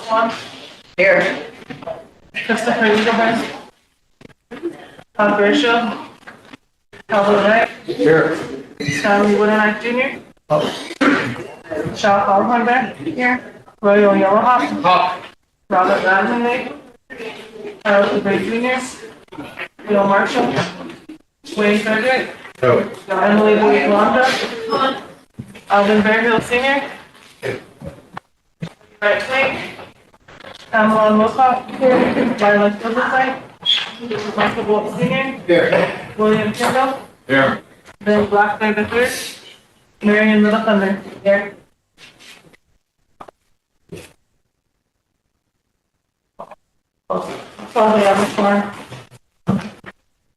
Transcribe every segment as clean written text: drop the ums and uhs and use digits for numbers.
Sean. Here. Christopher Eagleman. Todd Grisham. Calvin Wright. Here. Stanley Woodenite Jr. Shaw Callhunter. Here. Royal Yellowhawk. Robert Radley. Charles Gray Jr. Bill Marshall. Wayne Frederick. Emily Louise Wanda. Alvin Bearhill Sr. Right Tank. Pamela Wilcox. Violet Silverside. Michael Bolt Sr. Here. William Kendall. Here. Ben Blackburn III. Marion Little Thunder. Here. I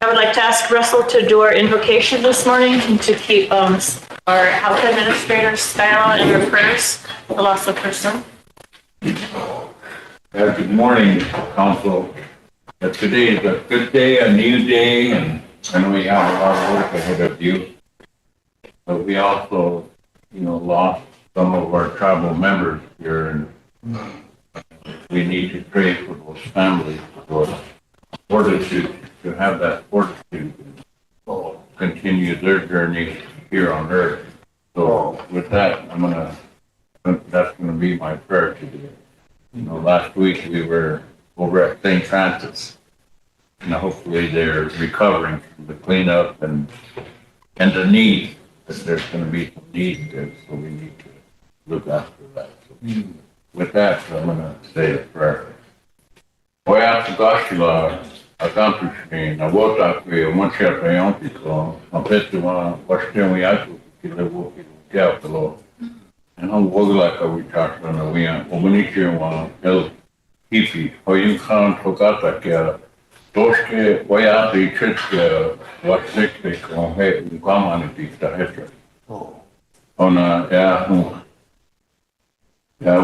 would like to ask Russell to do our invocation this morning and to keep our health administrator Skylar in her prayers, the loss of person. Good morning, Council. Today is a good day, a new day, and I know we have a lot of work ahead of you. But we also, lost some of our tribal members here, and we need to pray for those families for fortitude, to have that fortitude to continue their journey here on earth. So with that, that's gonna be my prayer today. Last week we were over at St. Francis, and hopefully they're recovering from the cleanup and the need, that there's gonna be some need there, so we need to look after that. So with that, I'm gonna say a prayer. Oya Tagashila, Akampushni, Nawota, Moncha Payontico, Apetua, Washington, Kilevo, Capitolo, and I'm Wogla, we talked on the Wian, Omanichi, El Hippie, Hoyun Khan, Tokata, Doske, Waya, the church, what sick they call head, Ukaman, the Hetra. On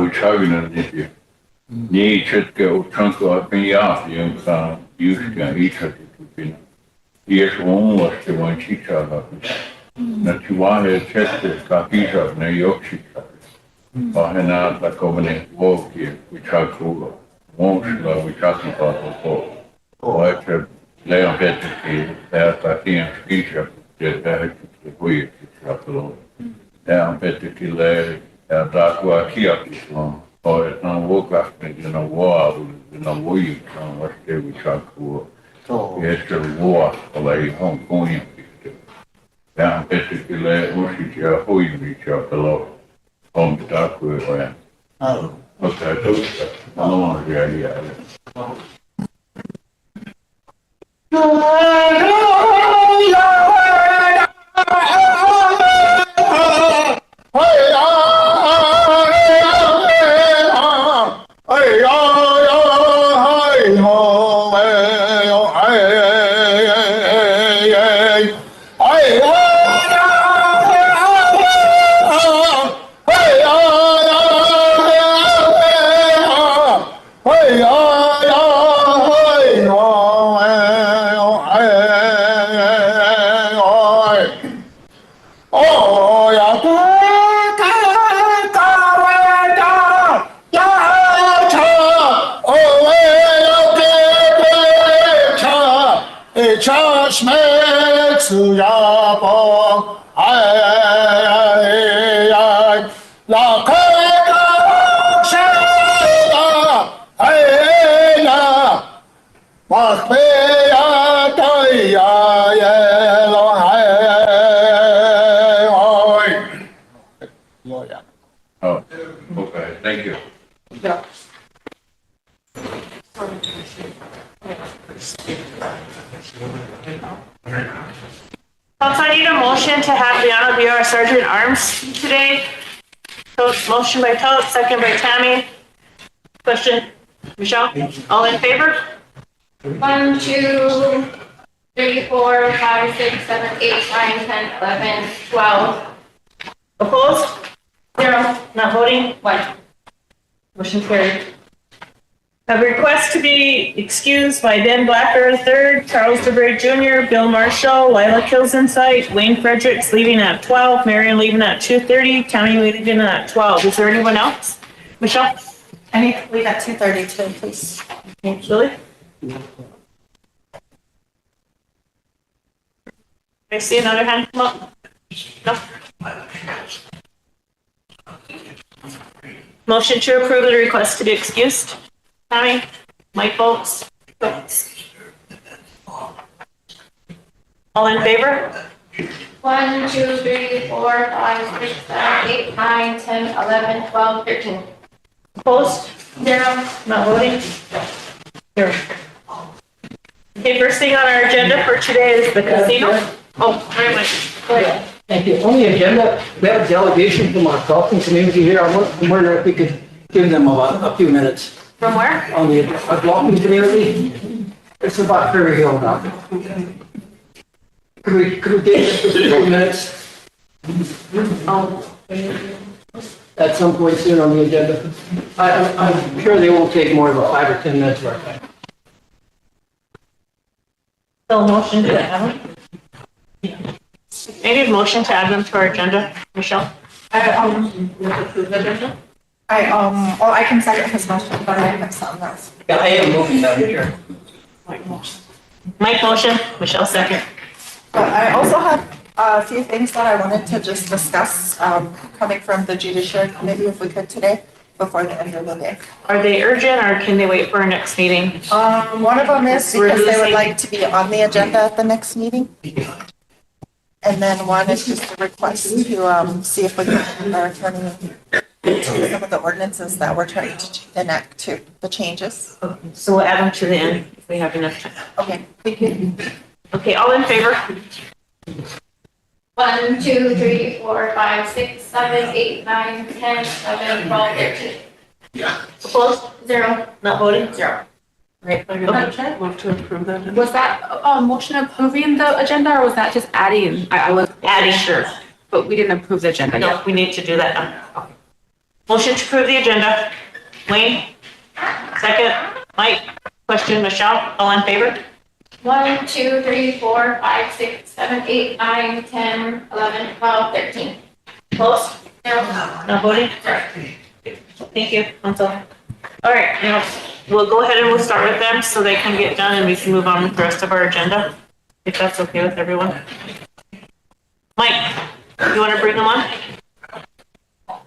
we charging it. Ni chetke uchanko apinya yung sa yushka isha tukina. Yes, one was the one chicha na chiwahe chetke kakisha na yokshika. Bahena la komene woki wichakulo. Wonshla wichakulo po. Oetre leon petiki tatia skisha jet the hui chichakulo. Leon petiki le dakwa kiakislo. Oh, it's not work after war, war you can watch every truck war. Yes, the war, like Hong Kong. Down particularly, who you reach out below. Home stock with land. Oh, okay, I don't want to be idea. Oh, okay, thank you. Yeah. I need a motion to have Brianna be our Sergeant at Arms today. So motion by Todd, second by Tammy. Question, Michelle? All in favor? 1, 2, 3, 4, 5, 6, 7, 8, 9, 10, 11, 12. Opposed? 0. Not voting? 1. Motion carried. A request to be excused by Ben Blacker III, Charles DeBray Jr., Bill Marshall, Lila Kills Insight, Wayne Fredericks leaving at 12, Marion leaving at 2:30, Tammy leaving at 12. Is there anyone else? Michelle? I need to leave at 2:30 today, please. Julie? I see another hand come up? No? Motion to approve the request to be excused. Tammy? Mike votes? All in favor? 1, 2, 3, 4, 5, 6, 7, 8, 9, 10, 11, 12, 13. Opposed? 0. Not voting? Here. Okay, first thing on our agenda for today is the casino. Oh, very much. Go ahead. Thank you. On the agenda, we have a delegation from our golfing community here. I'm wondering if we could give them a few minutes From where? on the golfing community. It's about Prairie Hill now. Could we give them a few minutes Oh, at some point soon on the agenda? I'm sure they won't take more than 5 or 10 minutes of our time. so motion to add them? Maybe a motion to add them to our agenda, Michelle? Well, I can second his motion, but I have something else. Yeah, I am moving down here. Mike motion, Michelle second. But I also have a few things that I wanted to just discuss, coming from the Judiciary Committee, if we could today, before the end of the day. Are they urgent or can they wait for our next meeting? One of them is because they would like to be on the agenda at the next meeting. And then one is just a request to, see if we can, our attorney, to some of the ordinances that we're trying to enact to the changes. So we'll add them to the end if we have enough time. Okay, thank you. Okay, all in favor? 1, 2, 3, 4, 5, 6, 7, 8, 9, 10, 11, 12, 13. Opposed? 0. Not voting? 0. Right. Move to approve that. Was that a motion approving the agenda or was that just adding? I was Adding. sure, but we didn't approve the agenda No, yet. we need to do that now. Motion to approve the agenda. Wayne? Second. Mike? Question, Michelle? All in favor? 1, 2, 3, 4, 5, 6, 7, 8, 9, 10, 11, 12, 13. Opposed? 0. Not voting? Thank you, Council. All right, now, we'll go ahead and we'll start with them so they can get done and we can move on with the rest of our agenda, if that's okay with everyone. Mike, you want to bring them on?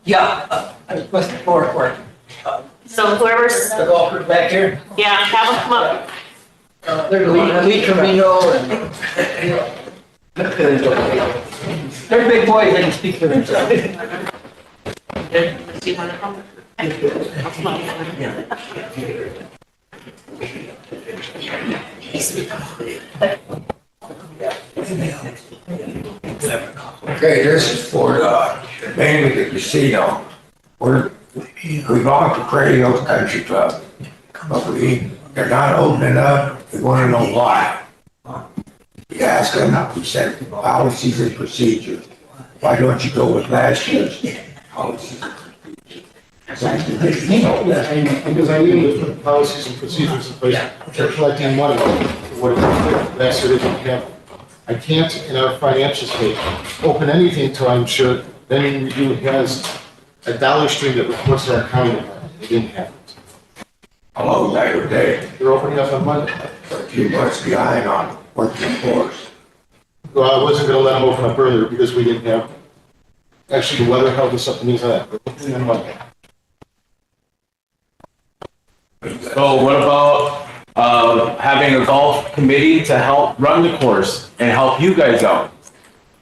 Yeah, I requested for So whoever's, the golfers back here. yeah, have them come up. There's Lee Trevino and they're big boys, they can speak for themselves. Do you want to come? Okay, this is for mainly the casino. We belong to Prairie Hills Country Club, but they're not opening up. We want to know why. We asked them, we said policies and procedures. Why don't you go with last year's policies and procedures? Because I need to put policies and procedures in place for collecting money. What last year they didn't have. I can't, in our financial statement, open anything until I'm sure any review has a dollar stream that reports our accounting. They didn't have it. How long that would take? They're opening up on Monday. A few months behind on working force. Well, I wasn't gonna let them open up earlier because we didn't have, actually the weather held us up to means that. We're opening on Monday. So what about having a golf committee to help run the course and help you guys out?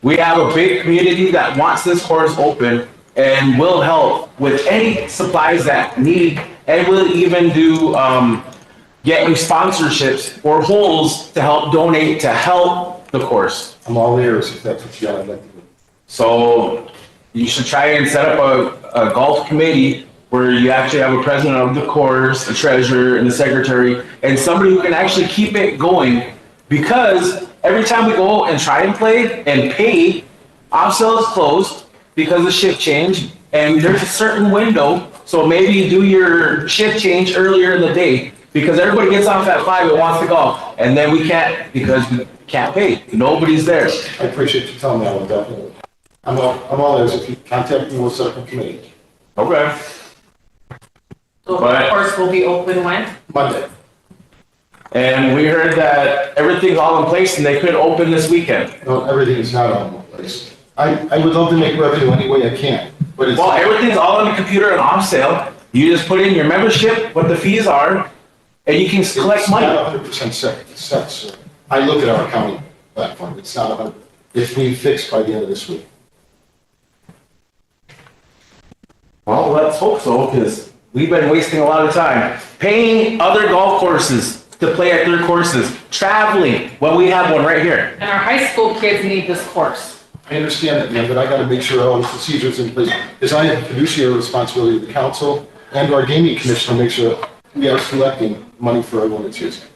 We have a big community that wants this course open and will help with any supplies that need, and will even do getting sponsorships or holes to help donate to help the course. I'm all ears if that's what you got. I'd like to do. So you should try and set up a golf committee where you actually have a president of the course, a treasurer, and a secretary, and somebody who can actually keep it going. Because every time we go and try and play and pay, off-sale is closed because of shift change, and there's a certain window. So maybe you do your shift change earlier in the day because everybody gets off at 5 and wants to golf, and then we can't because we can't pay. Nobody's there. I appreciate you telling me that one, definitely. I'm all ears. If you contact me, we'll set up a committee. Okay. So But- the course will be open when? Monday. And we heard that everything's all in place and they could open this weekend. No, everything is not all in place. I would love to make revenue any way I can, but it's. Well, everything's all on the computer and off sale. You just put in your membership, what the fees are, and you can collect It's money. not 100% set, sir. I look at our accounting platform, it's not 100, it's being fixed by the end of this week. Well, let's hope so, because we've been wasting a lot of time paying other golf courses to play at their courses, traveling. Well, we have one right here. And our high school kids need this course. I understand that, ma'am, but I gotta make sure all the procedures in place, because I have fiduciary responsibility to the council and our gaming commission to make sure we are collecting money for everyone that's using.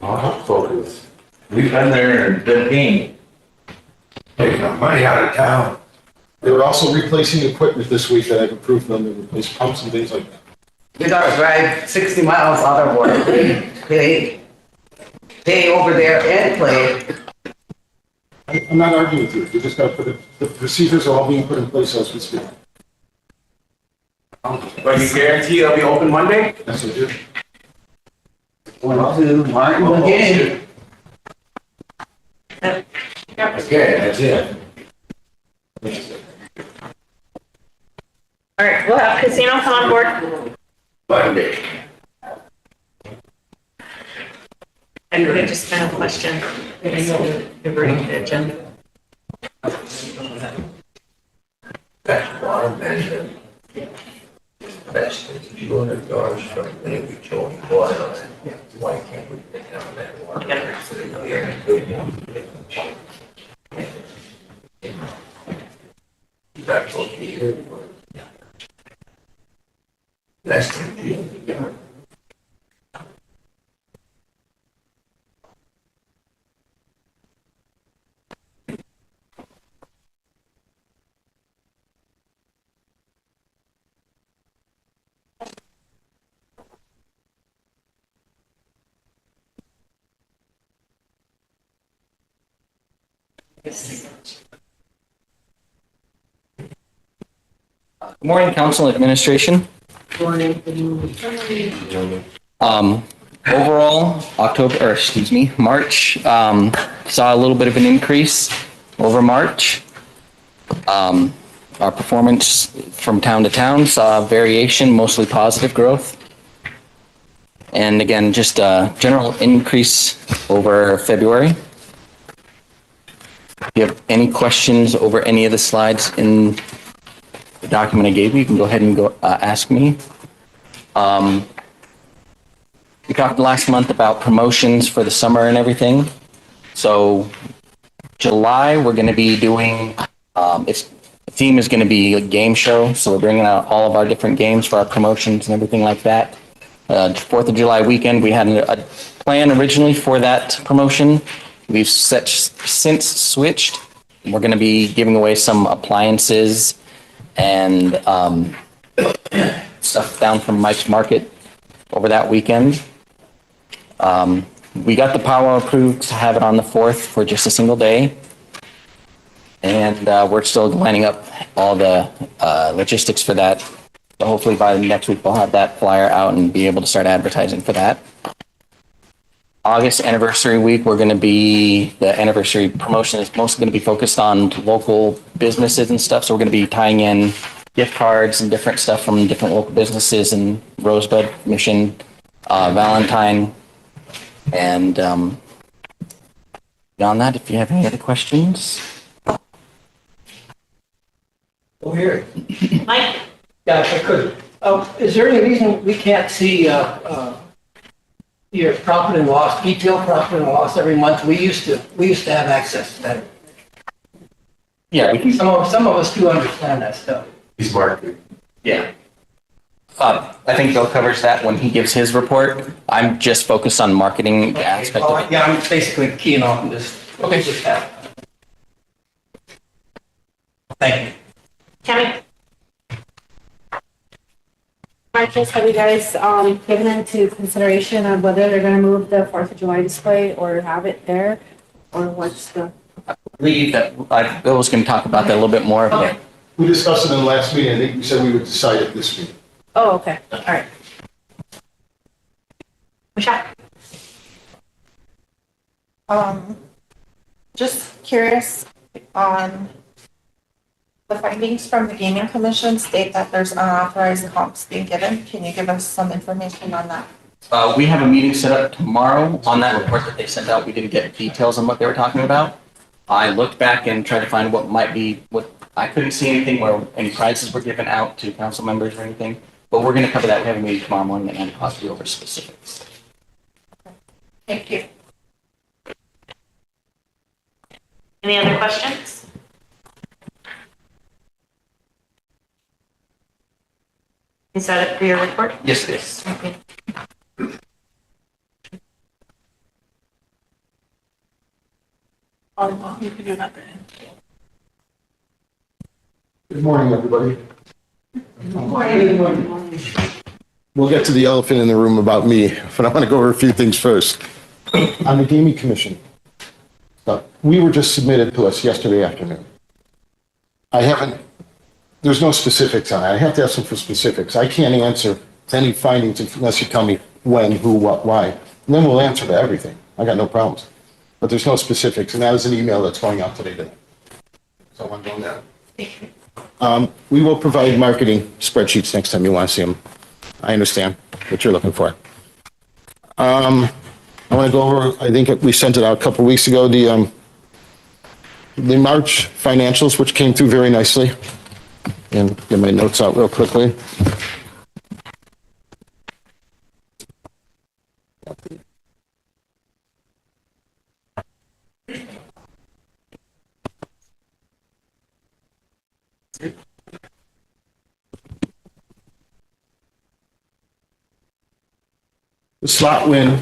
I hope so, because we've been there and been paying. Taking the money out of town. They were also replacing equipment this week that I've approved them to replace pumps and things like that. You gotta drive 60 miles out of work, pay over there and play. I'm not arguing with you, you just gotta put it, the procedures are all being put in place as we speak. But you guarantee it'll be open Monday? Yes, I do. Went to Martin again. Okay, that's it. All right, we'll have casino come on board. Monday. And we just kind of question, you're bringing the agenda. That's what I mentioned. That's $200 from me, we told you what on it. Why can't we pick up that one? That's what we hear. Less than $200. Good morning, council and administration. Overall, March, saw a little bit of an increase over March. Our performance from town to town saw variation, mostly positive growth. And again, just a general increase over February. If you have any questions over any of the slides in the document I gave you, you can go ahead and ask me. We talked last month about promotions for the summer and everything. So July, we're going to be doing, the theme is going to be a game show. So we're bringing out all of our different games for our promotions and everything like that. 4th of July weekend, we had a plan originally for that promotion. We've since switched. We're going to be giving away some appliances and stuff down from Mike's Market over that weekend. We got the power approved to have it on the 4th for just a single day. And we're still lining up all the logistics for that. So hopefully by next week, we'll have that flyer out and be able to start advertising for that. August anniversary week, the anniversary promotion is mostly going to be focused on local businesses and stuff. So we're going to be tying in gift cards and different stuff from different local businesses in Rosebud, Mission, Valentine. And beyond that, if you have any other questions. Over here. Mike? Yeah, if I could. Is there any reason we can't see your profit and loss, detailed profit and loss every month? We used to have access to that. Yeah, Some of us do understand that stuff. He's marketing. yeah. I think Bill covers that when he gives his report. I'm just focused on marketing aspect of it. Yeah, I'm basically keying on this. Okay. Just that. Thank you. Tammy? Marcus, have you guys given into consideration of whether they're going to move the 4th of July display or have it there? Or what's the... I believe that Bill was going to talk about that a little bit more. But We discussed it in the last meeting, I think we said we would decide it this week. Oh, okay, all right. Michelle? Just curious on the findings from the gaming commission state that there's unauthorized comps being given. Can you give us some information on that? We have a meeting set up tomorrow. On that report that they sent out, we didn't get details on what they were talking about. I looked back and tried to find what I couldn't see anything where any prizes were given out to council members or anything, but we're gonna cover that. We have a meeting tomorrow morning at 9 o'clock to go over specifics. Thank you. Any other questions? Is that it for your report? Yes, it is. Okay. Oh, you can do that then. Good morning, everybody. We'll get to the elephant in the room about me, but I want to go over a few things first. On the gaming commission, we were just submitted to us yesterday afternoon. There's no specifics on it. I have to ask them for specifics. I can't answer any findings unless you tell me when, who, what, why. And then we'll answer to everything. I got no problems. But there's no specifics, and that is an email that's going out today. So I want to go on that. We will provide marketing spreadsheets next time you want to see them. I understand what you're looking for. I want to go over, I think we sent it out a couple weeks ago, the March financials, which came through very nicely. And get my notes out real quickly. The slot win,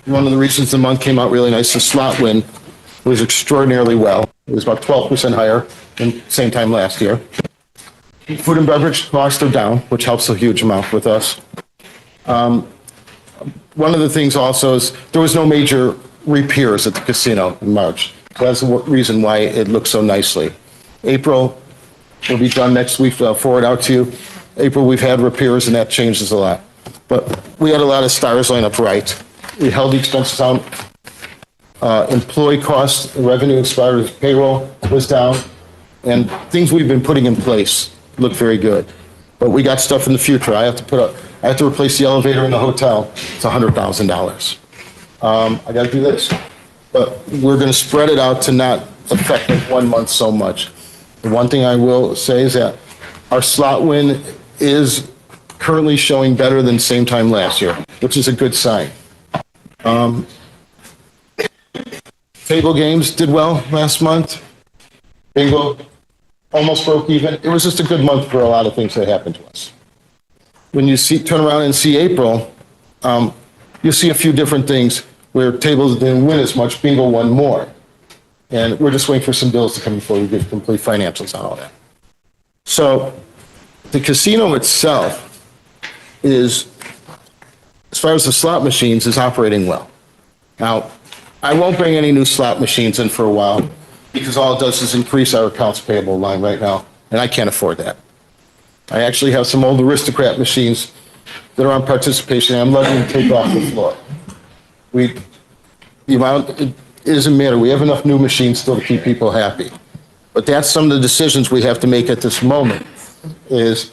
one of the reasons the month came out really nice, the slot win was extraordinarily well. It was about 12% higher than same time last year. Food and beverage costs are down, which helps a huge amount with us. One of the things also is there was no major repairs at the casino in March. So that's the reason why it looks so nicely. April will be done next week. I'll forward out to you. April, we've had repairs and that changes a lot. But we had a lot of stars line up right. We held the expenses down. Employee costs, revenue expired, payroll was down, and things we've been putting in place look very good. But we got stuff in the future. I have to replace the elevator in the hotel. It's $100,000. I got to do this. But we're going to spread it out to not affect it 1 month so much. The one thing I will say is that our slot win is currently showing better than same time last year, which is a good sign. Table games did well last month. Bingo almost broke even. It was just a good month for a lot of things that happened to us. When you turn around and see April, you'll see a few different things where tables didn't win as much, bingo won more. And we're just waiting for some bills to come before we get complete financials on all that. So the casino itself is, as far as the slot machines, is operating well. Now, I won't bring any new slot machines in for a while because all it does is increase our accounts payable line right now, and I can't afford that. I actually have some old Aristocrat machines that are on participation, and I'm letting them take off the floor. The amount, it doesn't matter. We have enough new machines still to keep people happy. But that's some of the decisions we have to make at this moment, is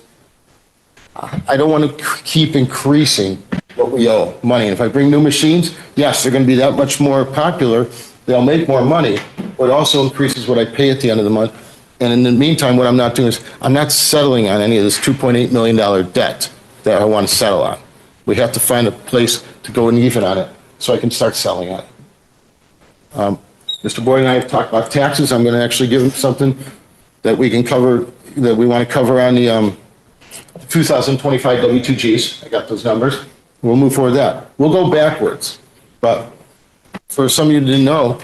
I don't want to keep increasing what we owe money. And if I bring new machines, yes, they're going to be that much more popular. They'll make more money, but it also increases what I pay at the end of the month. And in the meantime, what I'm not doing is I'm not settling on any of this $2.8 million debt that I want to settle on. We have to find a place to go and even on it so I can start selling on it. Mr. Boyd and I have talked about taxes. I'm going to actually give him something that we can cover, that we want to cover on the 2025 W2Gs. I got those numbers. We'll move forward with that. We'll go backwards. But for some of you who didn't know,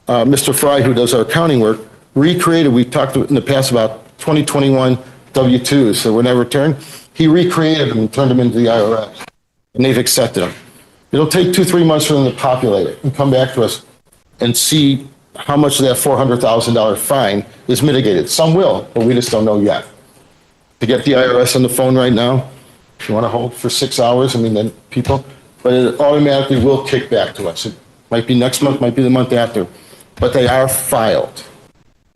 Mr. Fry, who does our accounting work, recreated, we talked in the past about 2021 W2s that were never returned. He recreated them and turned them into the IRS, and they've accepted them. It'll take 2-3 months for them to populate it and come back to us and see how much of that $400,000 fine is mitigated. Some will, but we just don't know yet. To get the IRS on the phone right now, If you want to hold for 6 hours, I mean, then people, but it automatically will kick back to us. It might be next month, might be the month after, but they are filed.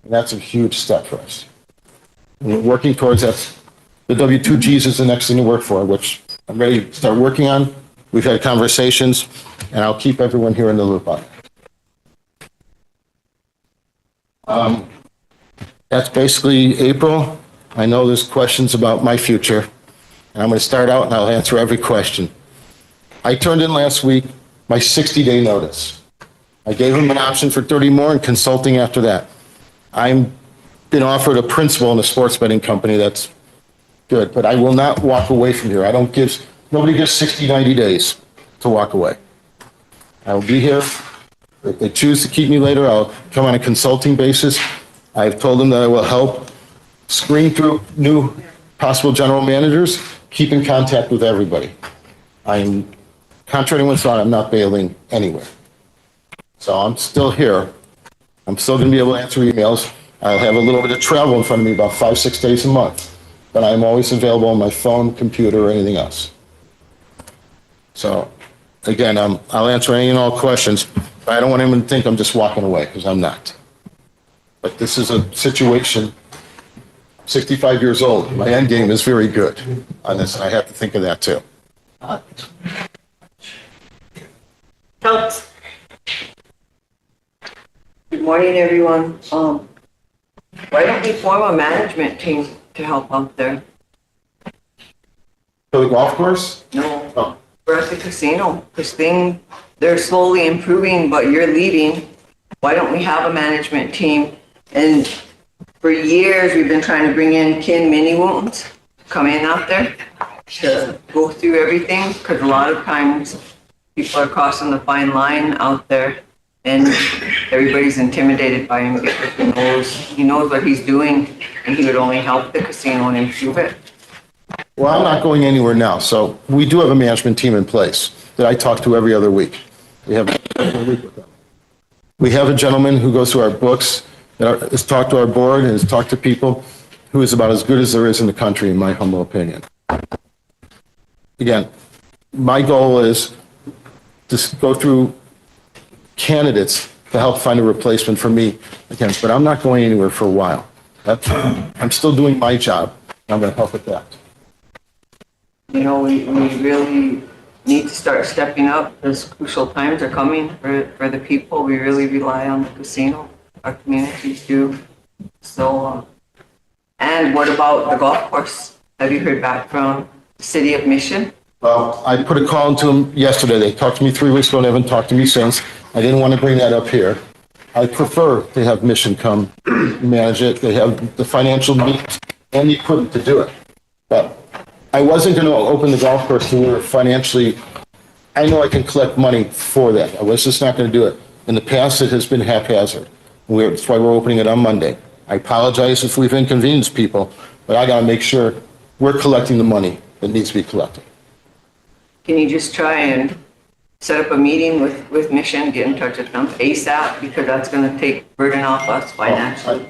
And that's a huge step for us. And we're working towards that. The W-2Gs is the next thing to work for, which I'm ready to start working on. We've had conversations, and I'll keep everyone here in the loop on it. That's basically April. I know there's questions about my future, and I'm going to start out and I'll answer every question. I turned in last week my 60-day notice. I gave them an option for 30 more and consulting after that. I'm been offered a principal in a sports betting company. That's good, but I will not walk away from here. Nobody gives 60, 90 days to walk away. I will be here. If they choose to keep me later, I'll come on a consulting basis. I've told them that I will help screen through new possible general managers, keep in contact with everybody. I'm, contrary to what's thought, I'm not bailing anywhere. So I'm still here. I'm still going to be able to answer emails. I'll have a little bit of travel in front of me, about 5-6 days a month, but I'm always available on my phone, computer, or anything else. So again, I'll answer any and all questions, but I don't want anyone to think I'm just walking away, because I'm not. But this is a situation, 65 years old, my end game is very good on this, and I have to think of that too. Coach, Good morning, everyone. Why don't we form a management team to help out there? For the golf course? No, Oh. we're at the casino. They're slowly improving, but you're leaving. Why don't we have a management team? And for years, we've been trying to bring in Kin Mini Wounds, come in out there to go through everything, because a lot of times people are crossing the fine line out there and everybody's intimidated by him because he knows what he's doing and he would only help the casino and improve it. Well, I'm not going anywhere now, so we do have a management team in place that I talk to every other week. We have a gentleman who goes through our books, that has talked to our board and has talked to people, who is about as good as there is in the country, in my humble opinion. Again, my goal is to go through candidates to help find a replacement for me again, but I'm not going anywhere for a while. I'm still doing my job. I'm going to help with that. You know, we really need to start stepping up as crucial times are coming for the people. We really rely on the casino, our communities do. So, and what about the golf course? Have you heard back from the city of Mission? Well, I put a call into them yesterday. They talked to me 3 weeks ago and haven't talked to me since. I didn't want to bring that up here. I prefer to have Mission come manage it. They have the financial means and the equipment to do it. But I wasn't going to open the golf course until we were financially, I know I can collect money for that. I was just not going to do it. In the past, it has been haphazard. That's why we're opening it on Monday. I apologize if we've inconvenienced people, but I got to make sure we're collecting the money that needs to be collected. Can you just try and set up a meeting with Mission, get in touch with them ASAP, because that's going to take burden off us financially.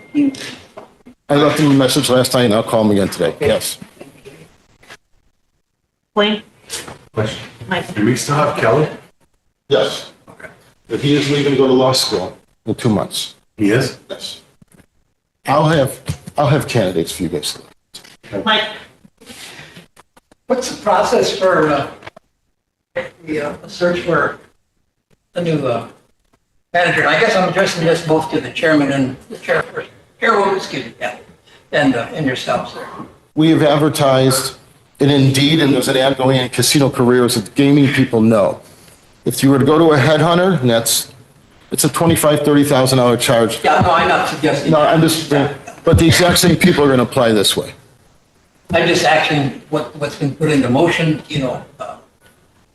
I left him a message last night and I'll call him again today. Yes. Wayne, Question. Mike. Do we still have Kelly? Yes. Okay. But he is leaving to go to law school in 2 months. He is? Yes. I'll have candidates for you guys. Mike, What's the process for the search for a new manager? I guess I'm addressing this both to the chairman and the chairperson. Chairwoman, excuse me, yeah, and yourself, sir. We have advertised in Indeed, and there's an ad going in Casino Careers that gaming people know. If you were to go to a headhunter, and it's a $25,000, $30,000 charge. Yeah, no, I'm not suggesting. No, I'm just, but the exact same people are going to apply this way. I'm just asking what's been put into motion,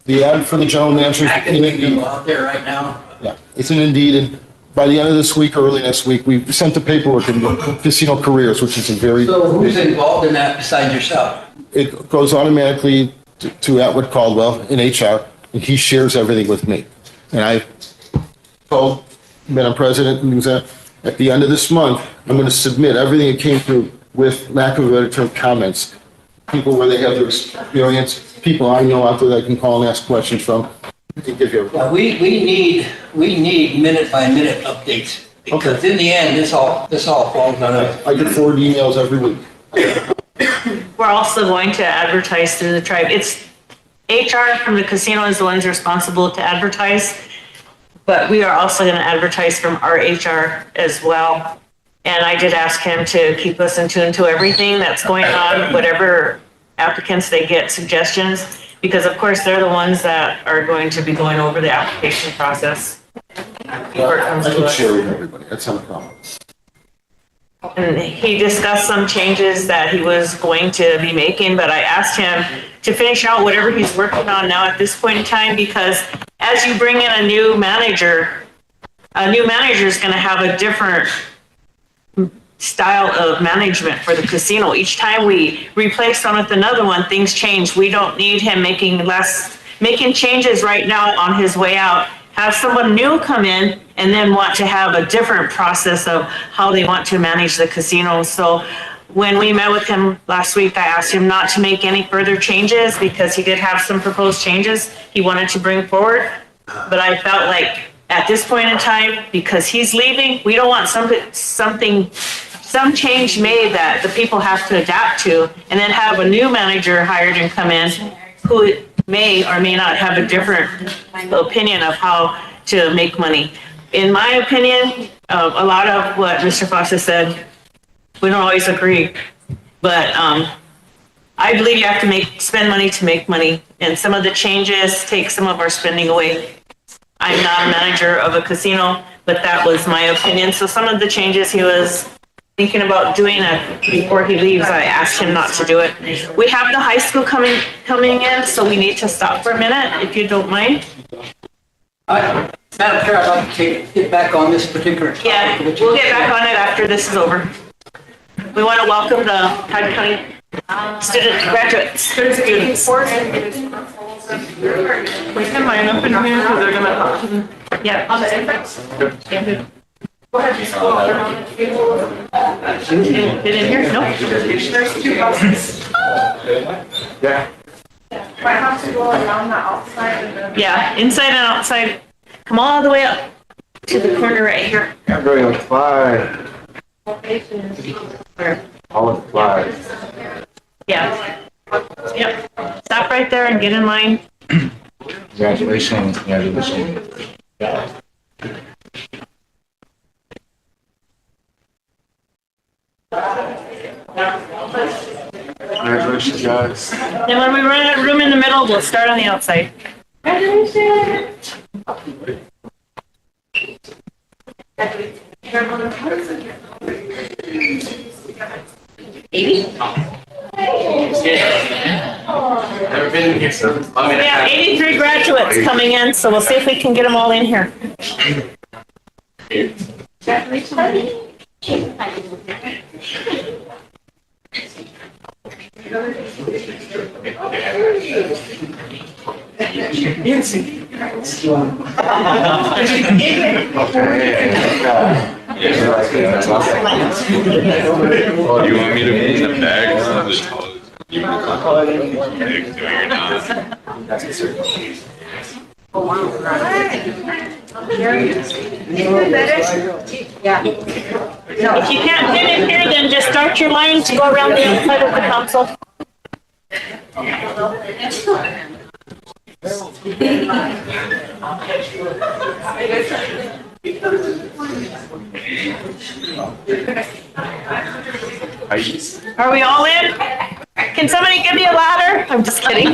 The ad for the general manager. actively out there right now. Yeah, it's an Indeed, and by the end of this week or early next week, we sent the paperwork in Casino Careers, which is a very. So who's involved in that besides yourself? It goes automatically to Atwood Caldwell in HR, and he shares everything with me. And I told Madam President that at the end of this month, I'm going to submit everything that came through with, lack of a better term, comments people where they have their experience, people I know out there that I can call and ask questions from. To give you Yeah, we need minute by minute updates. Because in the end, this all falls on us. I get forward emails every week. We're also going to advertise through the tribe. It's HR from the casino is the ones responsible to advertise, but we are also going to advertise from our HR as well. And I did ask him to keep us in tune to everything that's going on, whatever applicants they get suggestions, because of course they're the ones that are going to be going over the application process. before it comes I to can us. share with everybody, that's not a problem. And he discussed some changes that he was going to be making, but I asked him to finish out whatever he's working on now at this point in time, because as you bring in a new manager is going to have a different style of management for the casino. Each time we replace one with another one, things change. We don't need him making changes right now on his way out. Have someone new come in and then want to have a different process of how they want to manage the casino. So when we met with him last week, I asked him not to make any further changes because he did have some proposed changes he wanted to bring forward. But I felt like at this point in time, because he's leaving, we don't want some change made that the people have to adapt to, and then have a new manager hired and come in who may or may not have a different opinion of how to make money. In my opinion, a lot of what Mr. Fox has said, we don't always agree, but I believe you have to spend money to make money, and some of the changes take some of our spending away. I'm not a manager of a casino, but that was my opinion. So some of the changes he was thinking about doing before he leaves, I asked him not to do it. We have the high school coming in, so we need to stop for a minute, if you don't mind. Madam Chair, I'd like to get back on this particular topic. Yeah, we'll get back on it after this is over. We want to welcome the Todd County student graduates. Students. We can line up in here because they're gonna talk to them. Yeah. On the entrance? Yeah. Go ahead, just go around the table. Get in here? No. There's two buses. Yeah. I have to go around the outside and then. Yeah, inside and outside. Come all the way up to the corner right here. I'm going to fly. All in fly. Yeah. Yep. Stop right there and get in line. Congratulations. Congratulations. Congratulations, guys. Then when we run out of room in the middle, we'll start on the outside. Congratulations. Never been in here, so. We have 83 graduates coming in, so we'll see if we can get them all in here. Oh, do you want me to move the bag? You want to call it in? No, you're not. If you can't get in here, then just start your line to go around the outside of the council. Are we all in? Can somebody give me a ladder? I'm just kidding.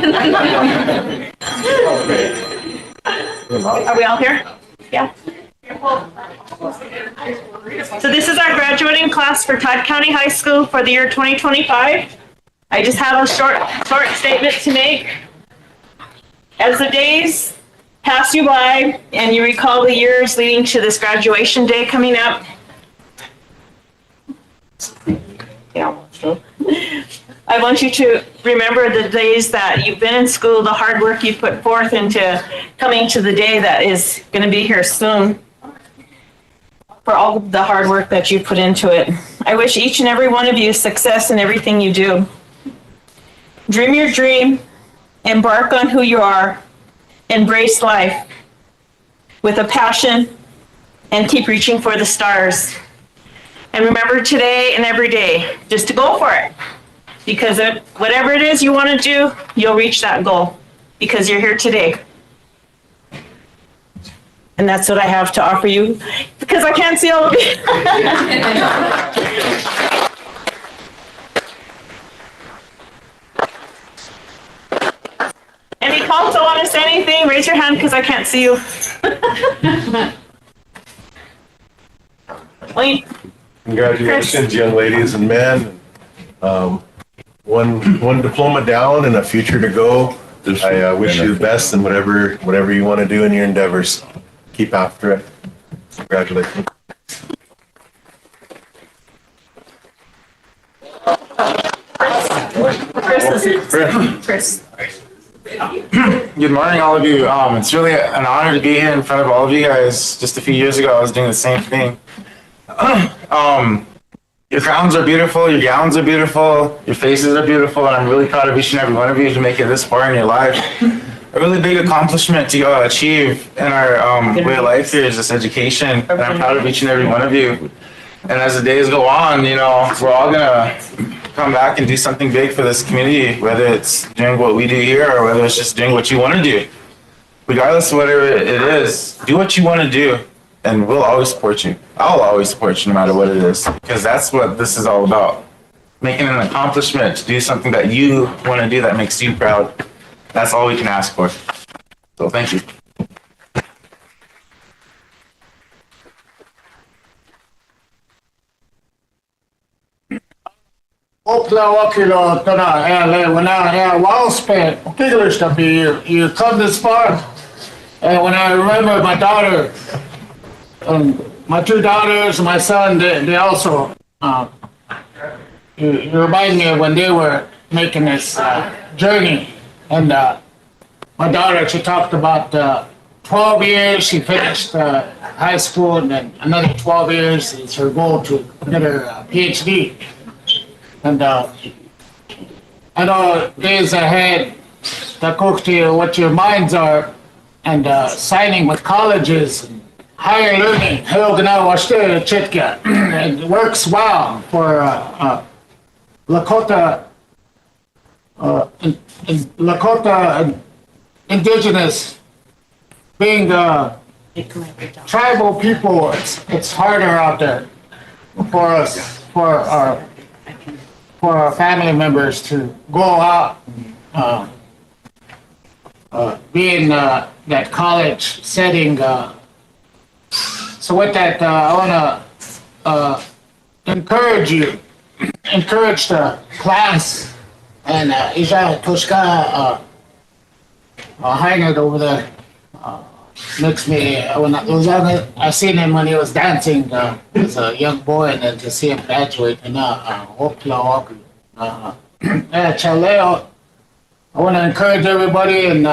Are we all here? Yeah. So this is our graduating class for Todd County High School for the year 2025. I just have a short statement to make. As the days pass you by and you recall the years leading to this graduation day coming up, I want you to remember the days that you've been in school, the hard work you put forth into coming to the day that is going to be here soon, for all the hard work that you put into it. I wish each and every one of you success in everything you do. Dream your dream, embark on who you are, embrace life with a passion, and keep reaching for the stars. And remember today and every day, just to go for it. Because whatever it is you want to do, you'll reach that goal because you're here today. And that's what I have to offer you because I can't see all of you. Any council want to say anything? Raise your hand because I can't see you. Wait. Congratulations, young ladies and men. One diploma down and a future to go. I wish you the best in whatever you want to do in your endeavors. Keep after it. Congratulations. Chris. Good morning, all of you. It's really an honor to be here in front of all of you guys. Just a few years ago, I was doing the same thing. Your crowns are beautiful, your gowns are beautiful, your faces are beautiful, and I'm really proud of each and every one of you to make it this far in your life. A really big accomplishment to achieve in our way of life here is this education, and I'm proud of each and every one of you. And as the days go on, you know, we're all gonna come back and do something big for this community, whether it's doing what we do here or whether it's just doing what you want to do. Regardless of whatever it is, do what you want to do, and we'll always support you. I'll always support you no matter what it is, because that's what this is all about. Making an accomplishment to do something that you want to do that makes you proud. That's all we can ask for. So thank you. Oklahoma, when I was spent, you come this far. And when I remember my daughter, my two daughters, my son, they also, you remind me of when they were making this journey. And my daughter, she talked about 12 years, she finished high school, and then another 12 years is her goal to get her PhD. And I know days ahead, Takukti, what your minds are, and signing with colleges, and higher learning, it works well for Lakota, Lakota indigenous, being tribal people, it's harder out there for us, for our family members to go out, be in that college setting. So with that, I want to encourage the class, and Isha Tushka Heinert over there makes me, I seen him when he was dancing as a young boy, and then to see him graduate, and Chaleo, I want to encourage everybody, and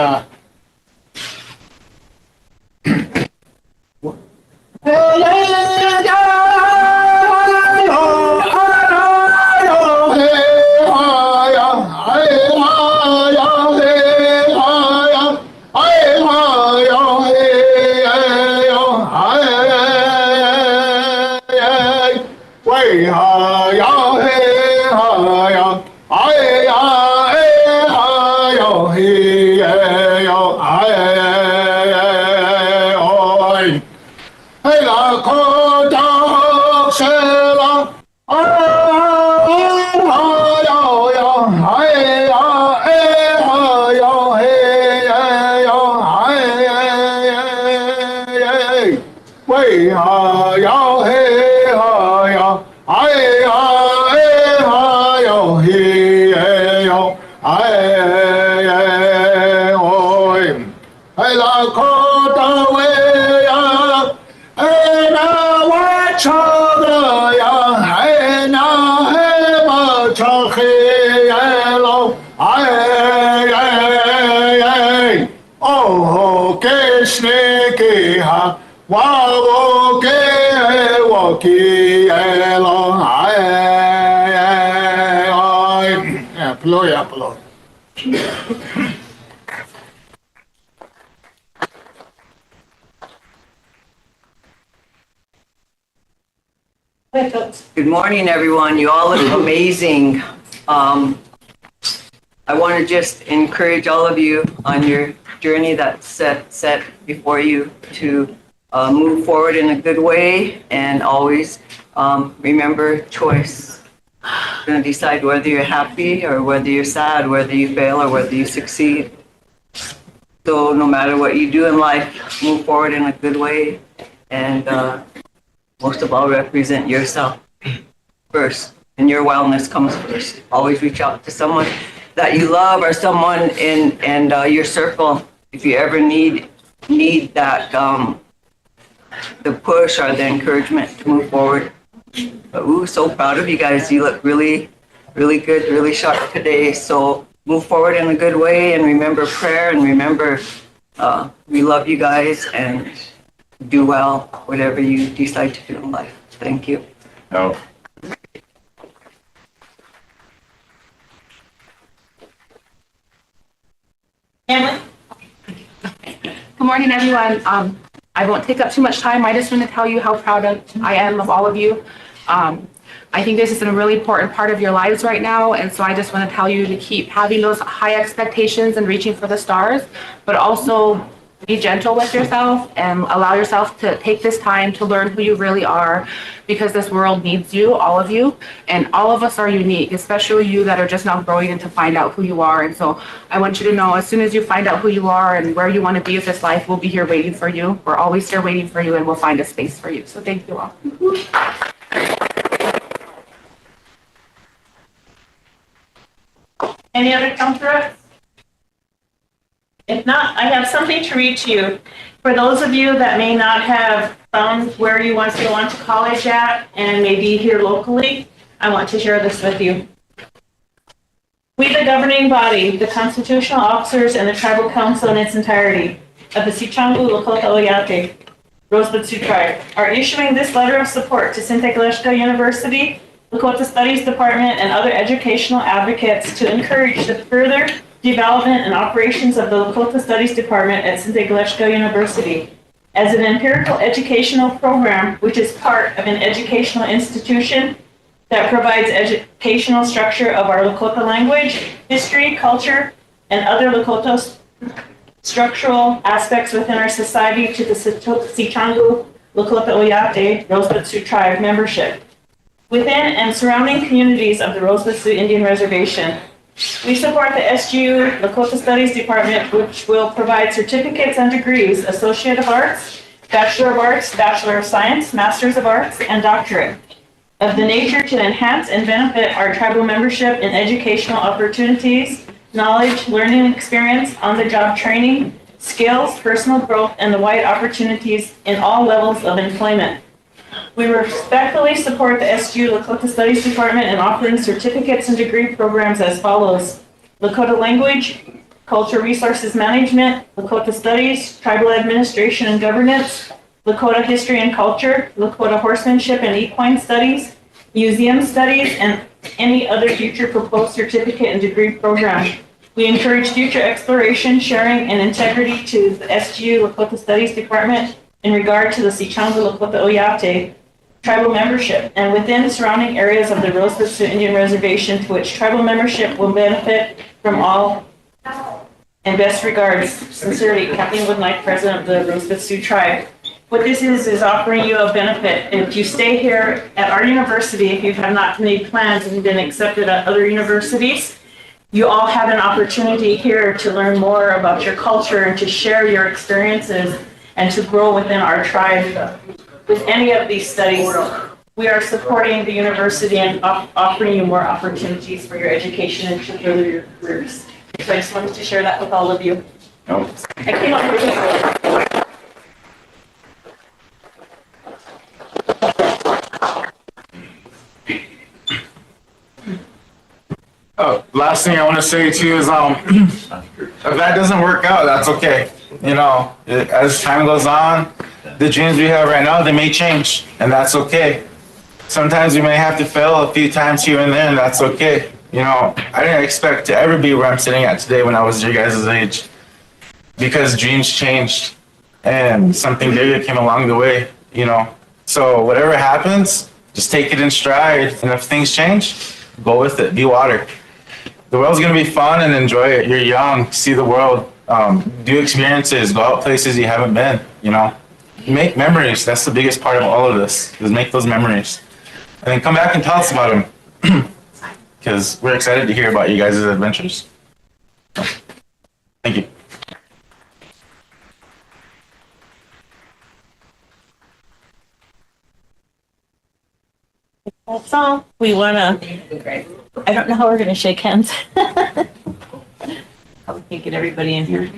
Good morning, everyone. You all look amazing. I want to just encourage all of you on your journey that's set before you to move forward in a good way, and always remember choice. You're going to decide whether you're happy or whether you're sad, whether you fail or whether you succeed. So no matter what you do in life, move forward in a good way, and most of all, represent yourself first, and your wellness comes first. Always reach out to someone that you love or someone in your circle if you ever need that the push or the encouragement to move forward. But so proud of you guys. You look really, really good, really sharp today. So move forward in a good way, and remember prayer, and remember we love you guys, and do well whatever you decide to do in life. Thank you. No. Emily? Good morning, everyone. I won't take up too much time. I just want to tell you how proud I am of all of you. I think this is a really important part of your lives right now, and so I just want to tell you to keep having those high expectations and reaching for the stars, but also be gentle with yourself and allow yourself to take this time to learn who you really are, because this world needs you, all of you, and all of us are unique, especially you that are just now growing and to find out who you are. And so I want you to know, as soon as you find out who you are and where you want to be with this life, we'll be here waiting for you. We're always here waiting for you, and we'll find a space for you. So thank you all. Any other counselors? If not, I have something to read to you. For those of you that may not have found where you want to go on to college at and may be here locally, I want to share this with you. We, the governing body, the constitutional officers, and the tribal council in its entirety of the Sichangu Lakota Oyate, Rosebud Sioux Tribe, are issuing this letter of support to Sintegleshka University, Lakota Studies Department, and other educational advocates to encourage the further development and operations of the Lakota Studies Department at Sintegleshka University as an empirical educational program, which is part of an educational institution that provides educational structure of our Lakota language, history, culture, and other Lakota structural aspects within our society to the Sichangu Lakota Oyate Rosebud Sioux Tribe membership. Within and surrounding communities of the Rosebud Sioux Indian Reservation, we support the SGU Lakota Studies Department, which will provide certificates and degrees, Associate of Arts, Bachelor of Arts, Bachelor of Science, Masters of Arts, and Doctorate, of the nature to enhance and benefit our tribal membership in educational opportunities, knowledge, learning experience, on-the-job training, skills, personal growth, and the wide opportunities in all levels of employment. We respectfully support the SGU Lakota Studies Department in offering certificates and degree programs as follows: Lakota Language, Culture Resources Management, Lakota Studies, Tribal Administration and Governance, Lakota History and Culture, Lakota Horsemanship and Equine Studies, Museum Studies, and any other future proposed certificate and degree program. We encourage future exploration, sharing, and integrity to the SGU Lakota Studies Department in regard to the Sichangu Lakota Oyate tribal membership and within surrounding areas of the Rosebud Sioux Indian Reservation, to which tribal membership will benefit from all. And best regards, sincerely, Kathleen Woodnight, President of the Rosebud Sioux Tribe. What this is offering you a benefit. If you stay here at our university, if you have not made plans and been accepted at other universities, you all have an opportunity here to learn more about your culture and to share your experiences and to grow within our tribe. With any of these studies, we are supporting the university and offering you more opportunities for your education and to further your careers. So I just wanted to share that with all of you. No. I came up with it. Oh, last thing I want to say too is, if that doesn't work out, that's okay. You know, as time goes on, the dreams we have right now, they may change, and that's okay. Sometimes we may have to fail a few times here and there, and that's okay. You know, I didn't expect to ever be where I'm sitting at today when I was your guys' age, because dreams changed and something bigger came along the way, you know. So whatever happens, just take it in stride. And if things change, go with it, be water. The world's gonna be fun and enjoy it. You're young, see the world, do experiences, go out places you haven't been, you know. Make memories. That's the biggest part of all of this, is make those memories. And then come back and tell us about them. Because we're excited to hear about you guys' adventures. Thank you. That's all. We wanna, I don't know how we're gonna shake hands. How we can get everybody in here.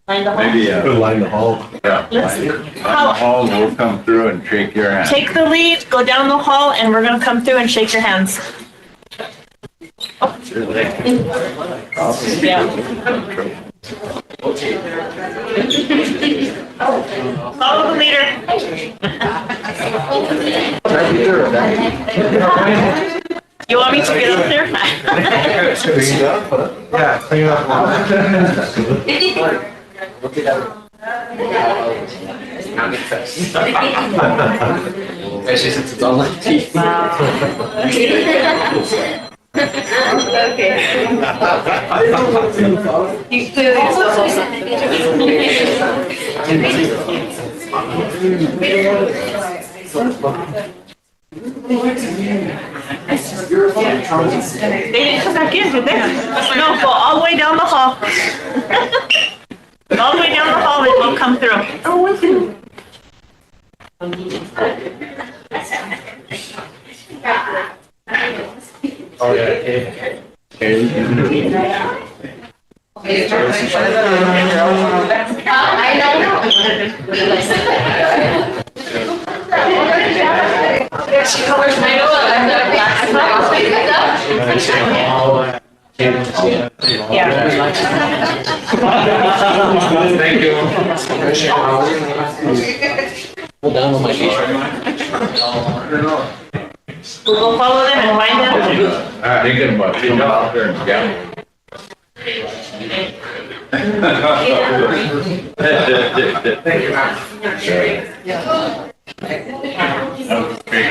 Line the hall. Maybe, Line the hall. yeah. Let's- Line the hall, we'll come through and shake your hand. Take the lead, go down the hall, and we're gonna come through and shake your hands. Yeah. Follow the leader. You want me to get up there? Yeah, clean up. Especially since it's on like TV. Okay. You clearly They didn't come back in, did they? No, go all the way down the hall. All the way down the hall and we'll come through. Oh, what's it? Oh, yeah. She colors my nose. I'm gonna Thank you. Hold down on my t-shirt. We'll go follow them and find them. Thinking about coming out there and gambling. Thank you, ma'am. Shake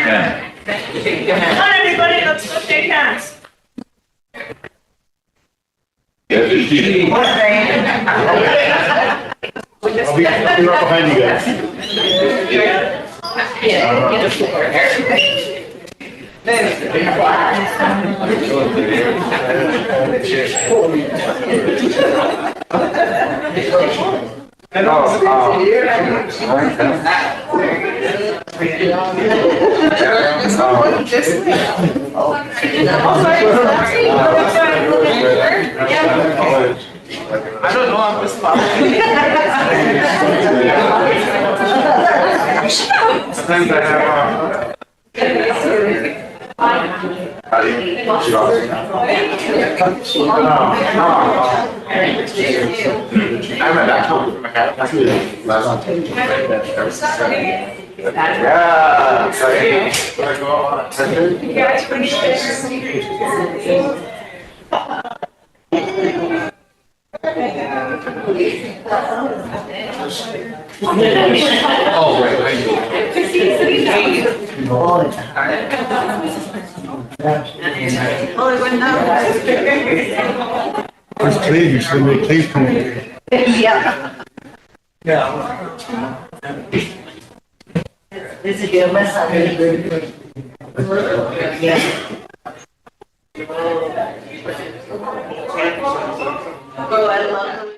hand. Come on, everybody, let's go shake hands. Yeah, just you. I'll be right behind you guys. I don't know, I'm just following. Sometimes I have, I'm at that home. Oh, right. Where's Cleve? You should make Cleve come here. Yeah. This is your mess. Yeah. Oh, I love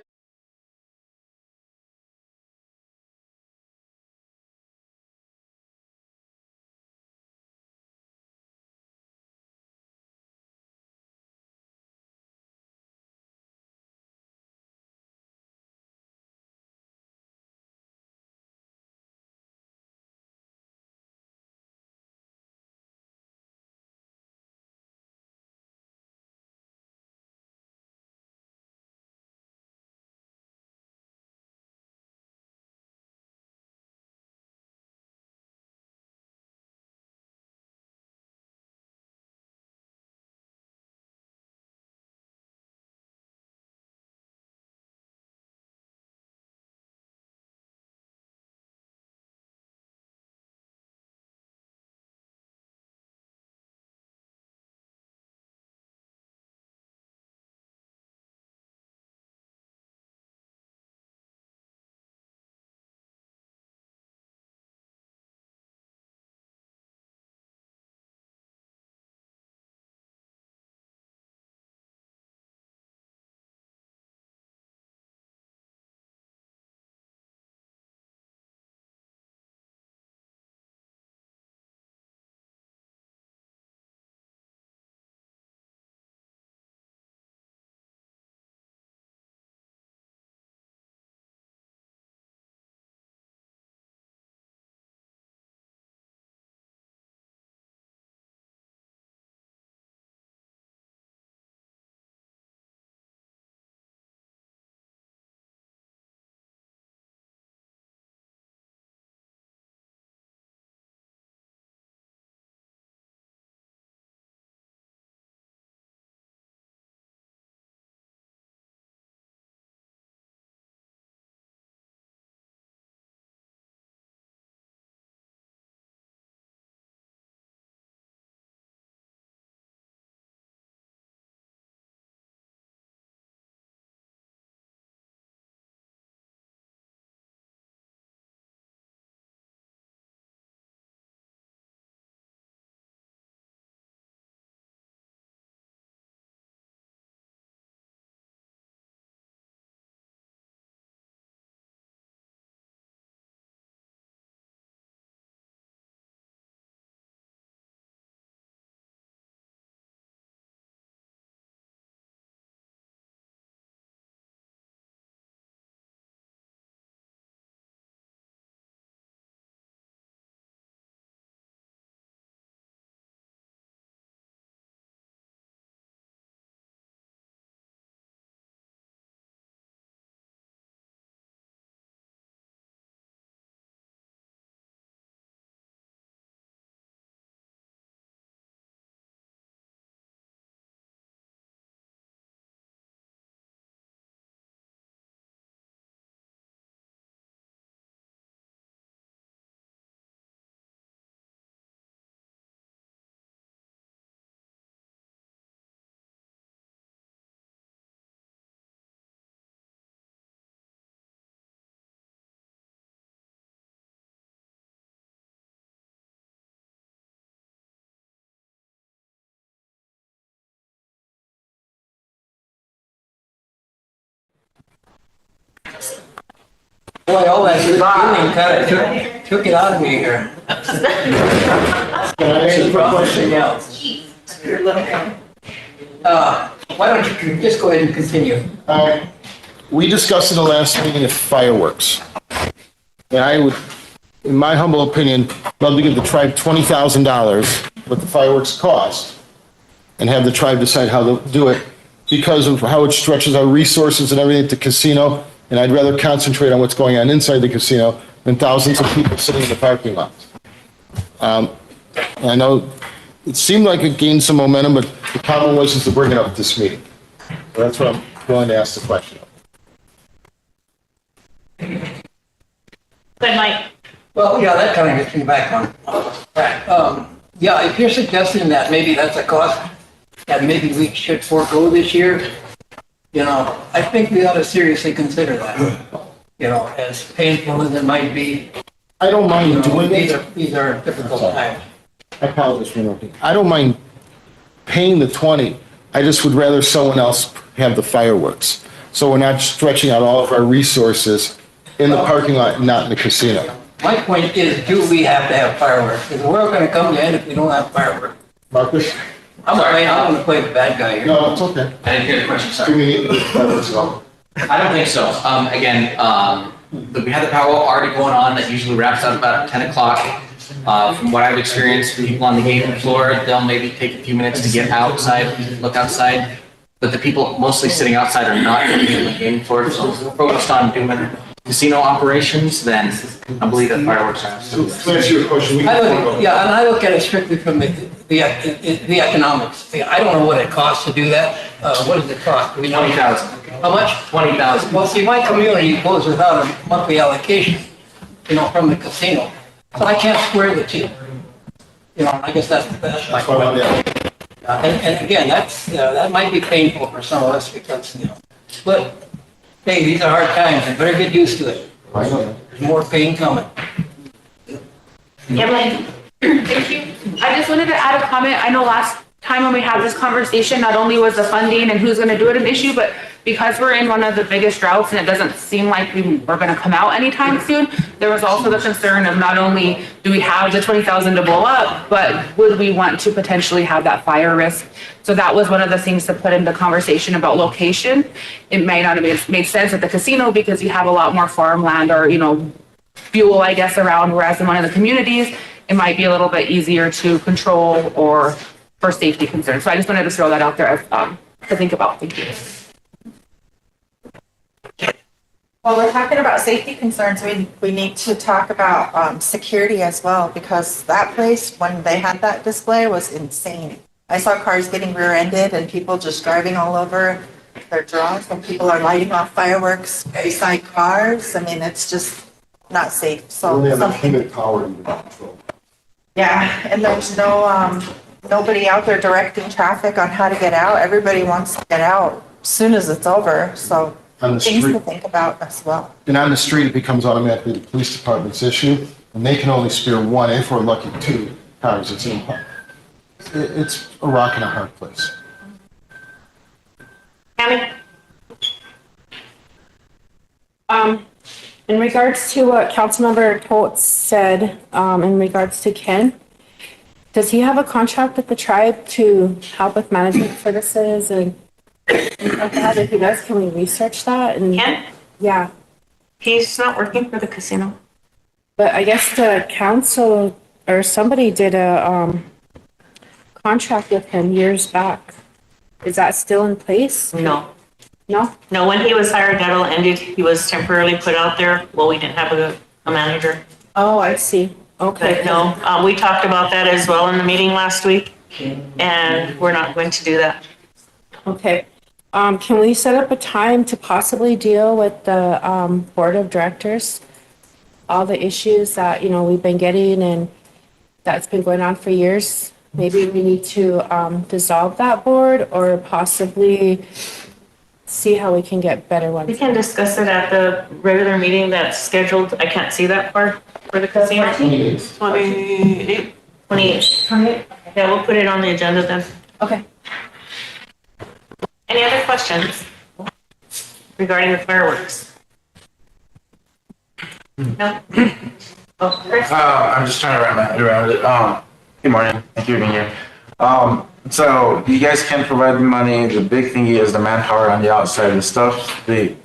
Boy, all that good feeling kind of took it out of me here. Can I ask you a quick question? Yeah. Why don't you just go ahead and continue? We discussed in the last meeting of fireworks. And I would, in my humble opinion, love to give the tribe $20,000, what the fireworks cost, and have the tribe decide how to do it because of how it stretches our resources and everything at the casino. And I'd rather concentrate on what's going on inside the casino than thousands of people sitting in the parking lots. And I know it seemed like it gained some momentum, but the common wishes to bring it up at this meeting. So that's what I'm going to ask the question. Good, Mike. Well, yeah, that kind of gets me back on track. Yeah, if you're suggesting that maybe that's a cost that maybe we should forego this year, you know, I think we ought to seriously consider that. You know, as painful as it might be. I don't mind doing it. These are difficult times. I apologize for interrupting. I don't mind paying the 20. I just would rather someone else have the fireworks. So we're not stretching out all of our resources in the parking lot and not in the casino. My point is, do we have to have fireworks? Because the world's gonna come to an end if we don't have fireworks. Marcus? I'm gonna play the bad guy here. No, it's okay. I didn't hear the question, Do sorry. we need the fireworks at all? I don't think so. Again, we had the power already going on that usually wraps up about 10 o'clock. From what I've experienced, people on the gaming floor, they'll maybe take a few minutes to get outside, look outside. But the people mostly sitting outside are not getting in the gaming floor. So if we're focused on doing casino operations, then I believe that fireworks are absolutely. To answer your question, I look at it strictly from the economics. I don't know what it costs to do that. What does it cost? Do we know? 20,000. How much? 20,000. Well, see, my community goes without a monthly allocation, you know, from the casino. So I can't square the two. You know, I guess that's my point. And again, that might be painful for some of us because, you know, but hey, these are hard times and better get used to it. There's more pain coming. Emily? Thank you. I just wanted to add a comment. I know last time when we had this conversation, not only was the funding and who's going to do it an issue, but because we're in one of the biggest droughts and it doesn't seem like we're going to come out anytime soon, there was also the concern of not only do we have the 20,000 to blow up, but would we want to potentially have that fire risk? So that was one of the things to put into conversation about location. It may not have made sense at the casino because you have a lot more farmland or, you know, fuel, I guess, around, whereas in one of the communities, it might be a little bit easier to control or for safety concerns. So I just wanted to throw that out there to think about. Thank you. Well, we're talking about safety concerns. We need to talk about security as well, because that place, when they had that display, was insane. I saw cars getting rear-ended and people just driving all over their draws, and people are lighting off fireworks beside cars. I mean, it's just not safe. So Only have a something. human power to control. Yeah, and there's no nobody out there directing traffic on how to get out. Everybody wants to get out as soon as it's over. So On the things to street, think about as well. and on the street, it becomes automatically the police department's issue, and they can only spare one, if we're lucky, 2 cars. It's a rock and a hard place. Tammy? In regards to what Councilmember Toth said, in regards to Ken, does he have a contract with the tribe to help with management services and like that? If he does, can we research that? And Ken? yeah, He's not working for the casino. but I guess the council or somebody did a contract with him years back. Is that still in place? No. No? No, when he was hired, that all ended. He was temporarily put out there. Well, we didn't have a manager. Oh, I see. Okay. But no, we talked about that as well in the meeting last week, and we're not going to do that. Okay. Can we set up a time to possibly deal with the board of directors? All the issues that, you know, we've been getting and that's been going on for years. Maybe we need to dissolve that board or possibly see how we can get better ones. We can discuss it at the regular meeting that's scheduled. I can't see that part for the casino. 28. 28. Yeah, we'll put it on the agenda then. Okay. Any other questions regarding the fireworks? No? Oh, Chris? I'm just trying to wrap my head around it. Good morning. Thank you for being here. So you guys can provide the money. The big thing is the manpower on the outside, the stuff, the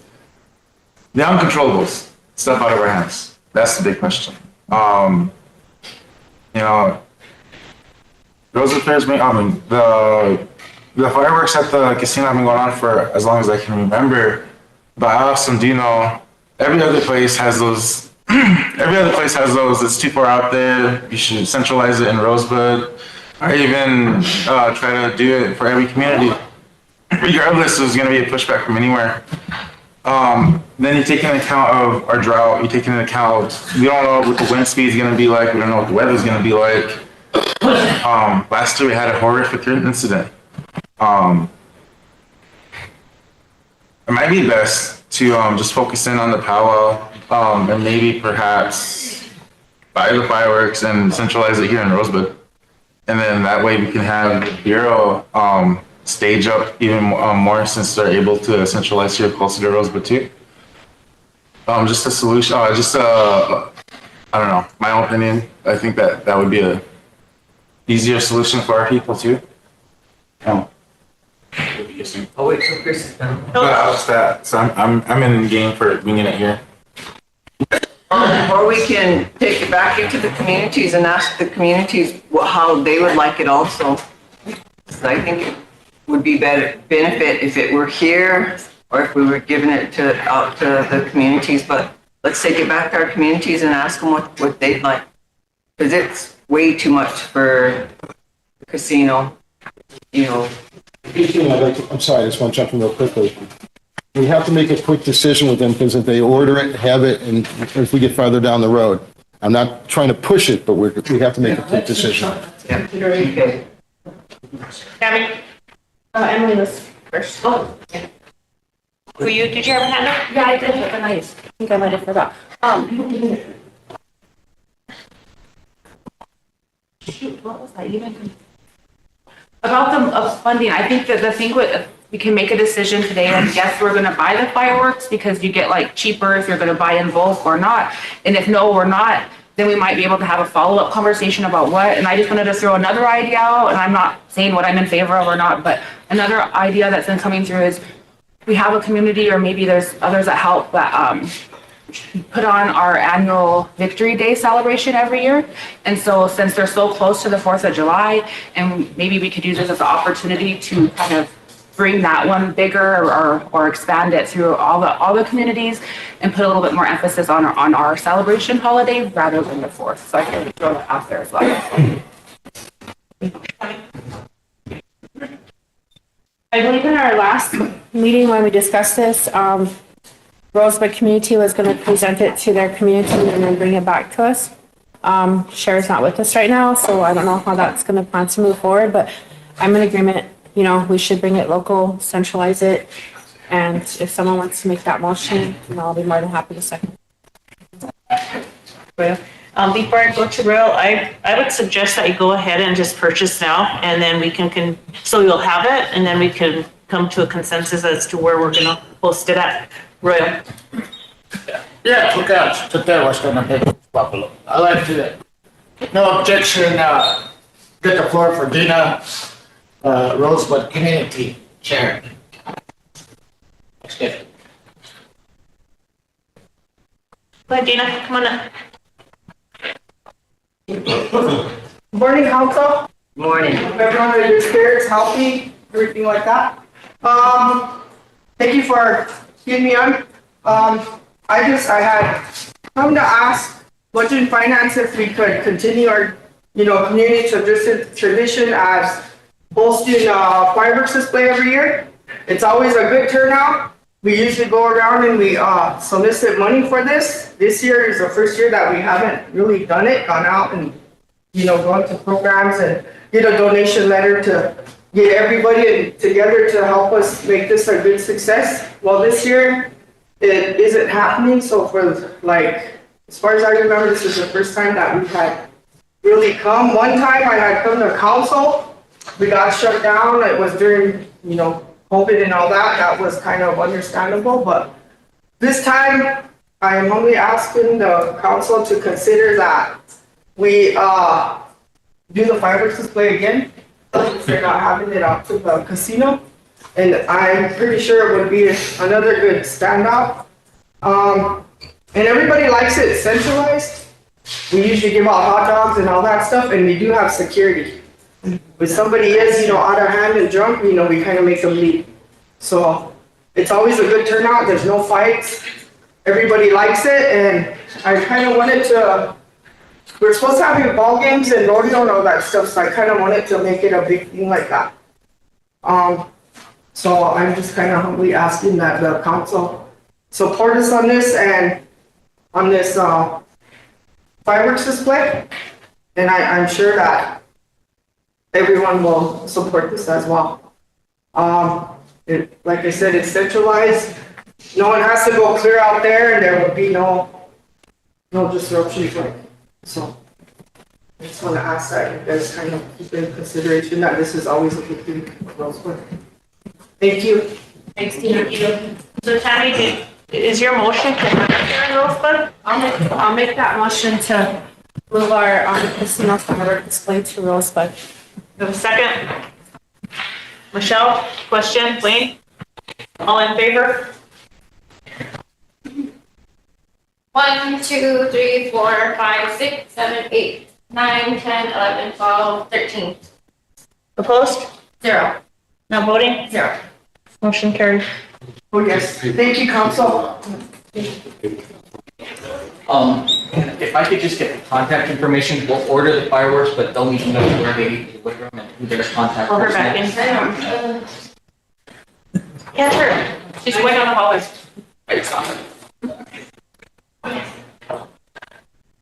uncontrollables, stuff out of our hands. That's the big question. You know, those affairs, the fireworks at the casino have been going on for as long as I can remember. But I also do know every other place has those. Every other place has those. It's too far out there. You should centralize it in Rosebud, or even try to do it for every community. Regardless, there's going to be a pushback from anywhere. Then you take into account of our drought. You take into account we don't know what the wind speed is going to be like. We don't know what the weather is going to be like. Last year we had a horrific incident. It might be best to just focus in on the powwow. And maybe perhaps buy the fireworks and centralize it here in Rosebud. And then that way we can have the Bureau stage up even more since they're able to centralize here closer to Rosebud too. Just a solution, I don't know, my own opinion, I think that would be a easier solution for our people too. I'll wait till Chris is done. So I'm in the game for bringing it here. Or we can take it back into the communities and ask the communities how they would like it also. So I think it would be better benefit if it were here or if we were giving it out to the communities. But let's take it back to our communities and ask them what they'd like. Because it's way too much for the casino, you know. I'm sorry, I just want to jump in real quickly. We have to make a quick decision with them because if they order it, have it, and if we get farther down the road, I'm not trying to push it, but we have to make a quick decision. Yeah. Okay. Gabby? Emily was first. Oh. Were you, did you have a hand up? Yeah, I did, but I think I might have forgot. Shoot, what was I even? About the funding, I think that the thing with, we can make a decision today and yes, we're gonna buy the fireworks because you get like cheaper if you're gonna buy in bulk or not. And if no, we're not, then we might be able to have a follow-up conversation about what. And I just wanted to throw another idea out, and I'm not saying what I'm in favor of or not, but another idea that's been coming through is we have a community, or maybe there's others that help, that put on our annual Victory Day celebration every year. And so since they're so close to the 4th of July, and maybe we could use this as an opportunity to kind of bring that one bigger or expand it through all the communities and put a little bit more emphasis on our celebration holiday rather than the 4th. So I can throw that out there as well. I believe in our last meeting when we discussed this, Rosebud community was going to present it to their community and then bring it back to us. Cher's not with us right now, so I don't know how that's going to plan to move forward, but I'm in agreement. You know, we should bring it local, centralize it. And if someone wants to make that motion, you know, I'll be more than happy to second. Before I go to Royal, I would suggest that you go ahead and just purchase now, and then we can so you'll have it, and then we can come to a consensus as to where we're gonna post it at. Royal. Yeah, today was gonna be Buffalo. I like to, no objection, get the floor for Dina, Rosebud Community Chair. That's good. Go ahead, Dina, come on up. Morning, council. Morning. Everyone in your spirits, healthy, everything like that. Thank you for getting me on. I had come to ask Budget and Finance if we could continue our, community tradition as hosting a fireworks display every year. It's always a good turnout. We usually go around and we solicit money for this. This year is the first year that we haven't really done it, gone out and, gone to programs and get a donation letter to get everybody together to help us make this a good success. Well, this year it isn't happening. So for as far as I remember, this is the first time that we've had really come. One time I had come to council, we got shut down. It was during, COVID and all that. That was kind of understandable. But this time, I am only asking the council to consider that we, do the fireworks display again. They're not having it out to the casino. And I'm pretty sure it would be another good standout. And everybody likes it centralized. We usually give out hot dogs and all that stuff, and we do have security. If somebody is, out of hand and drunk, we kind of make them leave. So it's always a good turnout. There's no fights. Everybody likes it, and I kind of wanted to, we're supposed to have ball games and rodeo and all that stuff, so I kind of wanted to make it a big thing like that. So I'm just kind of humbly asking that the council support us on this and on this fireworks display. And I'm sure that everyone will support this as well. Like I said, it's centralized. No one has to go clear out there, and there will be no disruptions. So I just want to ask that you guys kind of keep in consideration that this is always a good thing for Rosebud. Thank you. Thanks, Tina. So Tammy, is your motion to have it here in Rosebud? I'll make that motion to move our casino fireworks display to Rosebud. You have a second? Michelle, question, Wayne? All in favor? 1, 2, 3, 4, 5, 6, 7, 8, 9, 10, 11, 12, 13. Opposed? 0. Not voting? 0. Motion carried. Oh, yes. Thank you, council. If I could just get the contact information, we'll order the fireworks, but they'll need to know where they need to deliver them and who their contact Pull her person back is. in. Catch her. She's waiting on the hallway.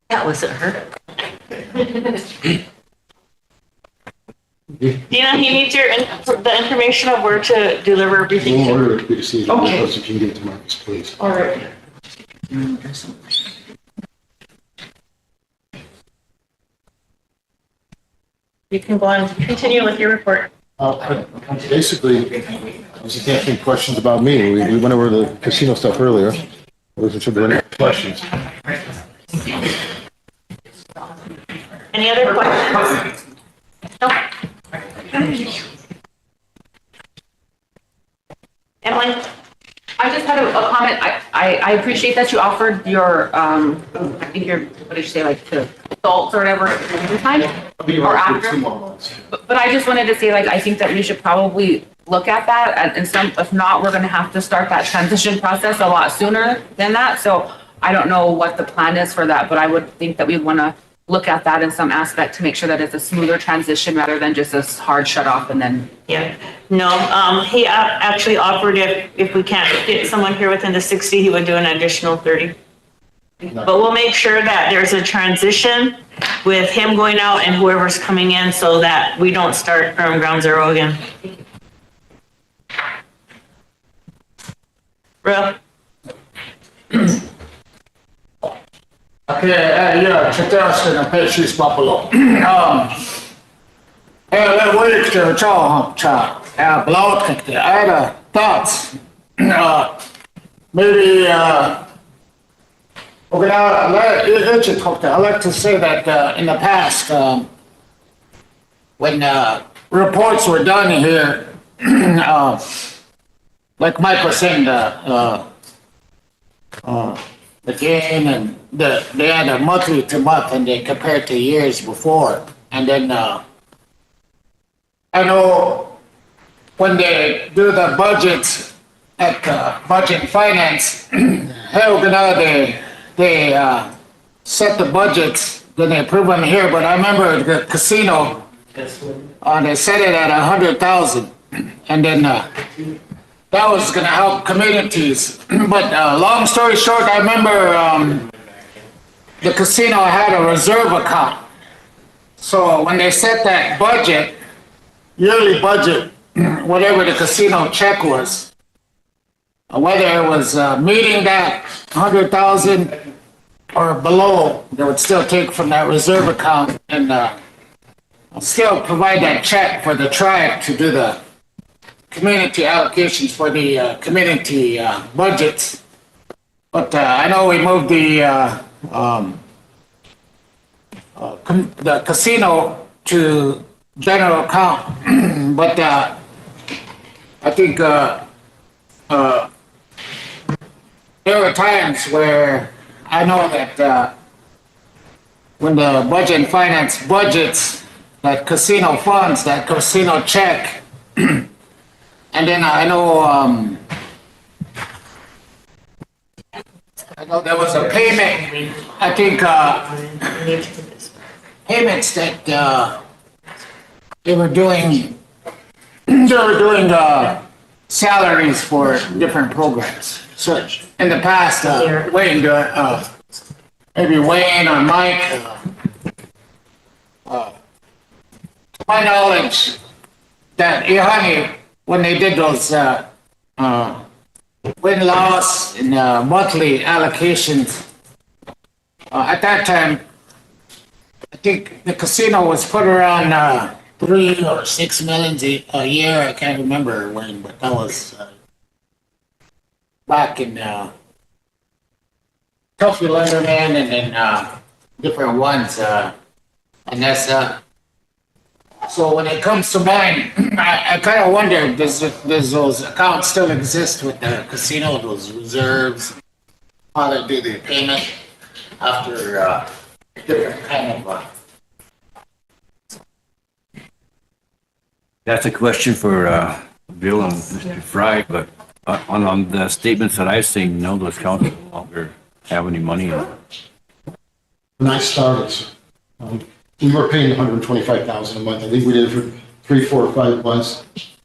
That wasn't her. Dina, he needs the information of where to deliver everything. We'll order it for you to see if Okay. you can get it to Marcus, please. All right. You can go on, continue with your report. Basically, because you can't think questions about me. We went over the casino stuff earlier. Wasn't sure there were any questions. Any other questions? No? Emily? I just had a comment. I appreciate that you offered your, I think your, what did you say, like to adults or whatever, in time or after? But I just wanted to say, like, I think that we should probably look at that and some, if not, we're gonna have to start that transition process a lot sooner than that. So I don't know what the plan is for that, but I would think that we wanna look at that in some aspect to make sure that it's a smoother transition rather than just this hard shut off and then. Yeah, no, he actually offered if we can't get someone here within the 60, he would do an additional 30. But we'll make sure that there's a transition with him going out and whoever's coming in so that we don't start from ground zero again. Real? Okay, yeah, četrnaeste na 5-6 papalo. Wait, ciao, blood, I had thoughts. Maybe, I like to say that in the past, when reports were done here, like Mike was saying, the gain and they had a monthly to month and they compared to years before. And then I know when they do the budget at budget and finance, they set the budgets, then they approve them here. But I remember the casino, they set it at 100,000, and then that was gonna help communities. But long story short, I remember the casino had a reserve account. So when they set that budget, yearly budget, whatever the casino check was, whether it was meeting that 100,000 or below, they would still take from that reserve account and still provide that check for the tribe to do the community allocations for the community budgets. But I know we moved the casino to general account, but I think there were times where I know that when the budget and finance budgets that casino funds, that casino check, and then I know there was a payment, I think, payments that they were doing salaries for different programs. So in the past, Wayne, maybe Wayne or Mike, to my knowledge, that Ihani, when they did those win-loss and monthly allocations, at that time, I think the casino was put around 3 or 6 millions a year. I can't remember when, but that was back in Tuffy Lenderman and then different ones. And that's so when it comes to mine, I kind of wonder, does those accounts still exist with the casino, those reserves? How they do the payment after different kind of That's a question for Bill and Mr. Fry, but on the statements that I've seen, no, those accounts no longer have any money in them. When I started, we were paying $125,000 a month. I think we did it for 3, 4, 5 months.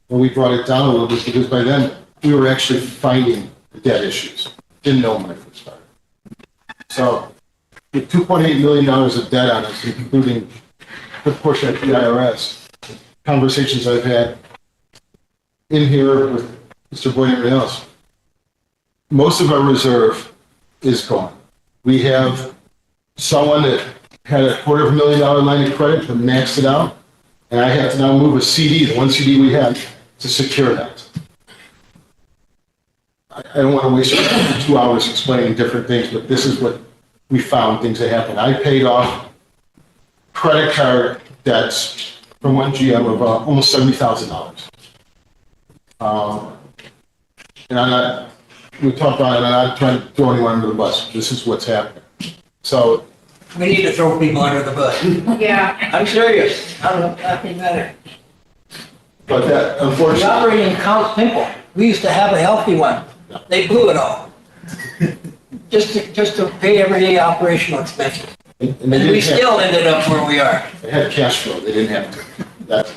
When we brought it down a little bit, because by then we were actually finding the debt issues. Didn't know when I first started. So with $2.8 million of debt on us, including the portion at the IRS, conversations I've had in here with Mr. Boyd and everyone else, most of our reserve is gone. We have someone that had a $250,000 line of credit and maxed it out, and I had to now move a CD, the one CD we had, to secure that. I don't want to waste 2 hours explaining different things, but this is what we found, things that happened. I paid off credit card debts from one GM of almost $70,000. And I'm not, we talked about it, and I'm not trying to throw anyone under the bus. This is what's happening. So We need to throw people under the bus. Yeah. I'm serious. I don't know, nothing better. but that, unfortunately. The operating account's simple. We used to have a healthy one. They blew it all. Just to pay everyday operational expenses. And And we still ended up where we are. They had cash flow, they didn't have to. That's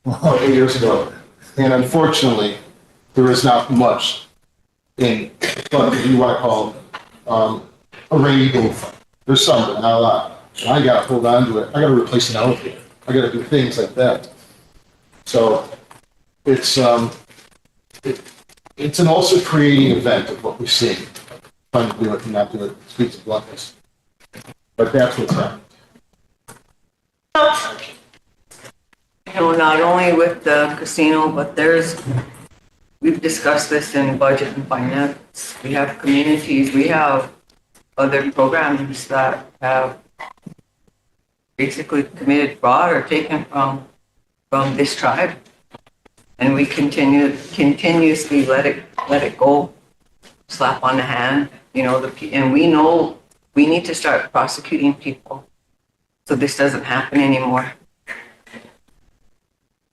8 years ago. And unfortunately, there is not much in what you want to call a rainy day fund. There's some, but not a lot. And I gotta hold on to it. I gotta replace an elevator. I gotta do things like that. So it's it's an also creating event of what we've seen. Trying to do it and not do it, speaks of bluntness. But that's what's happening. You know, not only with the casino, but we've discussed this in budget and finance. We have communities, we have other programs that have basically committed fraud or taken from this tribe. And we continuously let it go, slap on the hand, you know, and we know we need to start prosecuting people so this doesn't happen anymore.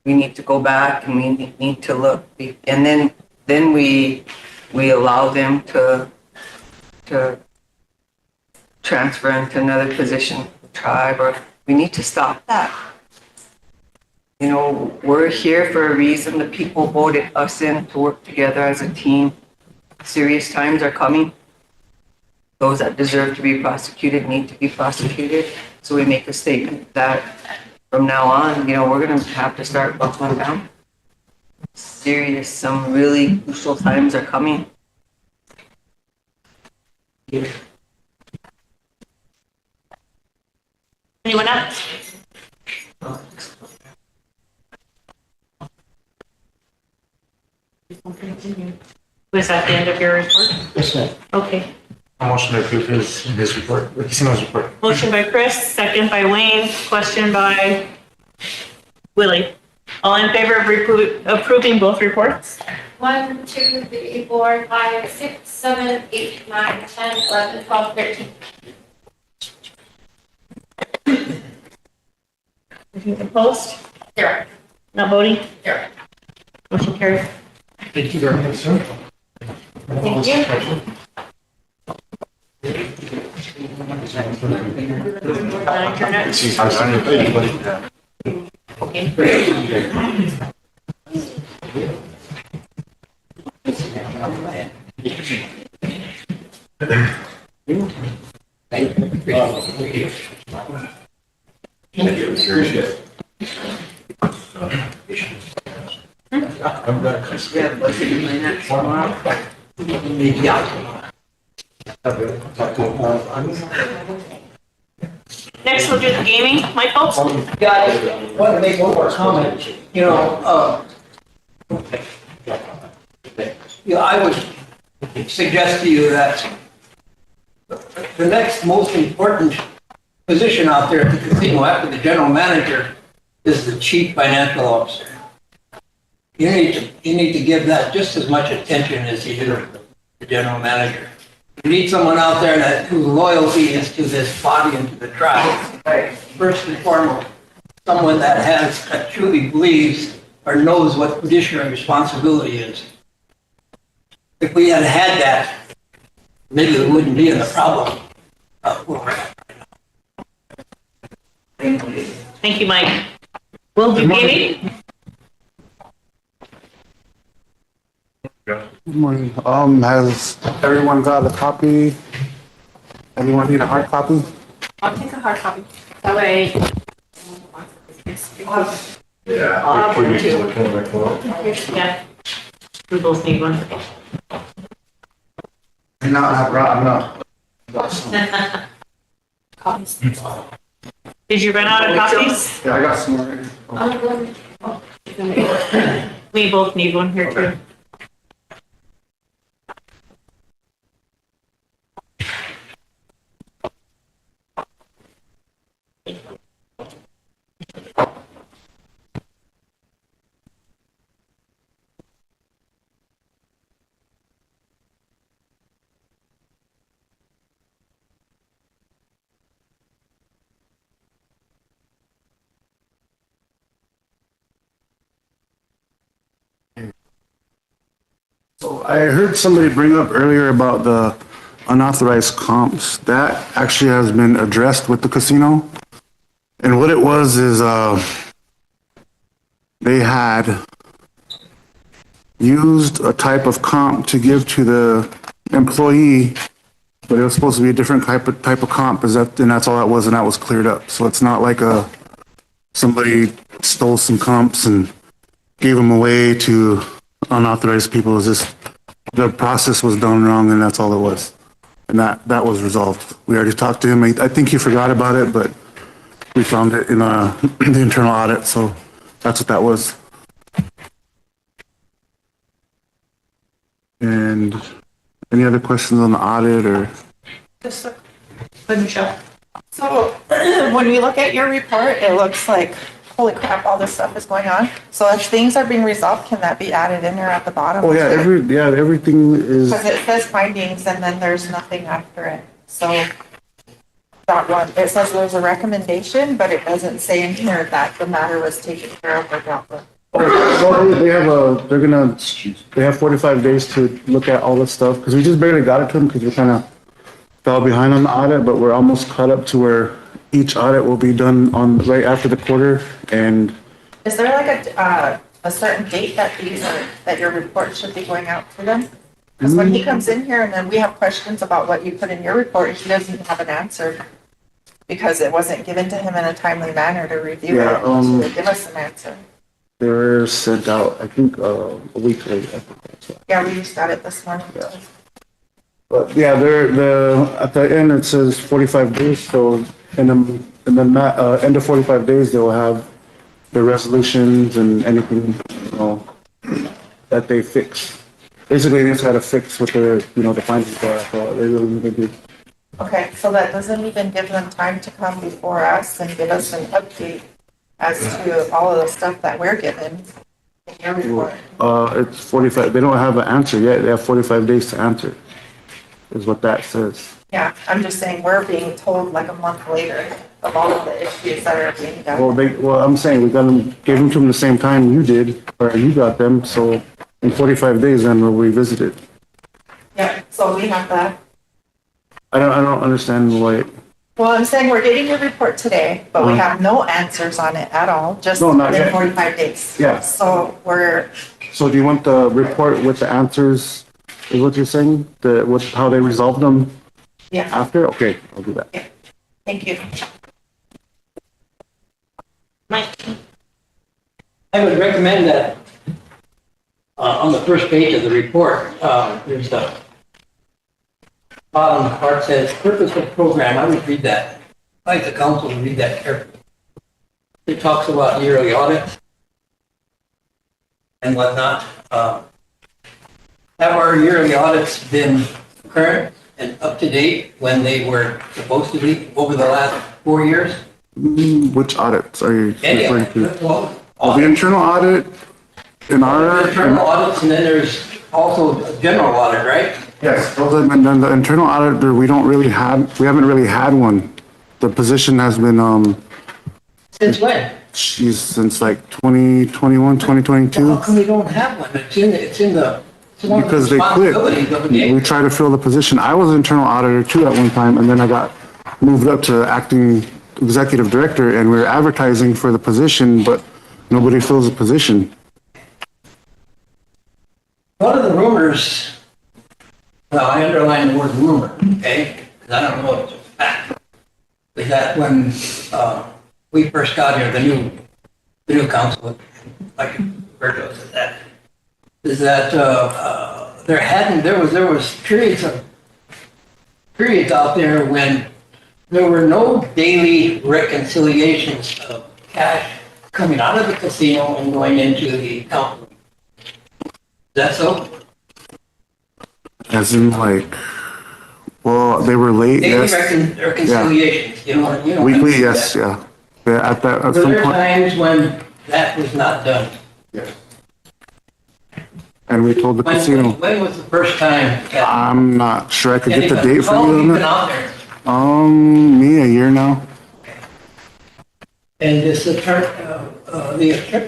We need to go back and we need to look, and then we allow them to transfer into another position, tribe, or we need to stop that. You know, we're here for a reason. The people voted us in to work together as a team. Serious times are coming. Those that deserve to be prosecuted need to be prosecuted. So we make a statement that from now on, you know, we're going to have to start buckling down. Serious, some really crucial times are coming. Anyone else? We Was that the end of your report? Yes, ma'am. Okay. A motion to approve his report, the casino's report. Motion by Chris, second by Wayne, question by Willie. All in favor of approving both reports? 1, 2, 3, 4, 5, 6, 7, 8, 9, 10, 11, 12, 13. Opposed? 0. Not voting? 0. Motion carried. Thank you very much, sir. Thank you. Next, we'll do the gaming. Michael? Yeah, I just wanted to make one more comment. I would suggest to you that the next most important position out there at the casino after the general manager is the chief financial officer. You need to give that just as much attention as you do the general manager. You need someone out there whose loyalty is to this body and to the tribe. First and foremost, someone that truly believes or knows what fiduciary responsibility is. If we had had that, maybe we wouldn't be in the problem where we're at. Thank you, Mike. We'll do gaming. Good morning. Has everyone got a copy? Anyone need a hard copy? I'll take a hard copy. That way. Yeah. We both need one. I'm not. Copies. Did you run out of copies? Yeah, I got some more. We both need one here too. So I heard somebody bring up earlier about the unauthorized comps. That actually has been addressed with the casino. And what it was is they had used a type of comp to give to the employee, but it was supposed to be a different type of comp, and that's all that was, and that was cleared up. So it's not like somebody stole some comps and gave them away to unauthorized people. It was just the process was done wrong, and that's all it was. And that was resolved. We already talked to him. I think he forgot about it, but we found it in the internal audit, so that's what that was. And any other questions on the audit or? Yes, sir. Michelle. So when we look at your report, it looks like, holy crap, all this stuff is going on. So if things are being resolved, can that be added in there at the bottom? Oh, yeah, everything is. Because it says findings and then there's nothing after it. So that one, it says there's a recommendation, but it doesn't say in here that the matter was taken care of or dealt with. Well, they have 45 days to look at all this stuff, because we just barely got it to them because we kind of fell behind on the audit, but we're almost caught up to where each audit will be done on right after the quarter. And is there like a certain date that your report should be going out to them? Because when he comes in here and then we have questions about what you put in your report, he doesn't have an answer because it wasn't given to him in a timely manner to review it, to give us an answer. they were sent out, I think, a week late. I think that's right. Yeah, we just got it this morning. Yeah. But yeah, at the end it says 45 days. So in the end of 45 days, they will have the resolutions and anything, that they fix. basically they just had to fix what their, the findings are, so they really need to do. Okay, so that doesn't even give them time to come before us and give us an update as to all of the stuff that we're given in your report. It's 45, they don't have an answer yet, they have 45 days to answer, is what that says. Yeah, I'm just saying we're being told like a month later of all of the issues that are being done. Well, I'm saying we gave them to them the same time you did, or you got them, so in 45 days then we'll revisit it. Yeah, so we have that. I don't understand why. Well, I'm saying we're getting your report today, but we have no answers on it at all, just No, not within yet. 45 days. Yeah. So So do you want the report with the answers, is what you're saying? How they resolved them yeah, after? Okay, I'll do that. thank you. I would recommend that on the first page of the report, there's the bottom part says purpose of program. I would read that. I'd like the council to read that carefully. It talks about yearly audits and whatnot. Have our yearly audits been current and up to date when they were supposed to be over the last 4 years? Which audits are you referring to? Well, The internal audit in our. internal audits, and then there's also a general audit, right? Yes. And then the internal auditor, we haven't really had one. The position has been, Since when? since like 2021, 2022. How come we don't have one? It's one of the Because they quit. responsibilities of the We tried to fill the position. I was internal auditor too at one time, and then I got moved up to acting executive director, and we were advertising for the position, but nobody fills the position. One of the rumors, well, I underline the word rumor, okay? Because I don't know if it's a fact. Is that when we first got here, the new council, like Roberto said that, is that there was periods out there when there were no daily reconciliations of cash coming out of the casino and going into the account. Is that so? As in like, well, they were late, Daily yes. reconciliations, you know. Weekly, yes, yeah. Yeah, at that, at Were some there point. times when that was not done? And we told the casino. When was the first time? I'm not sure I could get the Anybody? date for How long you have on been out that. there? Me, a year now. And this, the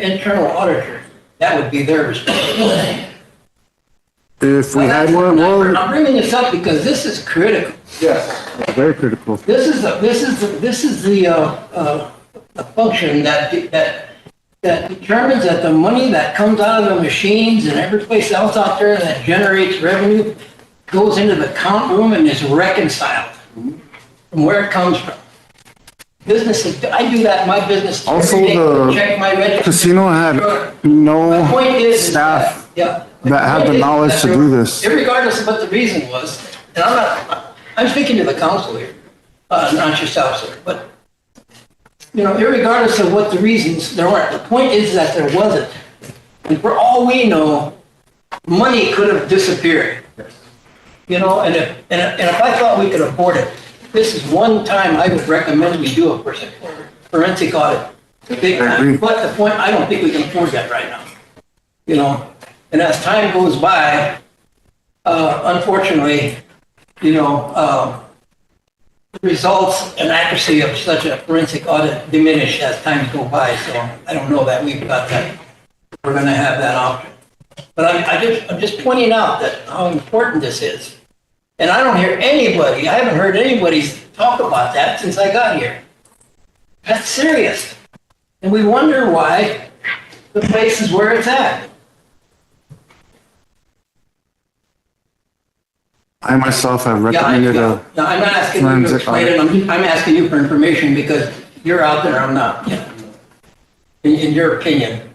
internal auditor, that would be their responsibility. If we had one, well, I'm bringing this up because this is critical. yes, very critical. This is the function that determines that the money that comes out of the machines and every place else out there that generates revenue goes into the count room and is reconciled from where it comes from. Businesses, I do that in my business Also, every day. Check my the register. casino had My no point is staff yeah. that had the knowledge to do this. Regardless of what the reason was, and I'm speaking to the council here, not yourself, sir, but, irregardless of what the reasons there weren't, the point is that there wasn't. And for all we know, money could have disappeared. And if I thought we could afford it, this is one time I would recommend we do a forensic audit. Big time. But the point, I don't think we can afford that right now. And as time goes by, unfortunately, the results and accuracy of such a forensic audit diminish as times go by. So I don't know that we've got that. We're going to have that option. But I'm just pointing out that how important this is. And I haven't heard anybody talk about that since I got here. That's serious. And we wonder why the place is where it's at. I myself have recommended No, I'm not asking you to forensic explain it. I'm asking you for information because you're out there, I'm not. In your opinion.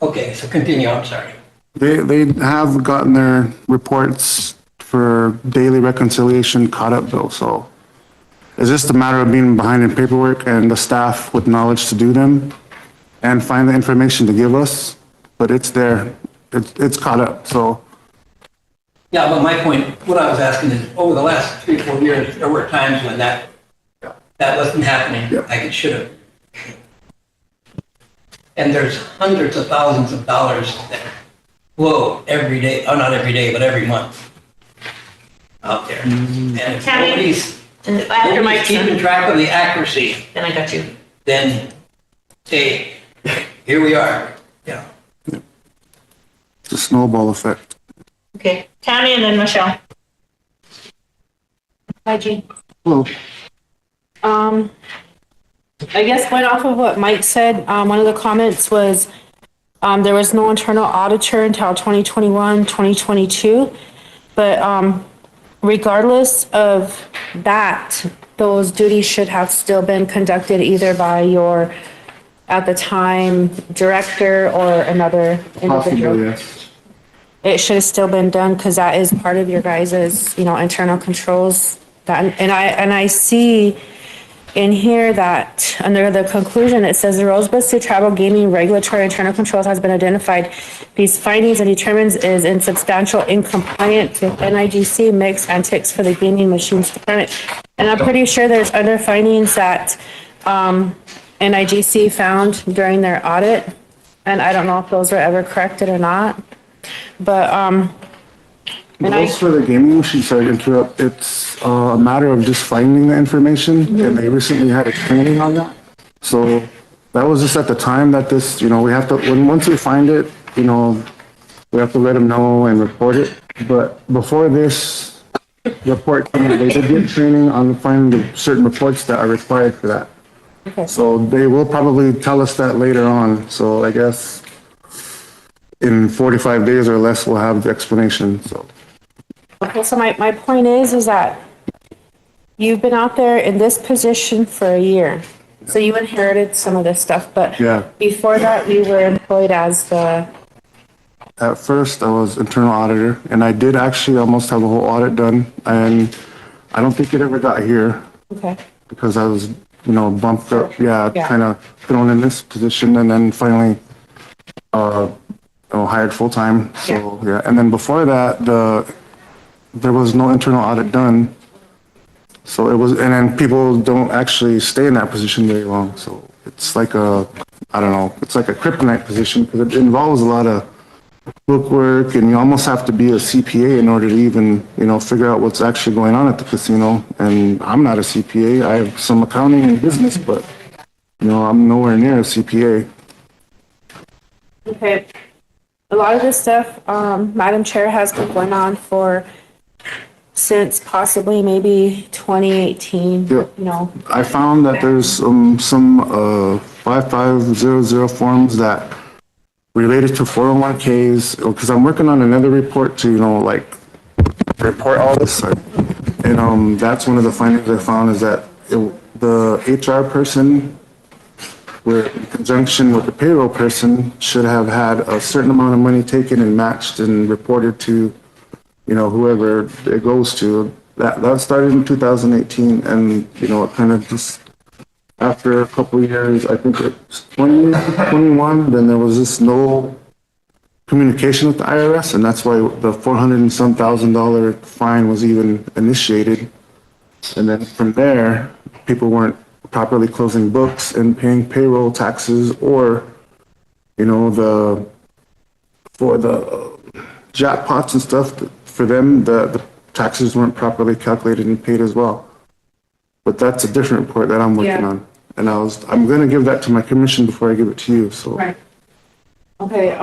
Okay, so continue, I'm sorry. They have gotten their reports for daily reconciliation caught up though, so it's just a matter of being behind in paperwork and the staff with knowledge to do them and find the information to give us, but it's there, it's caught up, so Yeah, but my point, what I was asking is, over the last 3-4 years, there were times when that wasn't happening, like it should have. And there's hundreds of thousands of dollars that flow every day, oh, not every day, but every month out there. And if Tammy, after Mike's keeping done. track of the accuracy, Then I got you. then, hey, here we are, yeah. It's a snowball effect. Okay, Tammy and then Michelle. Hi, Jean. Hello. I guess going off of what Mike said, one of the comments was, there was no internal auditor until 2021, 2022. But, regardless of that, those duties should have still been conducted either by your, at the time, director or another individual. Possibly, yes. It should have still been done because that is part of your guys's, internal controls. That, and I see in here that under the conclusion, it says the Rosebud Sioux Tribal Gaming Regulatory Internal Controls has been identified. These findings and determines is in substantial incompliance with NIGC mix and ticks for the gaming machines department. And I'm pretty sure there's other findings that, NIGC found during their audit. And I don't know if those were ever corrected or not, but, Those for the gaming machine, sorry to interrupt, it's a matter of just finding the information, and they recently had a training on that. So that was just at the time that this, we have to, once we find it, we have to let them know and report it. But before this report, they did get training on finding the certain reports that are required for that. Okay. So they will probably tell us that later on. So I guess in 45 days or less, we'll have the explanation, so. Okay, so my point is that you've been out there in this position for a year. So you inherited some of this stuff, but Yeah. before that, you were employed as the, At first, I was internal auditor, and I did actually almost have a whole audit done, and I don't think it ever got here okay, because I was, bumped up, Yeah. kind of thrown in this position, and then finally, hired full-time, so, yeah. And then before that, there was no internal audit done, so it was, and then people don't actually stay in that position very long, so it's like it's like a kryptonite position, because it involves a lot of bookwork, and you almost have to be a CPA in order to even, figure out what's actually going on at the casino. And I'm not a CPA. I have some accounting and business, but, I'm nowhere near a CPA. okay. A lot of this stuff, Madam Chair, has been going on since possibly maybe 2018, Yeah. I found that there's some 5500 forms that related to 401ks, because I'm working on another report to, report all this. And that's one of the findings I found is that the HR person, in conjunction with the payroll person, should have had a certain amount of money taken and matched and reported to, whoever it goes to. That started in 2018, and, it kind of just, after a couple of years, I think it's 21, then there was just no communication with the IRS, and that's why the $400 and some thousand fine was even initiated. And then from there, people weren't properly closing books and paying payroll taxes, or, for the jackpots and stuff, for them, the taxes weren't properly calculated and paid as well. But that's a different report that I'm working on. And I'm gonna give that to my commission before I give it to you, so. right. Okay,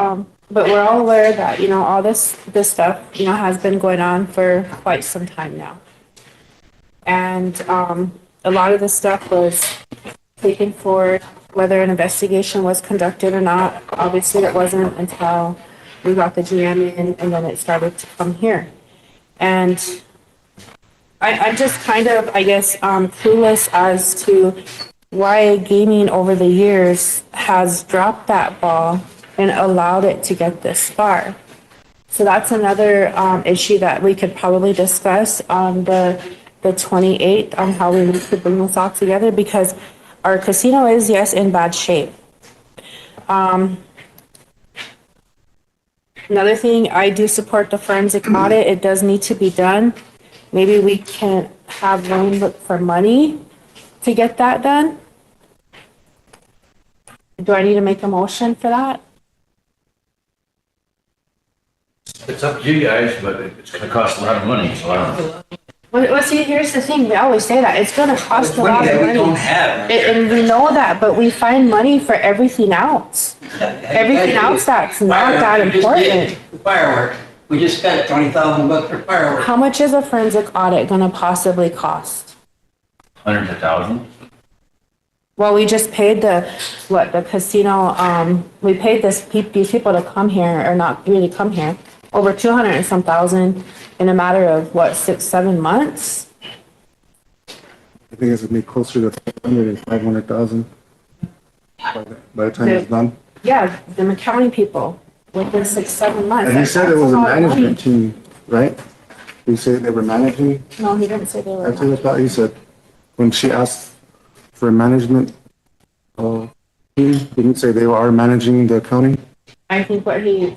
but we're all aware that, all this stuff, has been going on for quite some time now. And, a lot of this stuff was taken forward, whether an investigation was conducted or not. Obviously, it wasn't until we got the GM in, and then it started to come here. And I'm just kind of, I guess, clueless as to why gaming over the years has dropped that ball and allowed it to get this far. So that's another issue that we could probably discuss on the 28th, on how we need to bring this all together, because our casino is, yes, in bad shape. Another thing, I do support the forensic audit. It does need to be done. Maybe we can have Wayne look for money to get that done. Do I need to make a motion for that? It's up to you guys, but it's gonna cost a lot of money, so I don't know. Well, see, here's the thing, we always say that, it's gonna cost a lot of that we money. don't have. And we know that, but we find money for everything else. Everything else that's not that important. Fireworks, we just spent $20,000 for fireworks. How much is a forensic audit gonna possibly cost? Hundreds of thousands. Well, we just paid the casino, we paid these people to come here, or not really come here, over 200 and some thousand in a matter of, what, 6, 7 months? I think it's gonna be closer to 500 and 500,000 by the time it's done. Yeah, the accounting people, within 6, 7 months. And he said it was a That's lot of money. management team, right? He said they were managing. No, he didn't say they were. That's what I thought he said. When she asked for management, team, didn't say they are managing the accounting. I think what he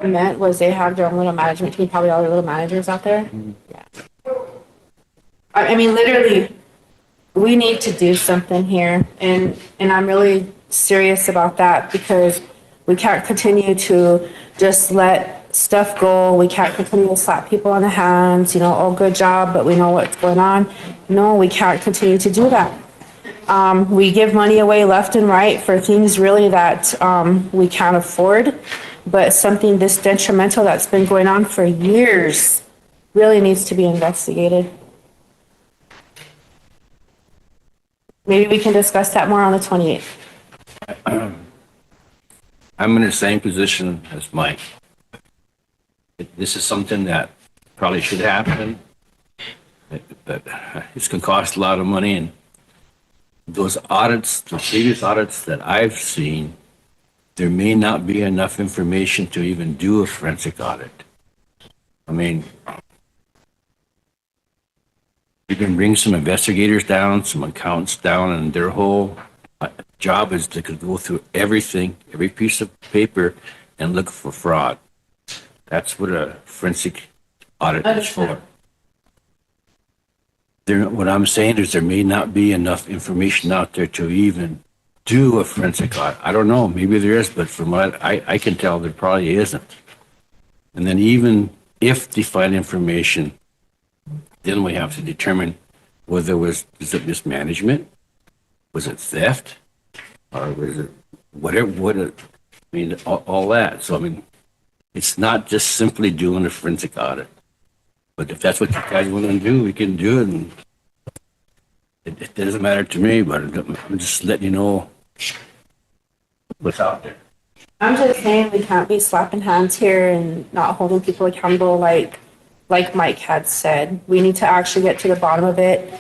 meant was they have their own little management team, probably all their little managers out there. Yeah. I mean, literally, we need to do something here, and I'm really serious about that, because we can't continue to just let stuff go. We can't continue to slap people on the hands, you know, oh, good job, but we know what's going on. No, we can't continue to do that. We give money away left and right for things really that we can't afford, but something this detrimental that's been going on for years really needs to be investigated. Maybe we can discuss that more on the 28th. I'm in the same position as Mike. This is something that probably should happen, but it's gonna cost a lot of money, and those audits, the previous audits that I've seen, there may not be enough information to even do a forensic audit. I mean, you can bring some investigators down, some accountants down, and their whole job is to go through everything, every piece of paper, and look for fraud. That's what a forensic audit is for. What I'm saying is there may not be enough information out there to even do a forensic audit. I don't know, maybe there is, but from what I can tell, there probably isn't. And then even if they find information, then we have to determine whether is it mismanagement, was it theft, or was it whatever, I mean, all that. So, I mean, it's not just simply doing a forensic audit. But if that's what you guys want to do, we can do it. And it doesn't matter to me, but I'm just letting you know what's out there. I'm just saying we can't be slapping hands here and not holding people accountable like Mike had said. We need to actually get to the bottom of it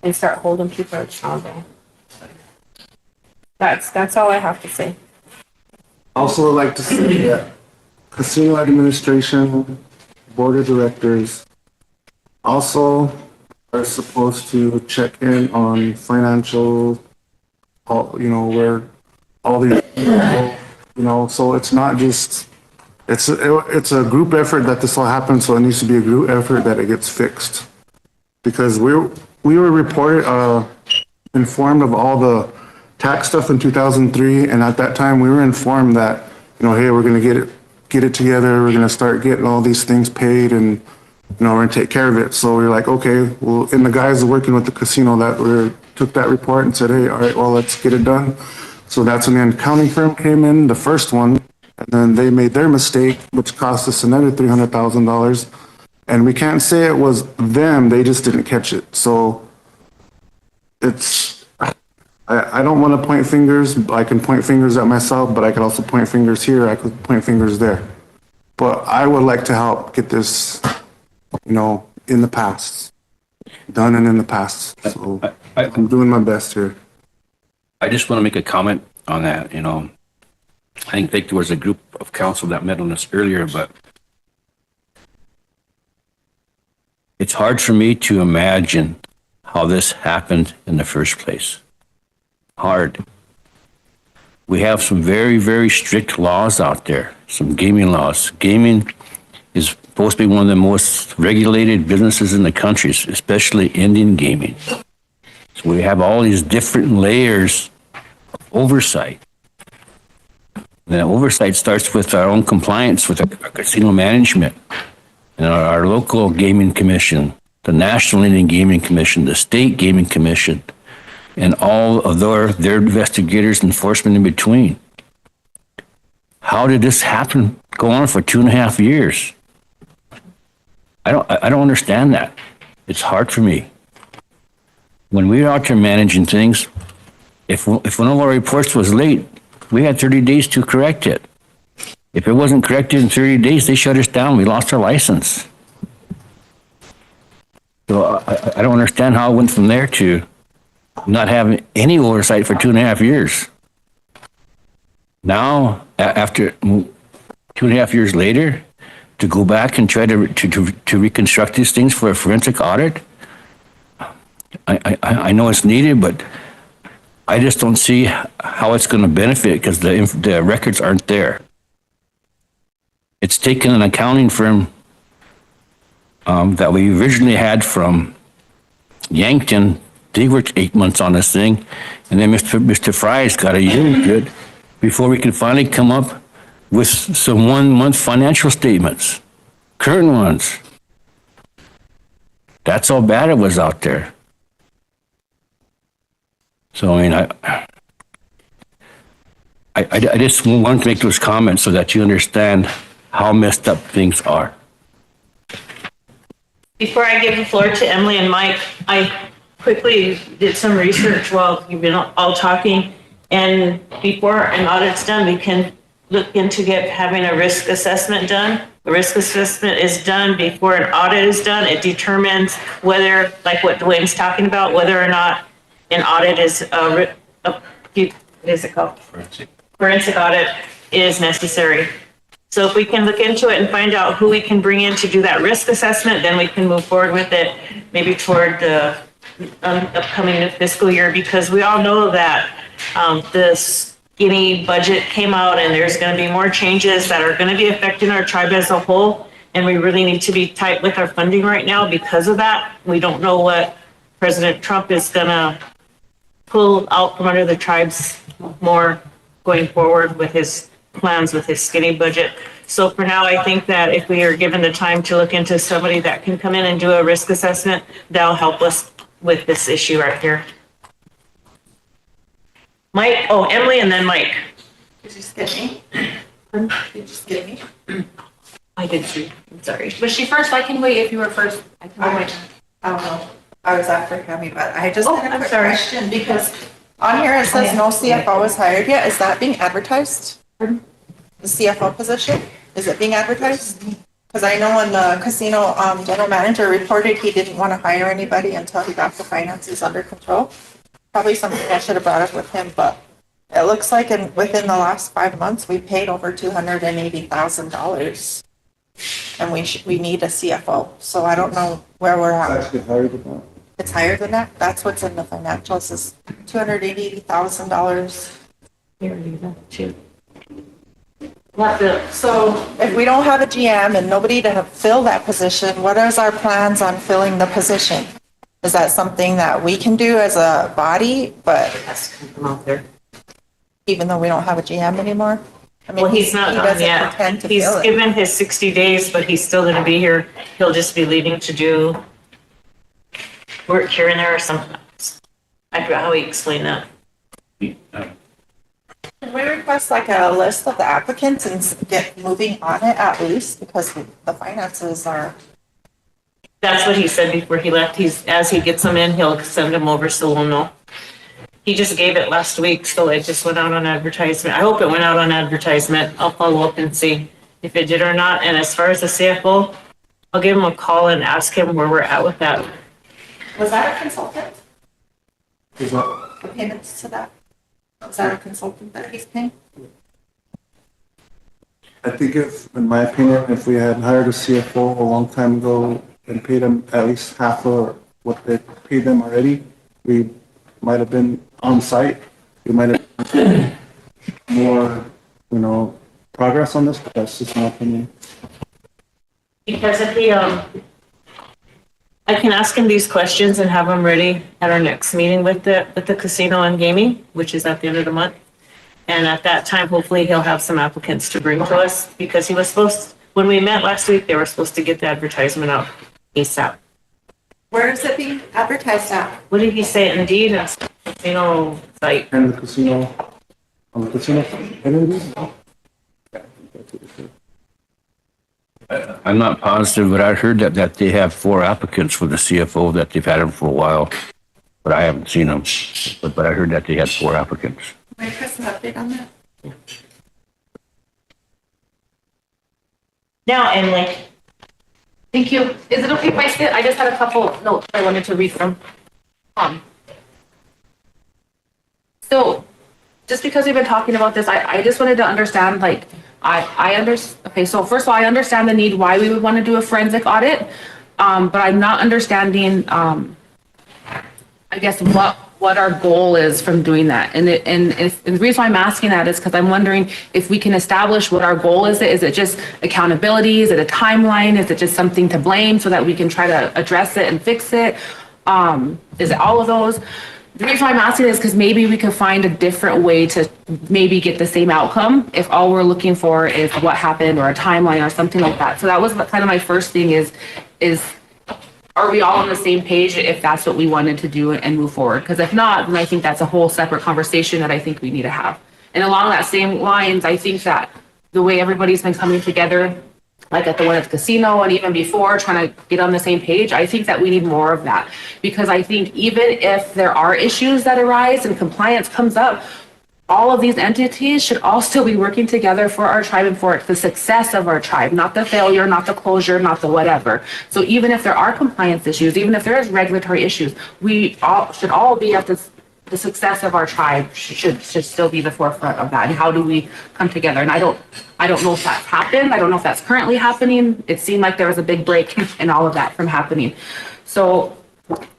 and start holding people accountable. That's all I have to say. Also would like to say that casino administration, board of directors also are supposed to check in on financial, where all these, so it's not just, it's a group effort that this all happens, so it needs to be a group effort that it gets fixed. Because we were reported, informed of all the tax stuff in 2003, and at that time we were informed that, hey, we're gonna get it together, we're gonna start getting all these things paid, and we're gonna take care of it. So we were like, okay, well, and the guys working with the casino took that report and said, hey, all right, well, let's get it done. So that's when the accounting firm came in, the first one, and then they made their mistake, which cost us another $300,000. And we can't say it was them, they just didn't catch it. So I don't want to point fingers. I can point fingers at myself, but I could also point fingers here. I could point fingers there. But I would like to help get this, in the past, done and in the past. So I'm doing my best here. I just want to make a comment on that, I think there was a group of council that met on this earlier, but it's hard for me to imagine how this happened in the first place. Hard. We have some very, very strict laws out there, some gaming laws. Gaming is supposed to be one of the most regulated businesses in the country, especially Indian gaming. So we have all these different layers of oversight. The oversight starts with our own compliance with our casino management and our local gaming commission, the National Indian Gaming Commission, the State Gaming Commission, and all of their investigators, enforcement in between. How did this happen, go on for 2.5 years? I don't understand that. It's hard for me. When we were out there managing things, if one of our reports was late, we had 30 days to correct it. If it wasn't corrected in 30 days, they shut us down. We lost our license. So I don't understand how it went from there to not having any oversight for 2.5 years. Now, after 2.5 years later, to go back and try to reconstruct these things for a forensic audit, I know it's needed, but I just don't see how it's going to benefit because the records aren't there. It's taken an accounting firm that we originally had from Yankton. They worked 8 months on this thing, and then Mr. Fry's got a year good before we can finally come up with some 1 month financial statements, current ones. That's how bad it was out there. So, I mean, I just wanted to make those comments so that you understand how messed up things are. Before I give the floor to Emily and Mike, I quickly did some research while you've been all talking. And before an audit's done, we can look into having a risk assessment done. The risk assessment is done before an audit is done. It determines whether, like what Dwayne's talking about, whether or not an audit is, what is it called? Forensic audit is necessary. So if we can look into it and find out who we can bring in to do that risk assessment, then we can move forward with it, maybe toward the upcoming fiscal year, because we all know that the skinny budget came out and there's going to be more changes that are going to be affecting our tribe as a whole. And we really need to be tight with our funding right now because of that. We don't know what President Trump is going to pull out from under the tribes more going forward with his plans with his skinny budget. So for now, I think that if we are given the time to look into somebody that can come in and do a risk assessment, that'll help us with this issue right here. Mike, Emily, and then Mike. Did you skip me? Did you skip me? I did too. I'm sorry. Was she first? I can wait if you were first. I can wait. I don't know. I was after Cammy, but I just had a I'm quick sorry. question because on here it says no CFO is hired yet. Is that being advertised? The CFO position? Is it being advertised? Because I know when the casino general manager reported he didn't want to hire anybody until he got the finances under control. Probably something I should have brought up with him, but it looks like within the last 5 months, we paid over $280,000. And we need a CFO. So I don't know where we're at. It's actually higher than that. It's higher than that? That's what's in the financials is $280,000. So if we don't have a GM and nobody to fill that position, what is our plans on filling the position? Is that something that we can do as a body, but Come out there. even though we don't have a GM anymore? I mean, Well, he's not he done doesn't yet. pretend to He's fill it. given his 60 days, but he's still gonna be here. He'll just be leaving to do work here and there or something. I forgot how he explained that. Can we request like a list of the applicants and get moving on it at least because the finances are. That's what he said before he left. As he gets them in, he'll send them over so we'll know. He just gave it last week, so it just went out on advertisement. I hope it went out on advertisement. I'll follow up and see if it did or not. And as far as the CFO, I'll give him a call and ask him where we're at with that. Was that a consultant? Is that? The payments to that? Was that a consultant that he's paying? I think in my opinion, if we had hired a CFO a long time ago and paid them at least half of what they paid them already, we might have been on site. We might have more, progress on this, but that's just my opinion. Because if he, I can ask him these questions and have them ready at our next meeting with the casino and gaming, which is at the end of the month. And at that time, hopefully he'll have some applicants to bring to us, because he was supposed, when we met last week, they were supposed to get the advertisement out ASAP. Where is it being advertised at? What did he say? Indeed, and casino site. And the casino, on the casino, I'm not positive, but I heard that they have 4 applicants for the CFO, that they've had them for a while, but I haven't seen them. But I heard that they had 4 applicants. May I press an update on that? Now, Emily. Thank you. Is it okay if I sit? I just had a couple notes I wanted to read from. So just because we've been talking about this, I just wanted to understand, like, okay, so first of all, I understand the need why we would want to do a forensic audit, but I'm not understanding, I guess, what our goal is from doing that. And the reason why I'm asking that is because I'm wondering if we can establish what our goal is. Is it just accountability? Is it a timeline? Is it just something to blame so that we can try to address it and fix it? Is it all of those? The reason why I'm asking is because maybe we could find a different way to maybe get the same outcome if all we're looking for is what happened or a timeline or something like that. So that was kind of my first thing is are we all on the same page if that's what we wanted to do and move forward? Because if not, then I think that's a whole separate conversation that I think we need to have. And along that same lines, I think that the way everybody's been coming together, like at the one at the casino and even before, trying to get on the same page, I think that we need more of that. Because I think even if there are issues that arise and compliance comes up, all of these entities should all still be working together for our tribe and for the success of our tribe, not the failure, not the closure, not the whatever. So even if there are compliance issues, even if there is regulatory issues, we all should all be at the success of our tribe should still be the forefront of that. And how do we come together? And I don't know if that's happened. I don't know if that's currently happening. It seemed like there was a big break in all of that from happening. So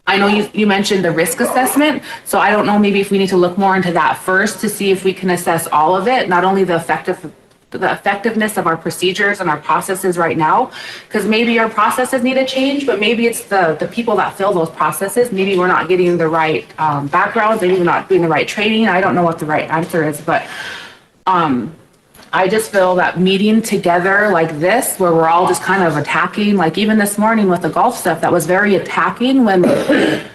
I know you mentioned the risk assessment. So I don't know, maybe if we need to look more into that first to see if we can assess all of it, not only the effectiveness of our procedures and our processes right now, because maybe our processes need to change, but maybe it's the people that fill those processes. Maybe we're not getting the right backgrounds, maybe we're not doing the right training. I don't know what the right answer is, but I just feel that meeting together like this, where we're all just kind of attacking, like even this morning with the golf stuff, that was very attacking when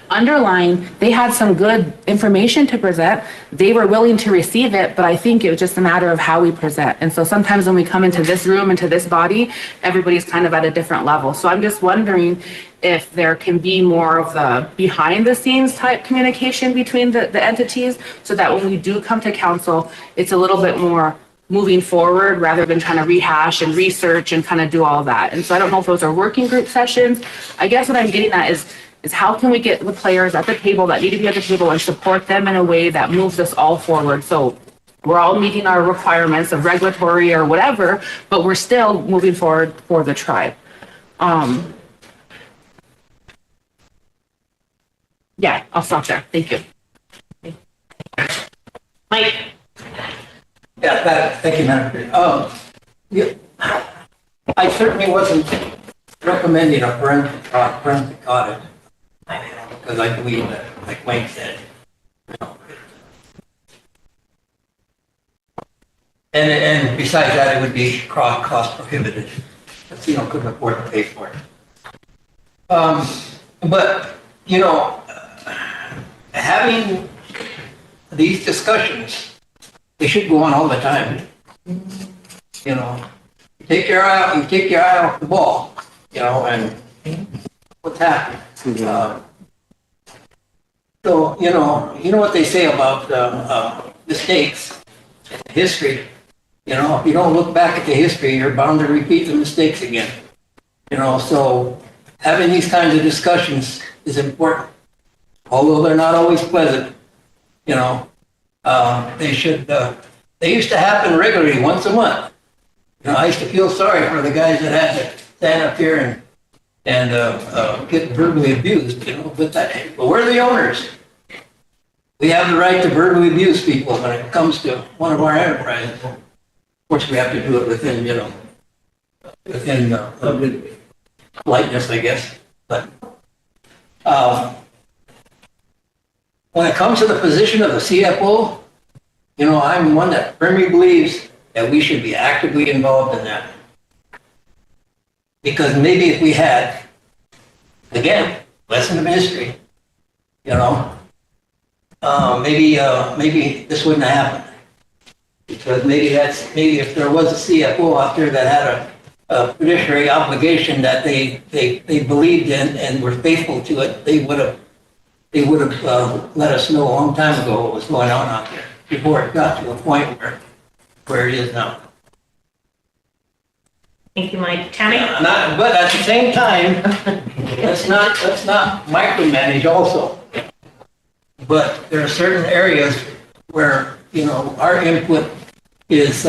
underlying, they had some good information to present. They were willing to receive it, but I think it was just a matter of how we present. And so sometimes when we come into this room, into this body, everybody's kind of at a different level. So I'm just wondering if there can be more of the behind the scenes type communication between the entities, so that when we do come to council, it's a little bit more moving forward rather than trying to rehash and research and kind of do all that. And so I don't know if those are working group sessions. I guess what I'm getting at is how can we get the players at the table that need to be at the table and support them in a way that moves us all forward. So we're all meeting our requirements of regulatory or whatever, but we're still moving forward for the tribe. Yeah, I'll stop there. Thank you. Mike. Yeah, thank you, Madam Chair. I certainly wasn't recommending a forensic audit, because I believe that, like Wayne said, and besides that, it would be cost prohibitive. Couldn't afford to pay for it. But having these discussions, they should go on all the time. You take your eye off the ball, and what's happening. So, you know what they say about mistakes in history. If you don't look back at the history, you're bound to repeat the mistakes again. So having these kinds of discussions is important, although they're not always pleasant. They used to happen regularly, once a month. I used to feel sorry for the guys that had to stand up here and get verbally abused, but we're the owners. we have the right to verbally abuse people when it comes to one of our enterprises. Of course, we have to do it within, within politeness, I guess. But when it comes to the position of the CFO, I'm one that firmly believes that we should be actively involved in that. Because maybe if we had, again, lesson of history, maybe this wouldn't have happened. Because maybe if there was a CFO out there that had a fiduciary obligation that they believed in and were faithful to it, they would have let us know a long time ago what was going on out there before it got to a point where it is now. Thank you, Mike. Tammy? But at the same time, let's not micromanage also. But there are certain areas where, our input is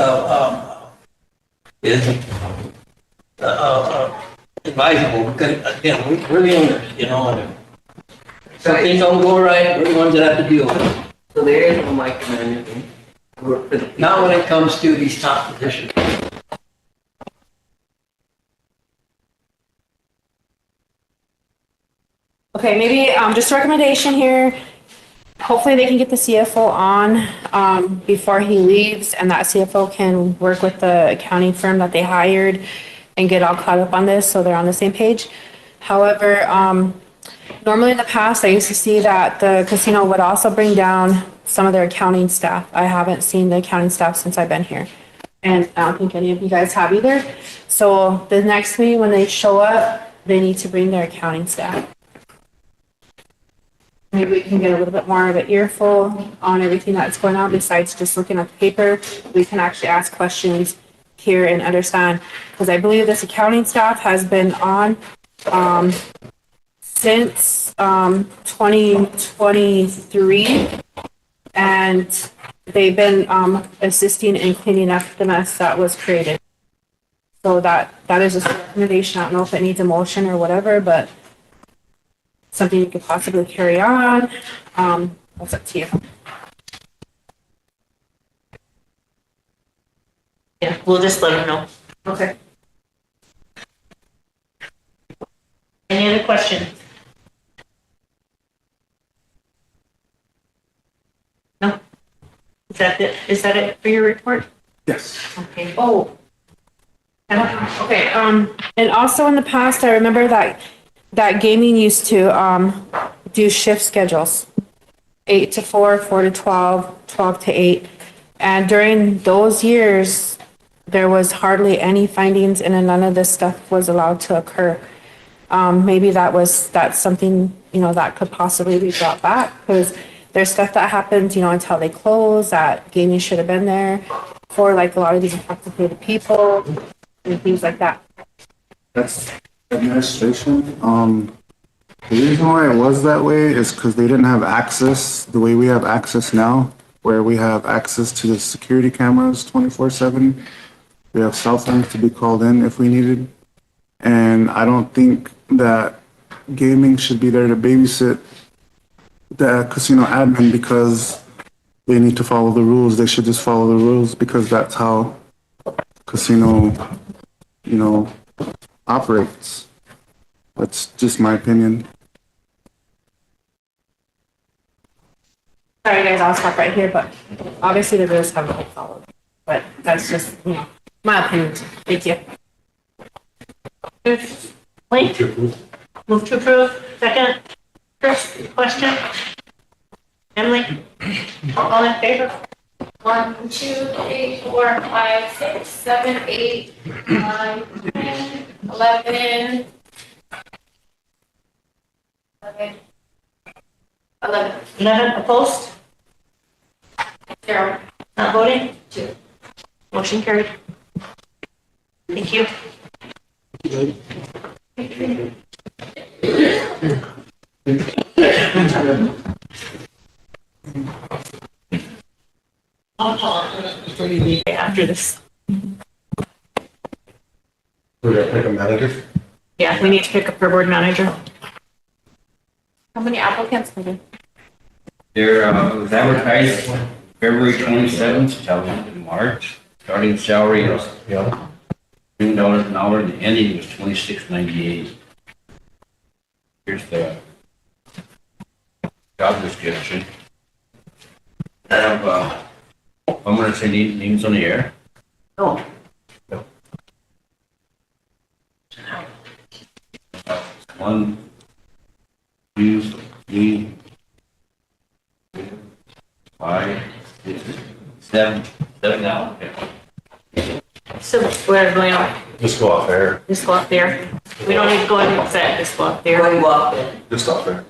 advisable, because again, we're the owners, and if something don't go right, we're the ones that have to deal with it. So there is no micromanaging. Not when it comes to these top positions. Okay, maybe just a recommendation here. Hopefully they can get the CFO on before he leaves, and that CFO can work with the accounting firm that they hired and get all caught up on this so they're on the same page. However, normally in the past, I used to see that the casino would also bring down some of their accounting staff. I haven't seen the accounting staff since I've been here, and I don't think any of you guys have either. So the next meeting, when they show up, they need to bring their accounting staff. Maybe we can get a little bit more of an earful on everything that's going on besides just looking at the paper. We can actually ask questions here and understand, because I believe this accounting staff has been on since 2023, and they've been assisting in cleaning up the mess that was created. So that is just a recommendation. I don't know if it needs a motion or whatever, but something you could possibly carry on. That's up to you. Yeah, we'll just let them know. Okay. Any other questions? No? Is that it? Is that it for your report? Yes. Okay. Oh. Okay, and also in the past, I remember that gaming used to do shift schedules, 8 to 4, 4 to 12, 12 to 8. And during those years, there was hardly any findings and none of this stuff was allowed to occur. Maybe that's something, that could possibly be brought back, because there's stuff that happens, until they close, that gaming should have been there for like a lot of these intoxicated people and things like that. That's administration. The reason why it was that way is because they didn't have access the way we have access now, where we have access to the security cameras 24/7. We have cell phones to be called in if we needed. And I don't think that gaming should be there to babysit the casino admin because they need to follow the rules. They should just follow the rules because that's how casino, operates. That's just my opinion. Sorry guys, I'll stop right here, but obviously the rules haven't been followed. But that's just, my opinion. Thank you. Wait. Move to approve. Second. Chris, question? Emily? All in favor? 1, 2, 3, 4, 5, 6, 7, 8, 9, 10, 11. 11 opposed? 0. Not voting? 2. Motion carried. Thank you. I'll call before you leave after this. We're gonna pick a manager. Yeah, we need to pick up our board manager. How many applicants? There, was advertised February 27th to March, starting salary is $2 an hour, and the ending was $26.98. Here's the job description. I have, I'm gonna say names on the air. No. One, two, three, 5, 6, 7 now. Okay. So we're going on, Just go off there. just go up there. We don't need to go into exec, just go up there. Going up there. Just off there.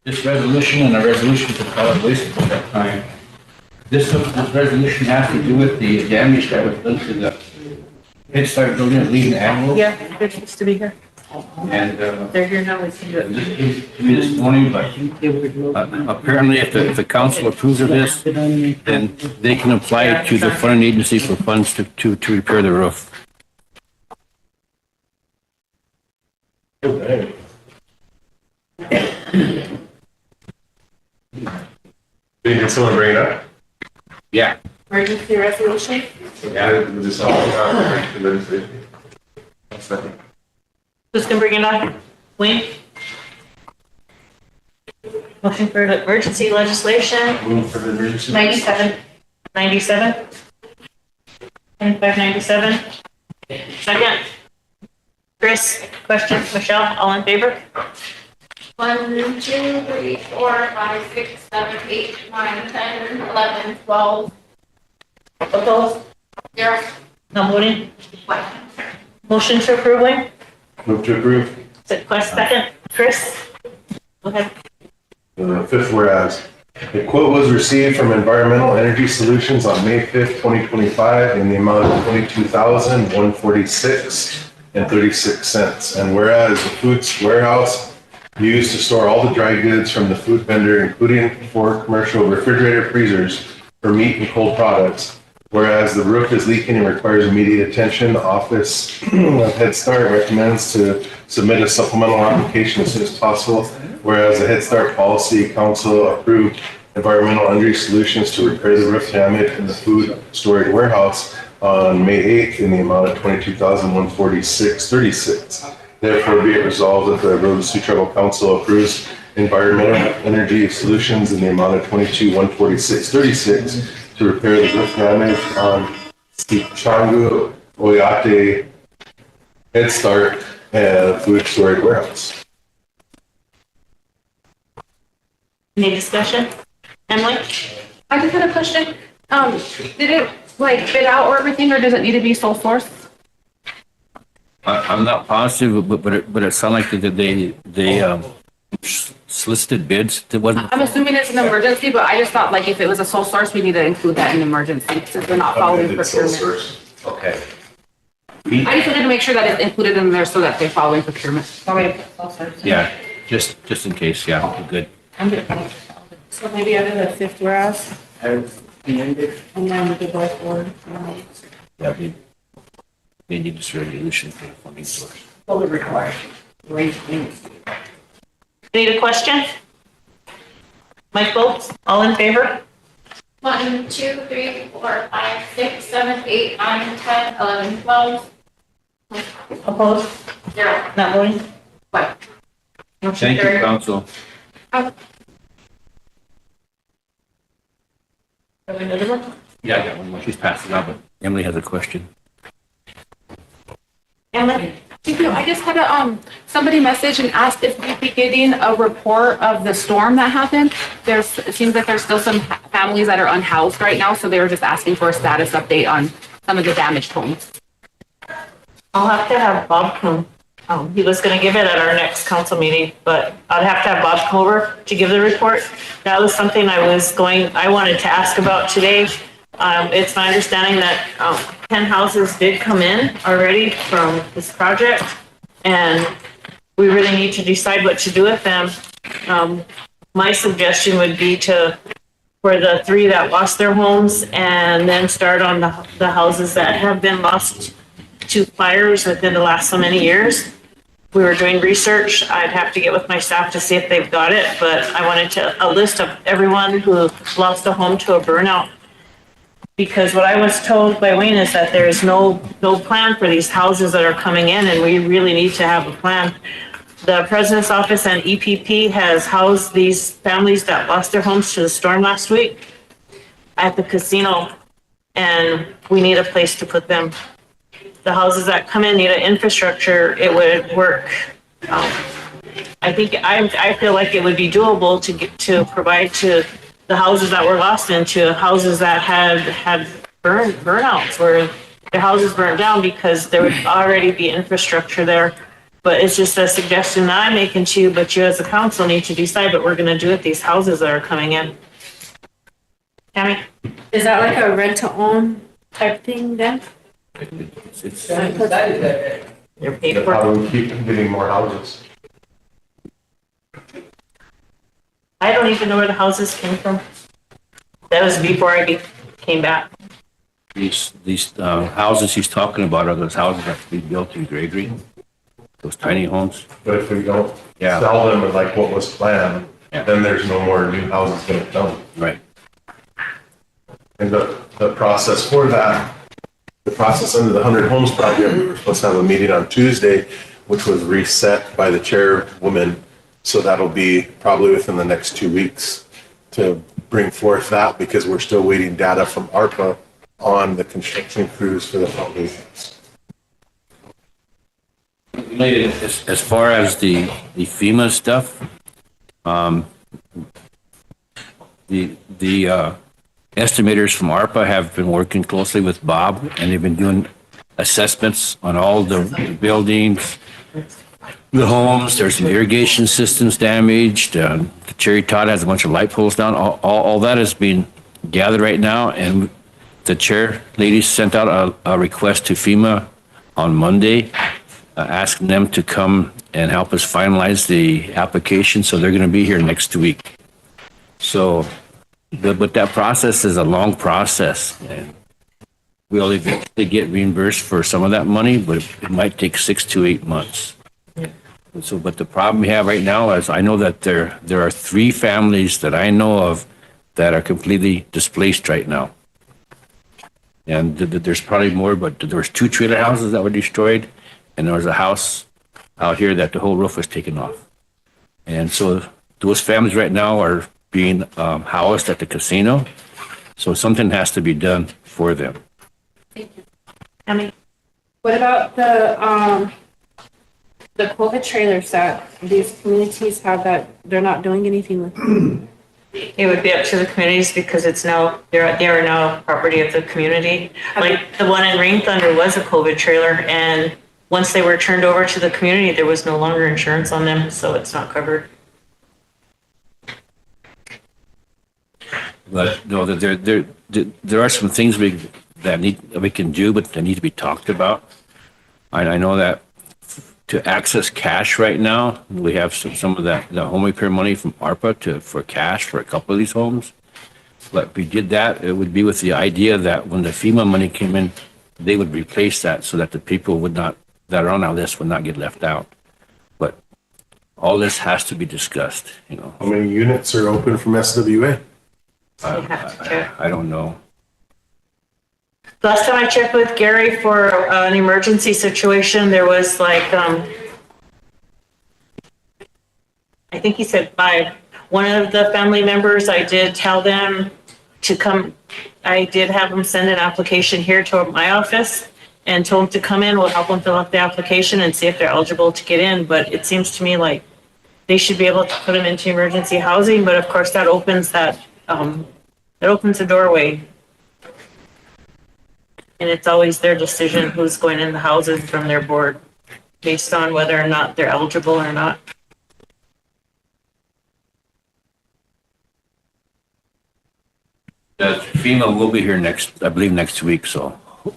this resolution and a resolution for solid waste at that time. This resolution has to do with the damage that was done to the Head Start building at Legion Animal. Yeah, they're supposed to be here. And, They're here now, we can do it. this came to me this morning, but apparently if the council approves of this, then they can apply to the funding agency for funds to repair the roof. Did someone bring it up? Yeah. Emergency resolution? Yeah, this all, Who's gonna bring it up? Wayne? Motion for the emergency legislation, move for the emergency. 97. 97? 9597? Second? Chris, question, Michelle, all in favor? 1, 2, 3, 4, 5, 6, 7, 8, 9, 10, 11, 12. Opposed? 0. Not voting? 1. Motion to approve, Wayne? Move to approve. Quest second, Chris? Go ahead. Fifth whereas, a quote was received from Environmental Energy Solutions on May 5th, 2025 in the amount of $22,146.36. And whereas the Foods Warehouse used to store all the dry goods from the food vendor, including 4 commercial refrigerator freezers for meat and cold products. Whereas the roof is leaking and requires immediate attention, the Office of Head Start recommends to submit a supplemental application as soon as possible. Whereas the Head Start Policy Council approved Environmental Energy Solutions to repair the roof damage in the food storage warehouse on May 8th in the amount of $22,146.36. Therefore, be it resolved that the Road Sioux Tribal Council approves Environmental Energy Solutions in the amount of $22,146.36 to repair the roof damage on Changu Oyate Head Start food storage warehouse. Any discussion? Emily? I just had a question. Did it like bid out or everything, or does it need to be sole source? I'm not positive, but it sounded like they solicited bids. It wasn't. I'm assuming it's an emergency, but I just thought like if it was a sole source, we need to include that in emergency since we're not following procurement. Okay. I just wanted to make sure that it's included in there so that they're following procurement. Yeah, just in case, yeah, good. I'm good. So maybe under the fifth whereas? And then we could go forward. Yeah, they need this resolution for the funding source. Fully required. Need a question? Mike Bolts, all in favor? 1, 2, 3, 4, 5, 6, 7, 8, 9, 10, 11, 12. Opposed? 0. Not voting? What? Thank you, council. Have another one? Yeah, I got one more. She's passing out, but Emily has a question. Emily? Thank you. I just had somebody message and asked if we'd be getting a report of the storm that happened. It seems like there's still some families that are unhoused right now, so they were just asking for a status update on some of the damaged homes. I'll have to have Bob come. He was gonna give it at our next council meeting, but I'd have to have Bob come over to give the report. That was something I wanted to ask about today. It's my understanding that 10 houses did come in already from this project, and we really need to decide what to do with them. My suggestion would be for the 3 that lost their homes, and then start on the houses that have been lost to fires within the last so many years. We were doing research. I'd have to get with my staff to see if they've got it, but I wanted a list of everyone who lost a home to a burnout. Because what I was told by Wayne is that there is no plan for these houses that are coming in, and we really need to have a plan. The President's Office and EPP has housed these families that lost their homes to the storm last week at the casino, and we need a place to put them. The houses that come in need an infrastructure. It would work. I feel like it would be doable to provide to the houses that were lost into houses that had burnouts where their houses burned down, because there would already be infrastructure there. But it's just a suggestion that I'm making to you, but you as a council need to decide what we're gonna do with these houses that are coming in. Tammy? Is that like a rent to own type thing then? They're paid How for. do we keep getting more houses? I don't even know where the houses came from. That was before I came back. These houses he's talking about are those houses that we built in Gregory, those tiny homes. But if we don't Yeah. sell them like what was planned, then there's no more new houses gonna come. Right. And the process for that, the process under the 100 Homes Project, we were supposed to have a meeting on Tuesday, which was reset by the chairwoman. So that'll be probably within the next 2 weeks to bring forth that, because we're still waiting data from ARPA on the construction crews for the foundations. As far as the FEMA stuff, the estimators from ARPA have been working closely with Bob, and they've been doing assessments on all the buildings, the homes. There's some irrigation systems damaged. The Cherry Todd has a bunch of light poles down. All that is being gathered right now, and the chair lady sent out a request to FEMA on Monday, asking them to come and help us finalize the application. So they're going to be here next week. So, but that process is a long process, and we'll eventually get reimbursed for some of that money, but it might take 6 to 8 months. So, but the problem we have right now is I know that there are 3 families that I know of that are completely displaced right now. And there's probably more, but there was 2 trailer houses that were destroyed, and there was a house out here that the whole roof was taken off. And so those families right now are being housed at the casino. So something has to be done for them. Thank you. Emmy? What about the COVID trailers that these communities have that they're not doing anything with? It would be up to the communities because it's now, they are now property of the community. Like the one in Rain Thunder was a COVID trailer, and once they were turned over to the community, there was no longer insurance on them, so it's not covered. But no, there are some things we can do, but they need to be talked about. I know that to access cash right now, we have some of that, the home repair money from ARPA for cash for a couple of these homes. But if we did that, it would be with the idea that when the FEMA money came in, they would replace that so that the people that are on our list would not get left out. But all this has to be discussed, you know. How many units are open from SWA? I don't know. Last time I checked with Gary for an emergency situation, there was like, I think he said 5. One of the family members, I did tell them to come. I did have them send an application here to my office and told them to come in. We'll help them fill out the application and see if they're eligible to get in. But it seems to me like they should be able to put them into emergency housing. But of course, that opens that opens the doorway. And it's always their decision who's going in the houses from their board based on whether or not they're eligible or not. FEMA will be here I believe next week, so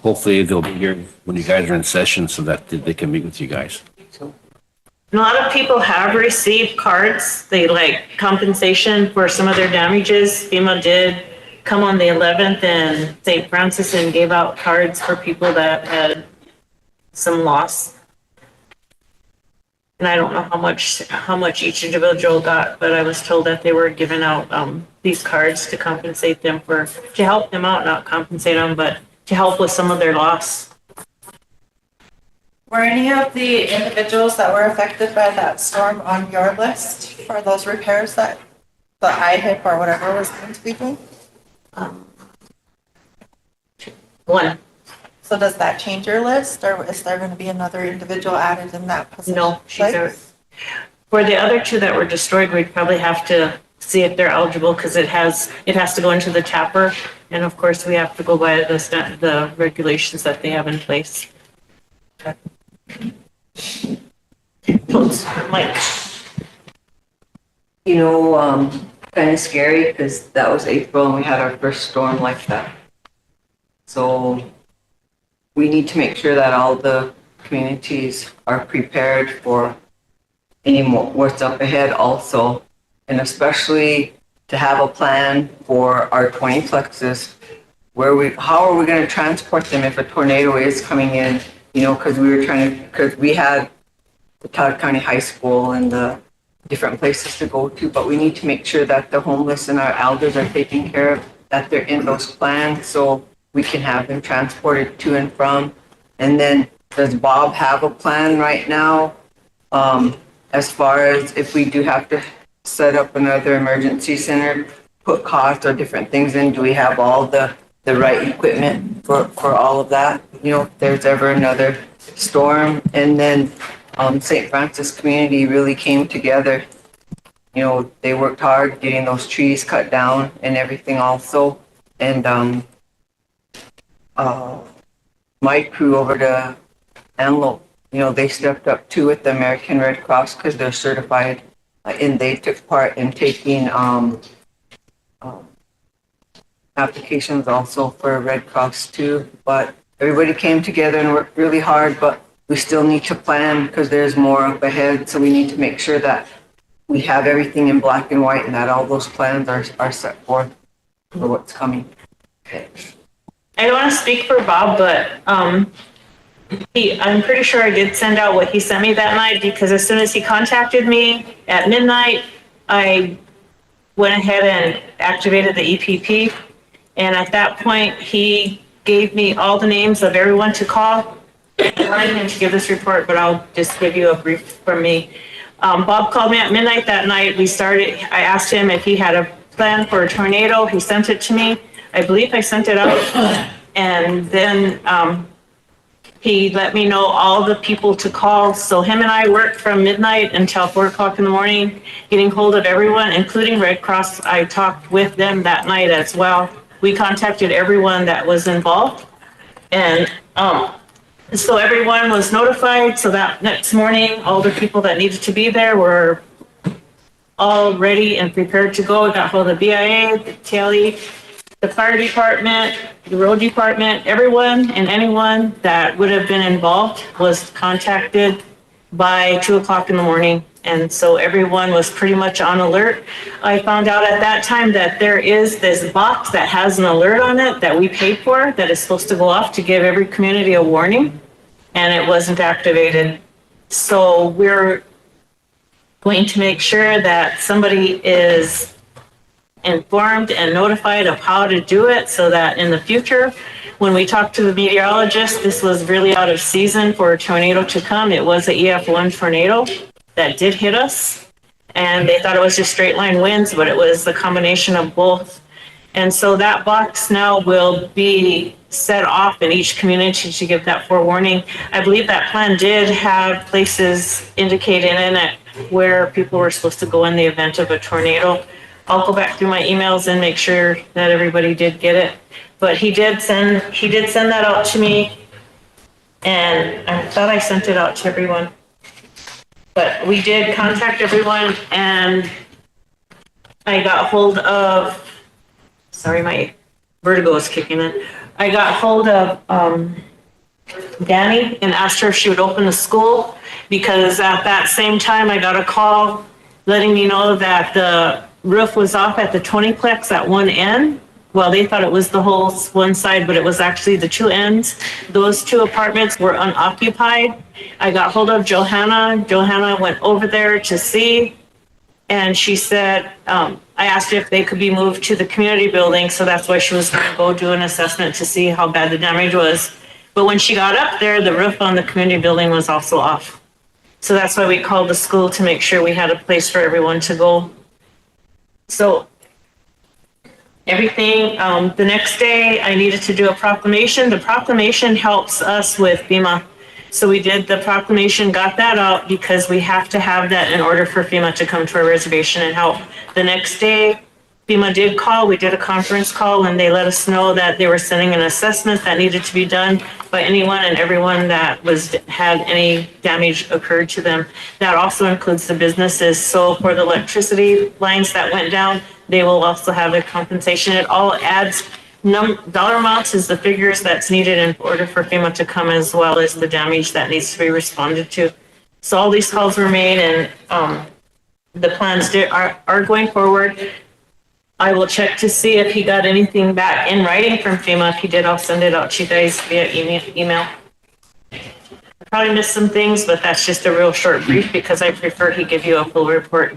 hopefully they'll be here when you guys are in session so that they can meet with you guys. A lot of people have received cards. They like compensation for some of their damages. FEMA did come on the 11th in St. Francis and gave out cards for people that had some loss. And I don't know how much each individual got, but I was told that they were giving out these cards to compensate them to help them out, not compensate them, but to help with some of their loss. Were any of the individuals that were affected by that storm on your list for those repairs that the IHIP or whatever was going to be doing? 1. So does that change your list, or is there going to be another individual added in that position? No, for the other 2 that were destroyed, we'd probably have to see if they're eligible because it has to go into the tapper, and of course we have to go by the regulations that they have in place. Mike. You know, kind of scary because that was April and we had our first storm like that. So we need to make sure that all the communities are prepared for any more, what's up ahead also. And especially to have a plan for our 20 plexes, how are we going to transport them if a tornado is coming in? You know, because we had the Todd County High School and the different places to go to, but we need to make sure that the homeless and our elders are taken care of, that they're in those plans so we can have them transported to and from. And then does Bob have a plan right now as far as if we do have to set up another emergency center, put costs or different things in? Do we have all the right equipment for all of that? You know, if there's ever another storm. And then St. Francis community really came together. You know, they worked hard getting those trees cut down and everything also. And my crew over to Antelope, you know, they stepped up too with the American Red Cross because they're certified, and they took part in taking applications also for Red Cross too. But everybody came together and worked really hard, but we still need to plan because there's more up ahead. So we need to make sure that we have everything in black and white and that all those plans are set forth for what's coming. Okay. I don't want to speak for Bob, but I'm pretty sure I did send out what he sent me that night, because as soon as he contacted me at midnight, I went ahead and activated the EPP. And at that point, he gave me all the names of everyone to call. I wanted him to give this report, but I'll just give you a brief from me. Bob called me at midnight that night. I asked him if he had a plan for a tornado. He sent it to me. I believe I sent it out. And then he let me know all the people to call. So him and I worked from midnight until 4 o'clock in the morning, getting hold of everyone, including Red Cross. I talked with them that night as well. We contacted everyone that was involved. And so everyone was notified. So that next morning, all the people that needed to be there were all ready and prepared to go. We got hold of BIA, the TLE, the fire department, the road department, everyone and anyone that would have been involved was contacted by 2 o'clock in the morning. And so everyone was pretty much on alert. I found out at that time that there is this box that has an alert on it that we paid for that is supposed to go off to give every community a warning, and it wasn't activated. So we're going to make sure that somebody is informed and notified of how to do it, so that in the future, when we talk to the meteorologist, this was really out of season for a tornado to come. It was an EF1 tornado that did hit us, and they thought it was just straight line winds, but it was the combination of both. And so that box now will be set off in each community to give that forewarning. I believe that plan did have places indicated in it where people were supposed to go in the event of a tornado. I'll go back through my emails and make sure that everybody did get it. But he did send that out to me, and I thought I sent it out to everyone. But we did contact everyone, and I got hold of, sorry, my vertigo is kicking in. I got hold of Danny and asked her if she would open the school, because at that same time I got a call letting me know that the roof was off at the 20plex at one end. Well, they thought it was the whole one side, but it was actually the two ends. Those two apartments were unoccupied. I got hold of Johanna. Johanna went over there to see, and she said, I asked if they could be moved to the community building, so that's why she was going to go do an assessment to see how bad the damage was. But when she got up there, the roof on the community building was also off. So that's why we called the school to make sure we had a place for everyone to go. So everything, the next day I needed to do a proclamation. The proclamation helps us with FEMA. So we did the proclamation, got that out, because we have to have that in order for FEMA to come to our reservation and help. The next day, FEMA did call. We did a conference call, and they let us know that they were sending an assessment that needed to be done. by anyone and everyone that had any damage occurred to them. That also includes the businesses. So for the electricity lines that went down, they will also have a compensation. It all adds dollar amounts is the figures that's needed in order for FEMA to come, as well as the damage that needs to be responded to. So all these calls were made, and the plans are going forward. I will check to see if he got anything back in writing from FEMA. If he did, I'll send it out to you guys via email. I probably missed some things, but that's just a real short brief because I prefer he give you a full report.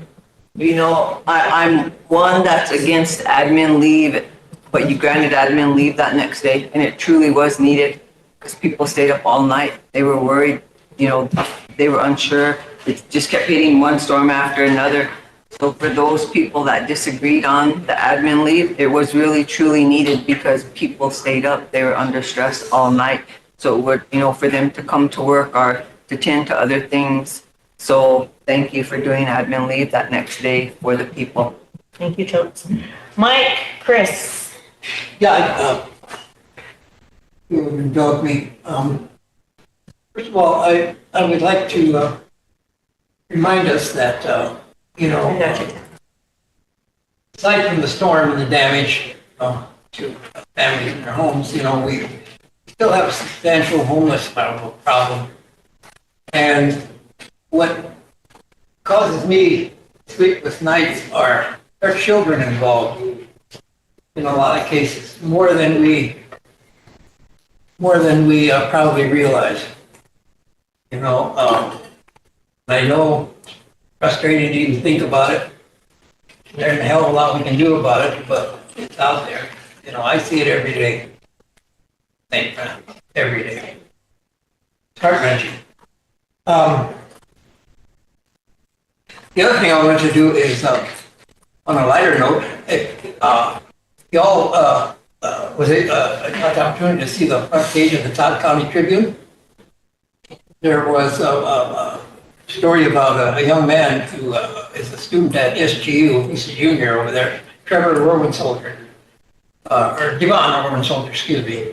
You know, I'm one that's against admin leave, but you granted admin leave that next day, and it truly was needed because people stayed up all night. They were worried, you know, they were unsure. It just kept hitting one storm after another. So for those people that disagreed on the admin leave, it was really truly needed because people stayed up. They were under stress all night. So it would, you know, for them to come to work or to tend to other things. So thank you for doing admin leave that next day for the people. Thank you, Totes. Mike, Chris. Yeah, you would indulge me. First of all, I would like to remind us that, you know, aside from the storm and the damage to families in their homes, you know, we still have a substantial homeless problem. And what causes me sleepless nights are there are children involved in a lot of cases, more than we probably realize. You know, I know it's frustrating to even think about it. There's a hell of a lot we can do about it, but it's out there. You know, I see it every day. Every day. It's heart-wrenching. The other thing I want to do is, on a lighter note, y'all got the opportunity to see the front page of the Todd County Tribune. There was a story about a young man who is a student at SGU. He's a junior over there, Trevor Roman-Soldier, or Devon Roman-Soldier, excuse me.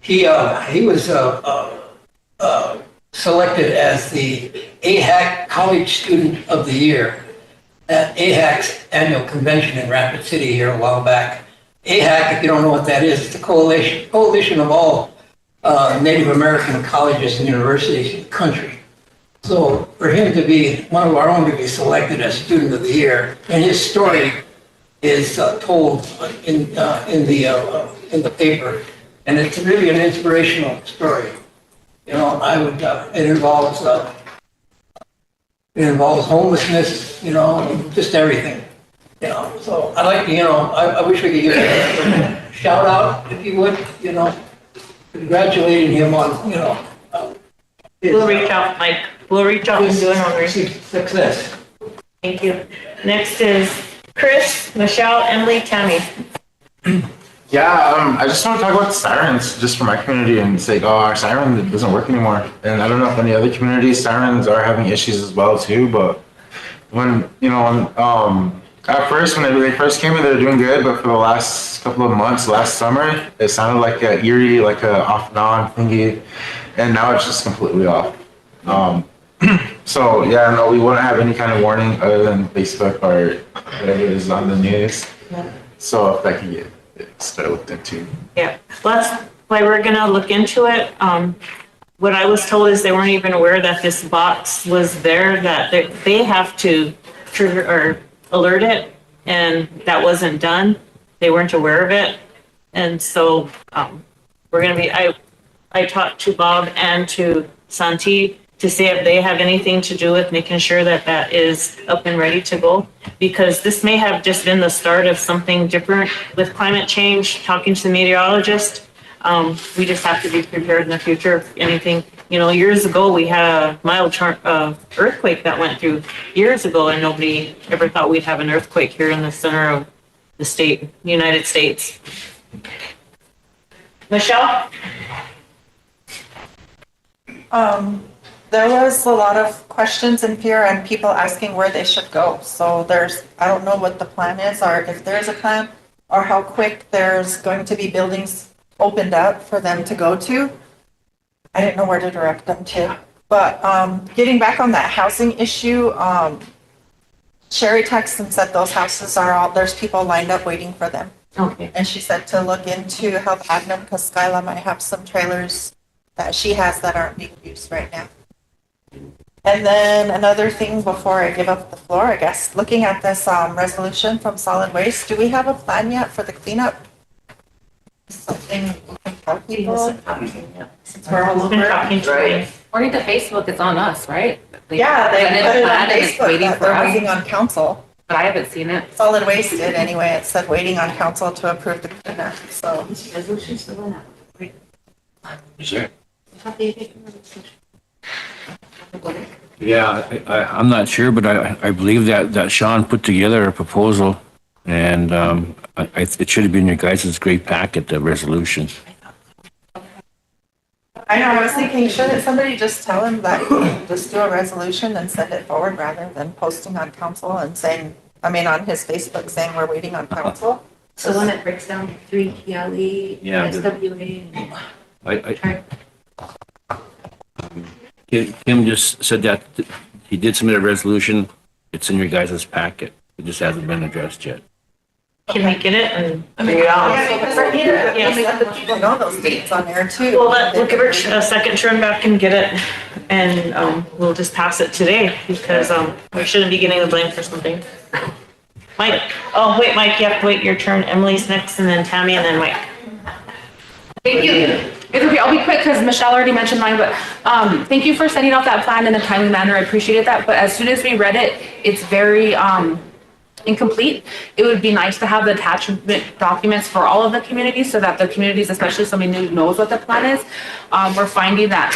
He was selected as the AHAC College Student of the Year at AHAC's annual convention in Rapid City here a while back. AHAC, if you don't know what that is, it's a coalition of all Native American colleges and universities in the country. So for him to be one of our own to be selected as Student of the Year, and his story is told in the paper, and it's really an inspirational story. You know, it involves homelessness, you know, just everything. You know, so I'd like to, you know, I wish we could give a shout out, if you would, you know, congratulating him on, you know. We'll reach out, Mike. We'll reach out and do an honorary. Success. Thank you. Next is Chris, Michelle, Emily, Tammy. Yeah, I just want to talk about the sirens just for my community and say, oh, our siren doesn't work anymore. And I don't know if any other communities, sirens are having issues as well too, but when, you know, at first, when they first came in, they were doing good, but for the last couple of months, last summer, it sounded like a eerie, like a off and on thingy, and now it's just completely off. So yeah, no, we wouldn't have any kind of warning other than Facebook or whatever is on the news. Yeah. So if that can get started looked into. Yeah, well, that's why we're gonna look into it. What I was told is they weren't even aware that this box was there, that they have to trigger or alert it, and that wasn't done. They weren't aware of it. And so we're gonna be, I talked to Bob and to Santi to see if they have anything to do with making sure that that is up and ready to go, because this may have just been the start of something different with climate change. Talking to the meteorologist, we just have to be prepared in the future if anything. You know, years ago, we had a mild earthquake that went through years ago, and nobody ever thought we'd have an earthquake here in the center of the United States. Michelle? There was a lot of questions and fear and people asking where they should go. So I don't know what the plan is, or if there's a plan, or how quick there's going to be buildings opened up for them to go to. I didn't know where to direct them to. But, getting back on that housing issue, Sherry texted and said those houses are all, there's people lined up waiting for them. Okay. And she said to look into Health Admin because Skyla might have some trailers that she has that aren't being used right now. And then another thing before I give up the floor, I guess, looking at this resolution from solid waste, do we have a plan yet for the cleanup? Something we can tell people? Since we're all over. Talking to Right. According to Facebook, it's on us, right? Yeah, they presented put a it plan on and it's Facebook waiting that for they're us, waiting on council. but I haven't seen it. Solid waste did anyway. It said waiting on council to approve the cleanup, so. Resolution still in that. Is there? Yeah, I'm not sure, but I believe that Sean put together a proposal and it should have been your guys' great packet, the resolution. I know, I was thinking, shouldn't somebody just tell him that he can just do a resolution and send it forward rather than posting on council and saying, I mean, on his Facebook saying we're waiting on council? So one that breaks down 3 PLE, Yeah. SWA. Kim just said that he did submit a resolution. It's in your guys' packet. It just hasn't been addressed yet. Can we get it and figure it out? Yeah, because I need to let the people know those dates on there too. Well, we'll give her a second turn back and get it, and we'll just pass it today because we shouldn't be getting the blame for something. Mike, oh wait, Mike, you have to wait your turn. Emily's next, and then Tammy, and then Mike. Thank you. I'll be quick because Michelle already mentioned mine, but thank you for sending out that plan in a timely manner. I appreciated that. But as soon as we read it, it's very incomplete. It would be nice to have the attachment documents for all of the communities so that the communities, especially somebody new, knows what the plan is. We're finding that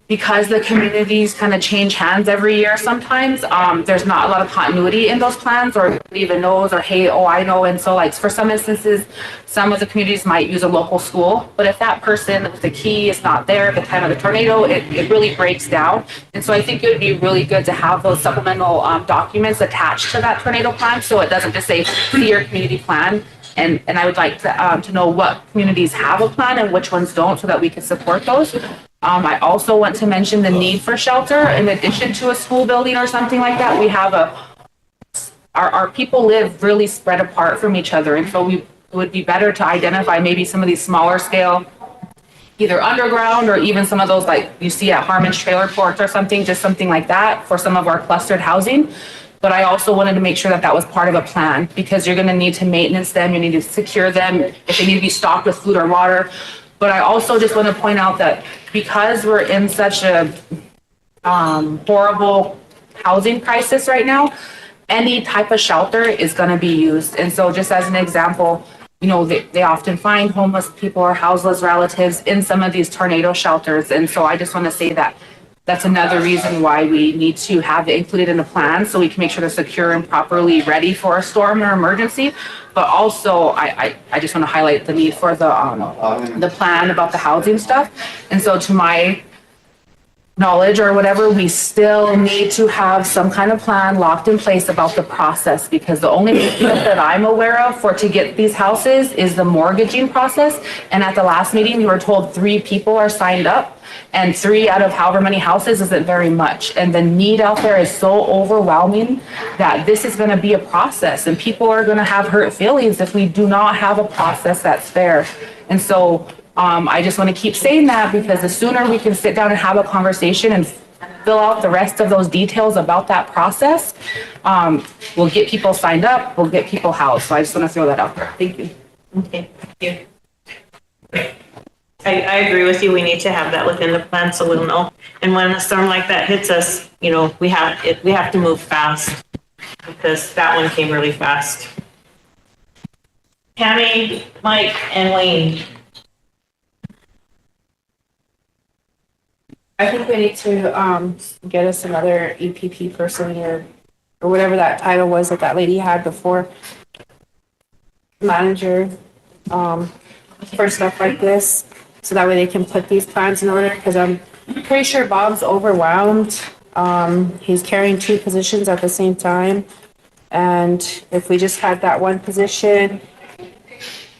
because the communities kind of change hands every year sometimes, there's not a lot of continuity in those plans or nobody even knows or, hey, oh, I know. And so like for some instances, some of the communities might use a local school, but if that person with the key is not there at the time of the tornado, it really breaks down. And so I think it would be really good to have those supplemental documents attached to that tornado plan so it doesn't just say, see your community plan. And I would like to know what communities have a plan and which ones don't so that we can support those. I also want to mention the need for shelter in addition to a school building or something like that. We have our people live really spread apart from each other. And so it would be better to identify maybe some of these smaller scale, either underground or even some of those like you see at Harmon's trailer ports or something, just something like that for some of our clustered housing. But I also wanted to make sure that that was part of a plan because you're going to need to maintenance them. You need to secure them if they need to be stocked with food or water. But I also just want to point out that because we're in such a horrible housing crisis right now, any type of shelter is going to be used. And so just as an example, you know, they often find homeless people or houseless relatives in some of these tornado shelters. And so I just want to say that that's another reason why we need to have it included in the plan so we can make sure they're secure and properly ready for a storm or emergency. But also, I just want to highlight the need for the plan about the housing stuff. And so to my knowledge or whatever, we still need to have some kind of plan locked in place about the process because the only process that I'm aware of to get these houses is the mortgaging process. And at the last meeting, we were told 3 people are signed up and 3 out of however many houses isn't very much. And the need out there is so overwhelming that this is going to be a process and people are going to have hurt feelings if we do not have a process that's fair. And so I just want to keep saying that because the sooner we can sit down and have a conversation and fill out the rest of those details about that process, we'll get people signed up, we'll get people housed. So I just want to throw that out there. Thank you. Okay, thank you. I agree with you. We need to have that within the plan so we'll know. And when a storm like that hits us, you know, we have to move fast because that one came really fast. Tammy, Mike, and Wayne. I think we need to get us another EPP person or whatever that title was that lady had before. Manager for stuff like this. So that way they can put these plans in order because I'm pretty sure Bob's overwhelmed. He's carrying 2 positions at the same time. And if we just had that one position,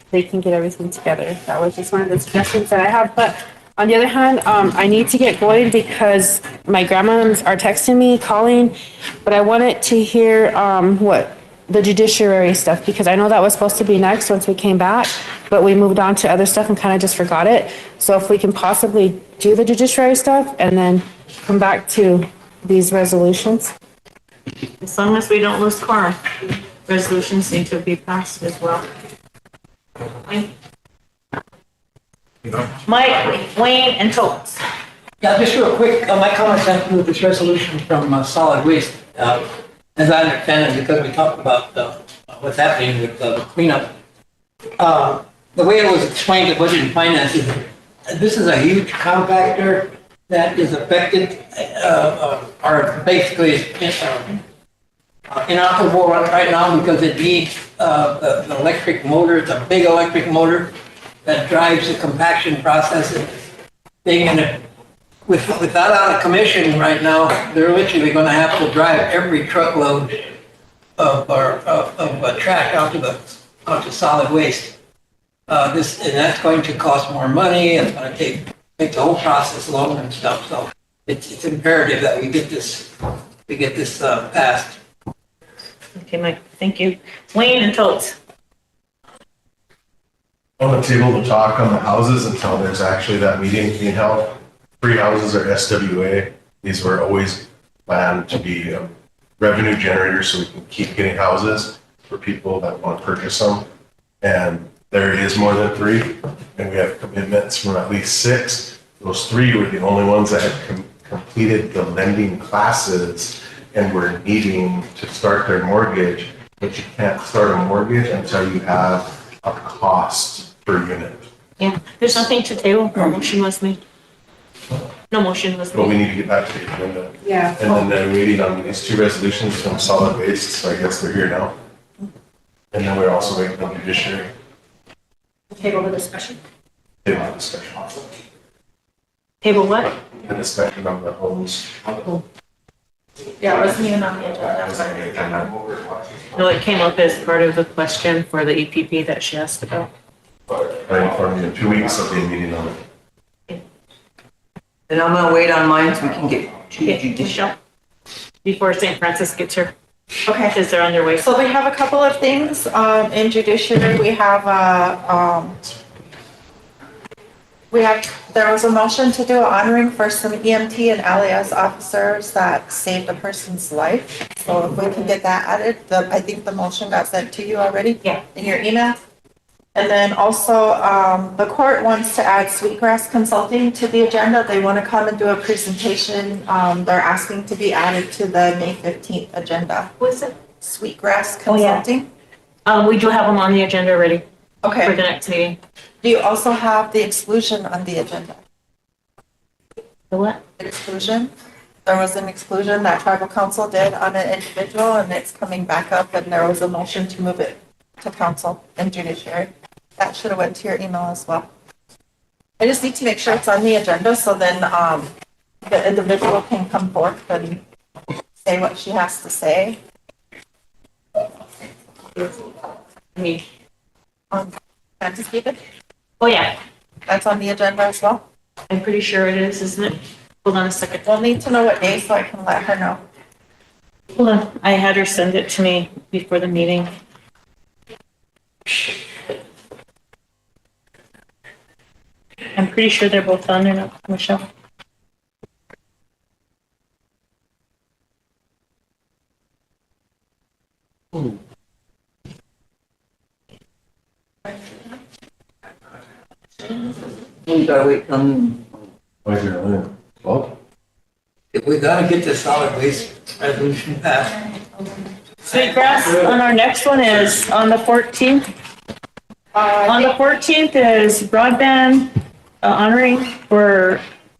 they can get everything together. That was just one of the suggestions that I have. But On the other hand, I need to get going because my grandmas are texting me, calling, but I wanted to hear, what, the judiciary stuff, because I know that was supposed to be next once we came back, but we moved on to other stuff and kind of just forgot it. So if we can possibly do the judiciary stuff and then come back to these resolutions. As long as we don't lose quorum, resolutions need to be passed as well. Mike, Wayne, and Totes. Yeah, just real quick, my comments have to do with this resolution from solid waste. As I understand it, because we talked about what's happening with the cleanup. The way it was explained to Budget and Finance is this is a huge compactor that is affected, or basically inoperable right now because it needs the electric motor. It's a big electric motor that drives the compaction process thing, and with that out of commission right now, they're literally going to have to drive every truckload of trash out to solid waste. And that's going to cost more money. It's going to make the whole process longer and stuff. So it's imperative that we get this passed. Okay, Mike, thank you. Wayne and Totes. On the table to talk on the houses until there's actually that meeting being held. Free houses are SWA. These were always planned to be revenue generators so we can keep getting houses for people that want to purchase them. And there is more than 3, and we have commitments from at least 6. Those 3 were the only ones that had completed the lending classes and were needing to start their mortgage, but you can't start a mortgage until you have a cost per unit. Yeah, there's nothing to table. No motion was made. No motion was But we made. need to get back to the agenda. Yeah. And then they're waiting on these 2 resolutions from solid waste, so I guess they're here now. And then we're also waiting on judiciary. Table the discussion. Table the discussion. Table what? The discussion on the homes. Yeah, it wasn't even on the agenda. No, it came up as part of the question for the EPP that she asked about. I informed you in 2 weeks of the meeting on it. And I'm gonna wait on mine so we can get Okay, Michelle, before St. Francis gets here. Okay. Because they're on their way. So we have a couple of things, in judiciary, we have, there was a motion to do an honoring for some EMT and LAS officers that saved a person's life. So if we can get that added, I think the motion got sent to you already. Yeah. In your email. And then also, the court wants to add Sweetgrass Consulting to the agenda. They want to come and do a presentation. They're asking to be added to the May 15th agenda. What's it? Sweetgrass Consulting. We do have them on the agenda already. Okay. For the next meeting. Do you also have the exclusion on the agenda? The what? Exclusion. There was an exclusion that tribal council did on an individual, and it's coming back up, and there was a motion to move it to council and judiciary. That should have went to your email as well. I just need to make sure it's on the agenda, so then, the individual can come forth and say what she has to say. Me. Francis David? Oh, yeah. That's on the agenda as well? I'm pretty sure it is, isn't it? Hold on a second. We'll need to know what day so I can let her know. Hold on. I had her send it to me before the meeting. I'm pretty sure they're both on there now, Michelle. We gotta wait on. Well, We gotta get the solid waste resolution passed. Sweetgrass on our next one is on the 14th. On the 14th is broadband honoring for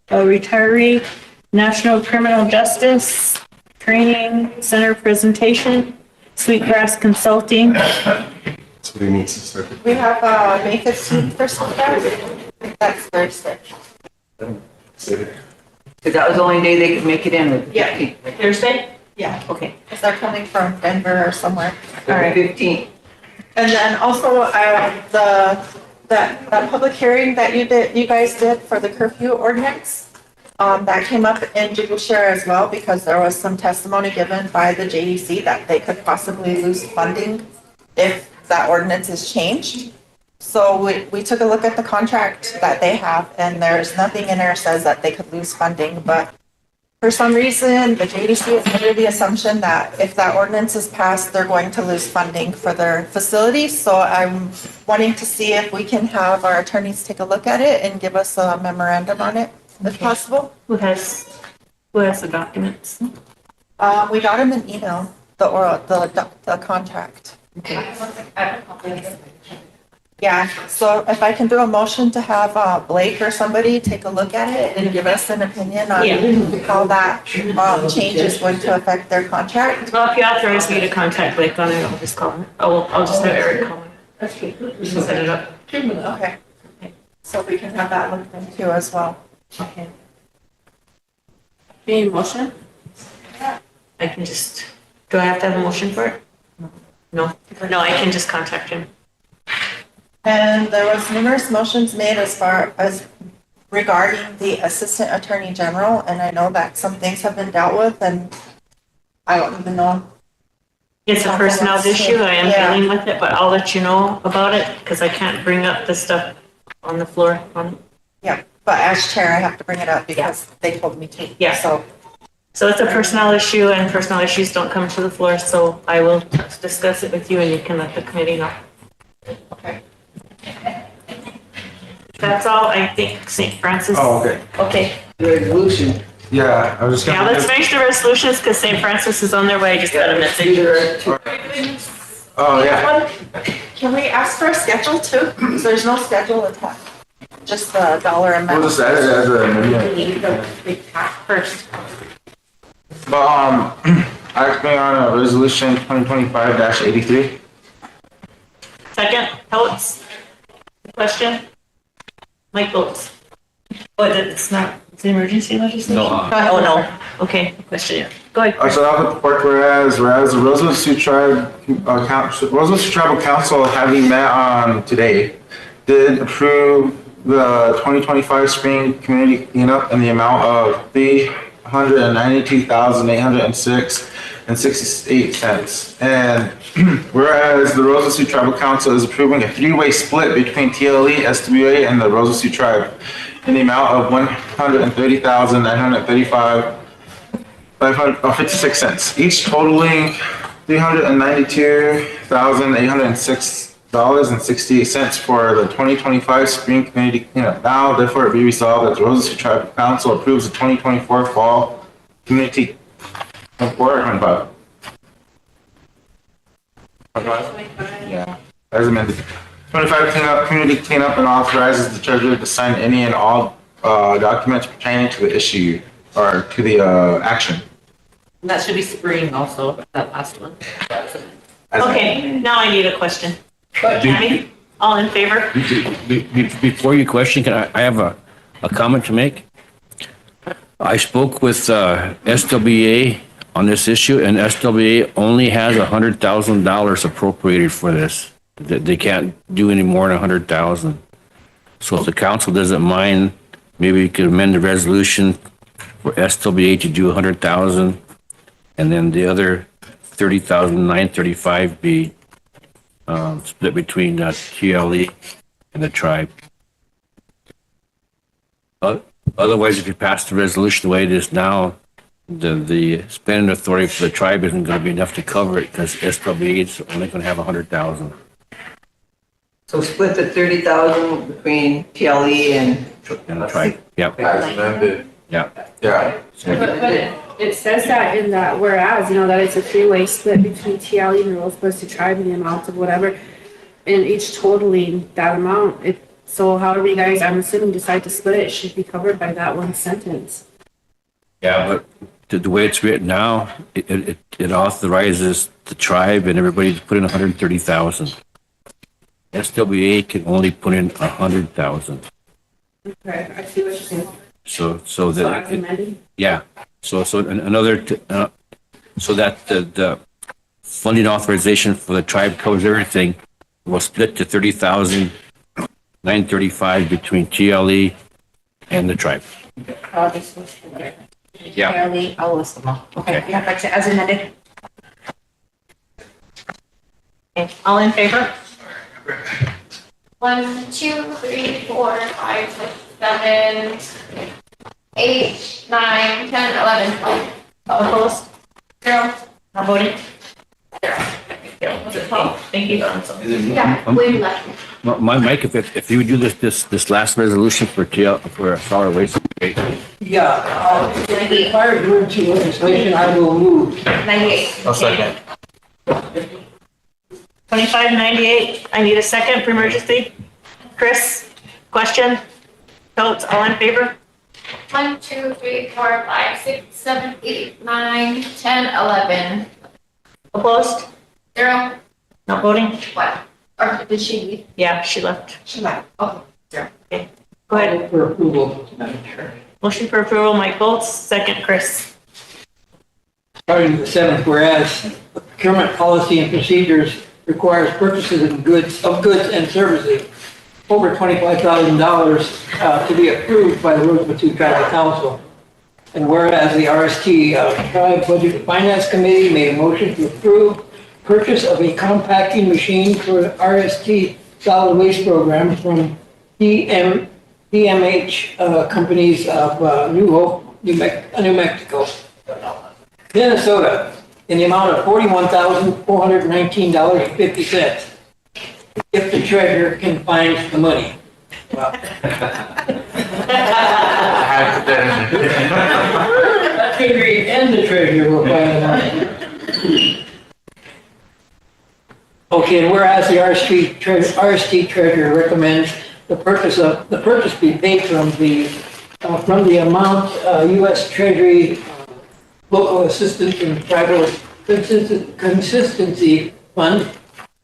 a retiree, National Criminal Justice Training Center presentation, Sweetgrass Consulting. that's what he needs to start. We have, May 15th for Sweetgrass. That's Thursday. Because that was the only day they could make it in with. Yeah. Thursday? Yeah. Okay. Because they're coming from Denver or somewhere. All right. 15. And then also, the that public hearing that you guys did for the curfew ordinance, that came up in Judiciary as well, because there was some testimony given by the JDC that they could possibly lose funding if that ordinance is changed. So we took a look at the contract that they have, and there's nothing in there says that they could lose funding, but for some reason, the JDC has made the assumption that if that ordinance is passed, they're going to lose funding for their facilities. So I'm wanting to see if we can have our attorneys take a look at it and give us a memorandum on it, if possible. Who has the documents? We got them an email, the contract. Okay. Yeah, so if I can do a motion to have Blake or somebody take a look at it and give us an opinion on how that change is going to affect their contract. Well, if you authorize me to contact Blake on it, I'll just call him. I'll just have Eric call him. Okay. Set it up. Okay. So we can have that looked into as well. Okay. Any motion? I can just, do I have to have a motion for it? No, I can just contact him. And there was numerous motions made as far as regarding the Assistant Attorney General, and I know that some things have been dealt with, and I don't even know. It's a personnel issue. I am dealing with it, but I'll let you know about it because I can't bring up the stuff on the floor. Yeah, but as chair, I have to bring it up because they told me to. Yeah. So it's a personnel issue, and personnel issues don't come to the floor, so I will discuss it with you and you can let the committee know. Okay. That's all, I think, St. Francis. Oh, okay. Okay. Resolution. Yeah, I was just Yeah, gonna. let's finish the resolutions because St. Francis is on their way. I just got a message. Oh, yeah. Can we ask for a schedule too? So there's no schedule attached, just the dollar amount. We'll just add it as a amendment. We need the big pack first. But, act me on a resolution 2025-83. Second, Peltz. Question? Mike votes. But it's not, it's an emergency legislation? No. Oh, no. Okay, question. Go ahead. So I'll put the fourth whereas the Rosebud Sioux Tribal Council, having met on today, did approve the 2025 spring community cleanup in the amount of $392,806.68. And whereas the Rosebud Sioux Tribal Council is approving a three-way split between TLE, SWA, and the Rosebud Sioux Tribe in the amount of $130,935.56, each totaling $392,806.68 for the 2025 spring community cleanup. Now, therefore, it be resolved that the Rosebud Sioux Tribal Council approves the 2024 fall community 25. Yeah, as amended. 25 cleanup, community cleanup, and authorizes the treasurer to sign any and all documents pertaining to the issue or to the action. And that should be spring also, that last one. Okay, now I need a question. Tammy, all in favor? Before your question, I have a comment to make? I spoke with SWA on this issue, and SWA only has $100,000 appropriated for this. They can't do any more than 100,000. So if the council doesn't mind, maybe we could amend the resolution for SWA to do 100,000, and then the other 30,935 be split between TLE and the tribe. Otherwise, if you pass the resolution the way it is now, the spending authority for the tribe isn't going to be enough to cover it because SWA is only going to have 100,000. So split the 30,000 between TLE and the tribe. Yep. Yeah. But it says that in that whereas, that it's a three-way split between TLE and Rosebud Sioux Tribe and the amount of whatever, and each totaling that amount. So however you guys, I'm assuming, decide to split it, it should be covered by that one sentence. Yeah, but the way it's written now, it authorizes the tribe and everybody to put in 130,000. SWA can only put in 100,000. Okay, I see what you're saying. So as amended? yeah. So that the funding authorization for the tribe covers everything, will split to 30,000 935 between TLE and the tribe. Yeah. Fairly, I'll list them all. Okay, yeah, that's it, as amended. Okay, all in favor? 1, 2, 3, 4, 5, 6, 7, 8, 9, 10, 11, 12. All opposed? 0. Not voting? 0. Was it 12? Thank you, council. Yeah, William left. Mike, if you would do this last resolution for for solid waste. Yeah, required emergency legislation, I will move. 98. I'll second. 2598, I need a second for emergency. Chris, question? Votes, all in favor? 1, 2, 3, 4, 5, 6, 7, 8, 9, 10, 11. Opposed? 0. Not voting? What? Or did she leave? Yeah, she left. She left. Oh, 0. Okay, go ahead. For approval, Madam Chair. Motion for approval, Mike Bolts, second, Chris. Starting with the seventh, whereas the procurement policy and procedures requires purchases of goods and services over $25,000 to be approved by the Rosebud Tribal Council. And whereas the RST Tribe Budget and Finance Committee made a motion to approve purchase of a compacting machine for the RST solid waste program from DMH companies of New Hope, New Mexico, Minnesota, in the amount of $41,419.50. If the treasurer can find the money. Well, I had to put that in there. Treasury and the treasurer will find the money. Okay, and whereas the RST treasurer recommends the purchase be paid from the amount U.S. Treasury local assistance and tribal consistency fund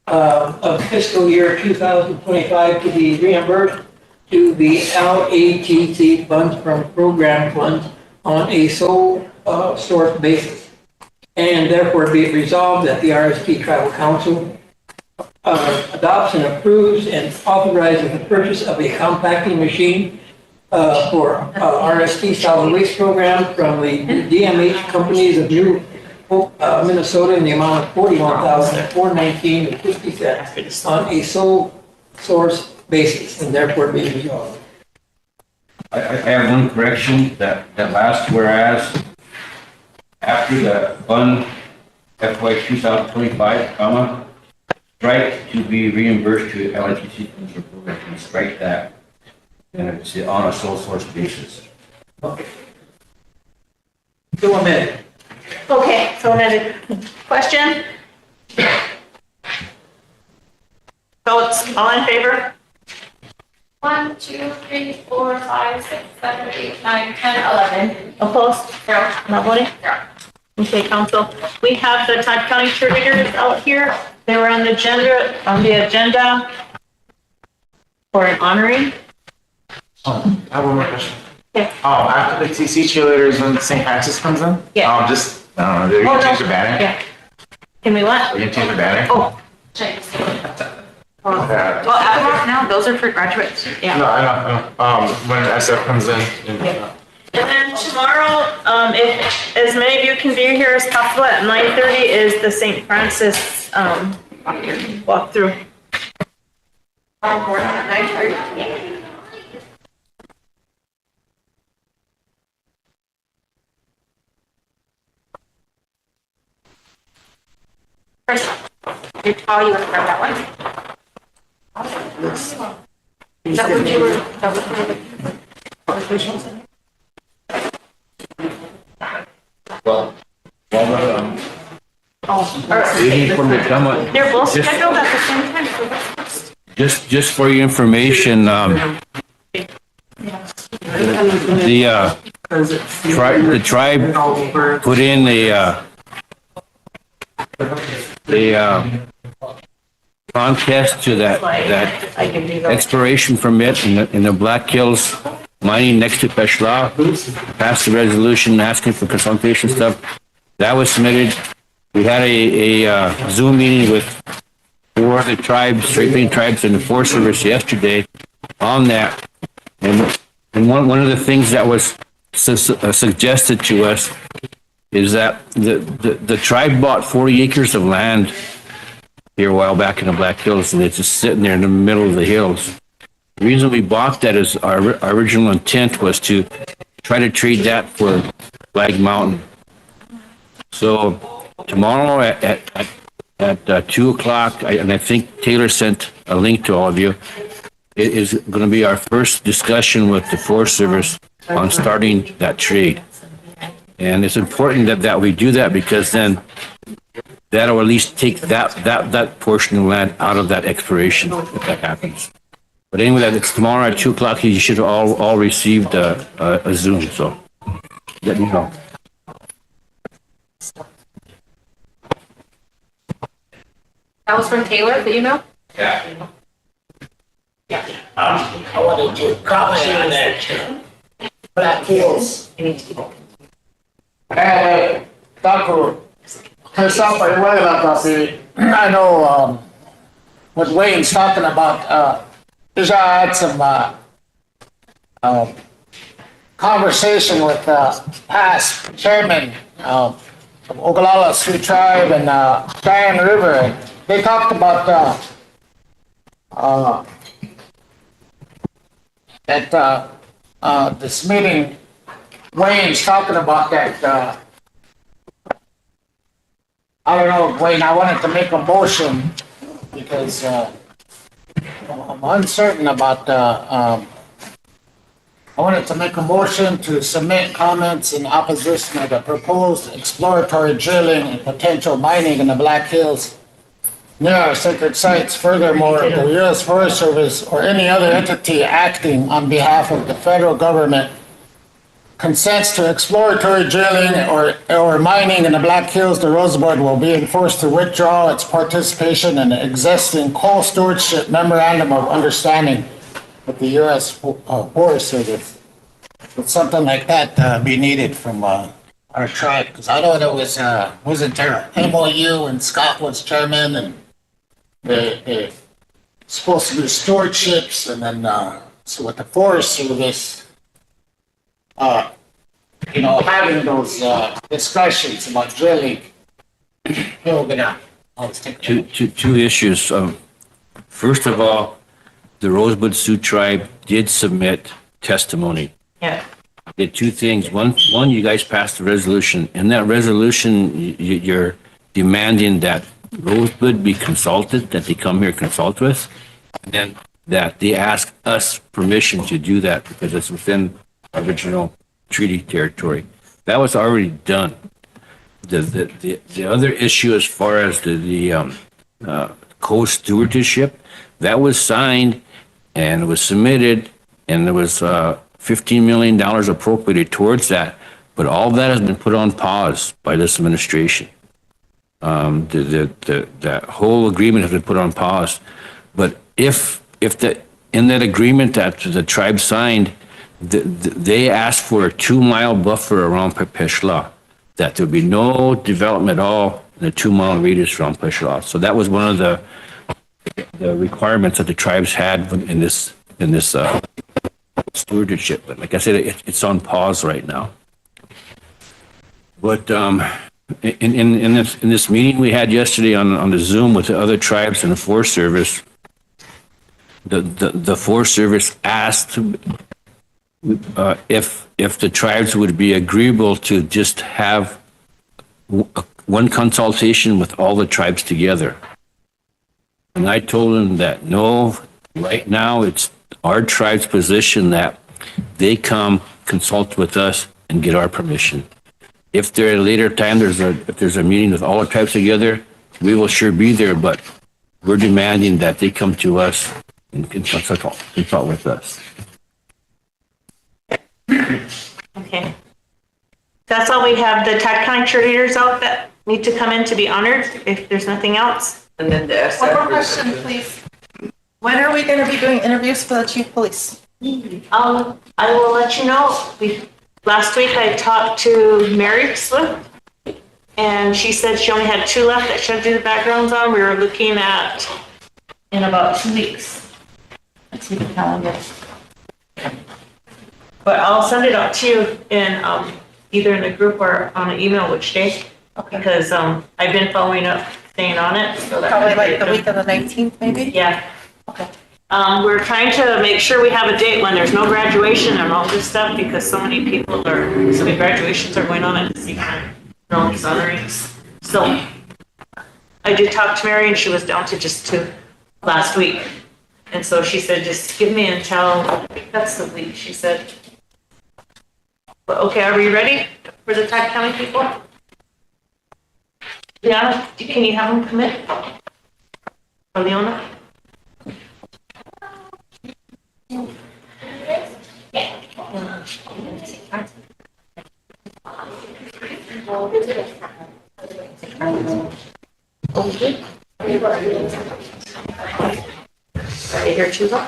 of fiscal year 2025 to be reimbursed to the LATC funds from program funds on a sole source basis. And therefore be it resolved that the RST Tribal Council adopts and approves and authorizes the purchase of a compacting machine for RST solid waste program from the DMH companies of New Hope, Minnesota, in the amount of $41,419.50 on a sole source basis, and therefore be resolved. I have one correction, that last whereas, after the fund FY 2025, comma, strike to be reimbursed to LTC for program, strike that. And it's on a sole source basis. Okay. So amended. Okay, so another question? Votes, all in favor? 1, 2, 3, 4, 5, 6, 7, 8, 9, 10, 11. Opposed? 0. Not voting? 0. Okay, council, we have the Todd County cheerleaders out here. They were on the agenda for an honoring. I have one more question. Yeah. After the TC cheerleaders, when St. Francis comes in? Yeah. I don't know, they're gonna change the banner? Yeah. Can we what? Are you gonna change the banner? Oh. Yeah. Well, now, those are for graduates. Yeah. No, I know. When SF comes in. And then tomorrow, if as many of you can be here as possible, at 9:30 is the St. Francis walkthrough. Morning at 9:30. Yeah. First, you're tall, you want to grab that one? Is that what you were, Well, Waiting for me to come on. They're both Just- scheduled at the same time, so that's. Just for your information, the tribe put in a contest to that exploration permit in the Black Hills mining next to Peshla, passed the resolution asking for consultation stuff. That was submitted. We had a Zoom meeting with 4 of the tribes, 3 main tribes and the Forest Service yesterday. on that. And one of the things that was suggested to us is that the tribe bought 40 acres of land here a while back in the Black Hills, and it's just sitting there in the middle of the hills. The reason we bought that is our original intent was to try to trade that for Flag Mountain. So tomorrow at 2 o'clock, and I think Taylor sent a link to all of you, it is going to be our first discussion with the Forest Service on starting that trade. And it's important that we do that, because then that'll at least take that portion of land out of that expiration if that happens. But anyway, it's tomorrow at 2 o'clock. You should have all received a Zoom, so let me know. That was from Taylor, the email? Yeah. I wanted to comment on that. Black Hills. Dr. Herself, I know what Wayne's talking about. I had some conversation with past chairman of Ogallala Sioux Tribe and Cheyenne River. And they talked about at this meeting. Wayne's talking about that. I don't know, Wayne, I wanted to make a motion because I'm uncertain about, I wanted to make a motion to submit comments in opposition of the proposed exploratory drilling and potential mining in the Black Hills near our sacred sites. Furthermore, the U.S. Forest Service or any other entity acting on behalf of the federal government consents to exploratory drilling or mining in the Black Hills, the Rosebud will be enforced to withdraw its participation in the existing coal stewardship memorandum of understanding with the U.S. Forest Service. Would something like that be needed from our tribe? Because I know there wasn't there an MOU and Scott was chairman and they're supposed to be stewardships, and then so with the Forest Service, having those discussions about drilling, Two issues. First of all, the Rosebud Sioux Tribe did submit testimony. Yeah. Did two things. One, you guys passed a resolution. In that resolution, you're demanding that Rosebud be consulted, that they come here and consult with, and then that they ask us permission to do that because it's within original treaty territory. That was already done. The other issue as far as the co-stewardship, that was signed and was submitted, and there was $15 million appropriated towards that, but all that has been put on pause by this administration. That whole agreement has been put on pause. But if in that agreement that the tribe signed, they asked for a 2-mile buffer around Peshla, that there would be no development at all in a 2-mile radius around Peshla. So that was one of the requirements that the tribes had in this stewardship. But like I said, it's on pause right now. But in this meeting we had yesterday on the Zoom with the other tribes and the Forest Service, the Forest Service asked if the tribes would be agreeable to just have one consultation with all the tribes together. And I told them that no, right now it's our tribe's position that they come consult with us and get our permission. If there at a later time if there's a meeting with all the tribes together, we will sure be there, but we're demanding that they come to us and consult with us. Okay. That's all we have. The TechCon cheerleaders out that need to come in to be honored, if there's nothing else. And then the One more question, please. When are we going to be doing interviews for the chief of police? I will let you know. Last week I talked to Mary Swift, and she said she only had 2 left that she had to do the backgrounds on. We were looking at in about 2 weeks. see the calendar. But I'll send it out to you in, either in a group or on an email which day. Because, I've been following up, staying on it, so that. Probably like the week of the 19th, maybe? Yeah. Okay. We're trying to make sure we have a date when there's no graduation and all this stuff, because so many graduations are going on at the same time. No these honorings. So I did talk to Mary and she was down to just 2 last week. And so she said, just give me until, I think that's the week, she said. But okay, are we ready for the Todd County people? Liana, can you have them come in? Or Leona? Are they here too, though?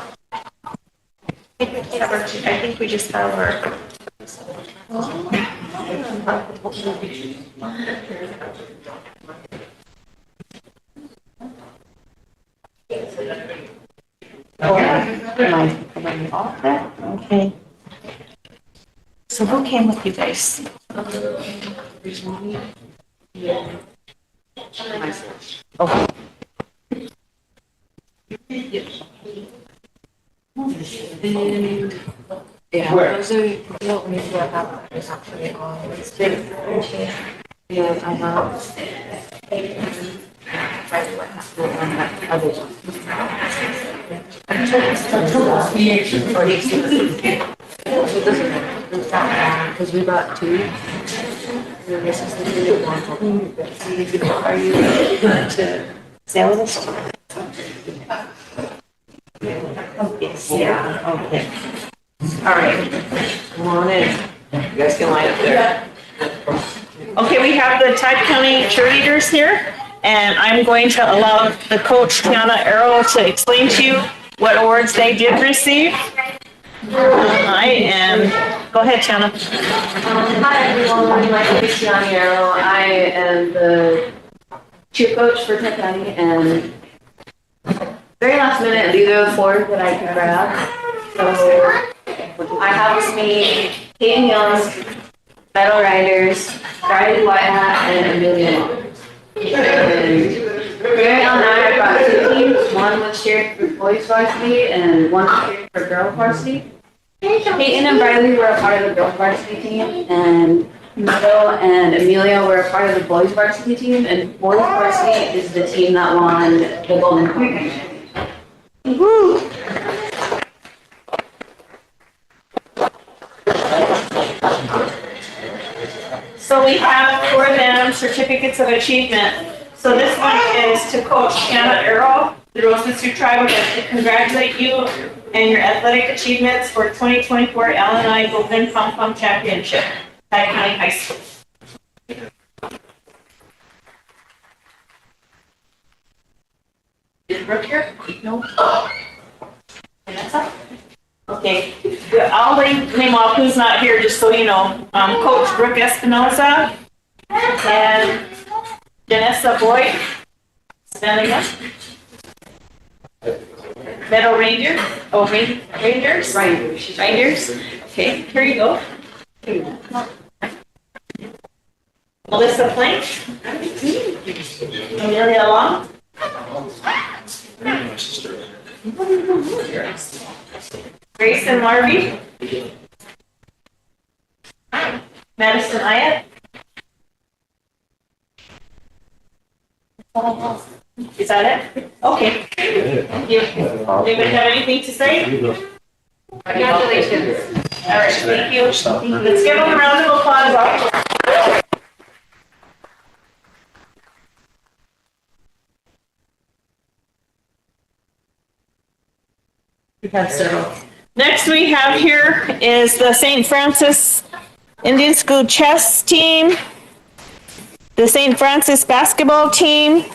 I think we just have our. Okay. So who came with you guys? Okay. Yeah. Those are, you don't need to have this actually on. It's big. Yeah, I'm not. Because we bought 2. This is the new one. Are you going to sell this? Yeah, okay. All right. Come on in. You guys can line up there. Okay, we have the Todd County cheerleaders here, and I'm going to allow the coach, Tiana Arrow, to explain to you what awards they did receive. Go ahead, Tiana. Hi, everyone. My name is Tiana Arrow. I am the cheer coach for Todd County, and very last minute, these are the 4 that I could grab. So I have with me Peyton Young, Battle Riders, Riley Whitehat, and Amelia Long. And Mary Ellen and I brought 2 teams. One was cheered for boys varsity and one was cheered for girls varsity. Peyton and Riley were a part of the girls varsity team, and Meadow and Amelia were a part of the boys varsity team, and boys varsity is the team that won the Golden Point. Woo! So we have for them certificates of achievement. So this one is to Coach Tiana Arrow. The Rosebud Sioux Tribe would like to congratulate you and your athletic achievements for 2024 L&I Golden Pom Pom Championship, Todd County High School. Is Brooke here? No. Vanessa? Okay. I'll name off who's not here, just so you know. Coach Brooke Espinoza and Janessa Boyd. Stand again. Meadow Ranger. Oh, Rangers? Rangers. Okay, here you go. Melissa Plank. Amelia Long. Grayson Larby. Madison Ayat. Is that it? Okay. Thank you. Anybody have anything to say? Congratulations. All right, thank you. Let's give them a round of applause. Next we have here is the St. Francis Indian School chess team, the St. Francis basketball team,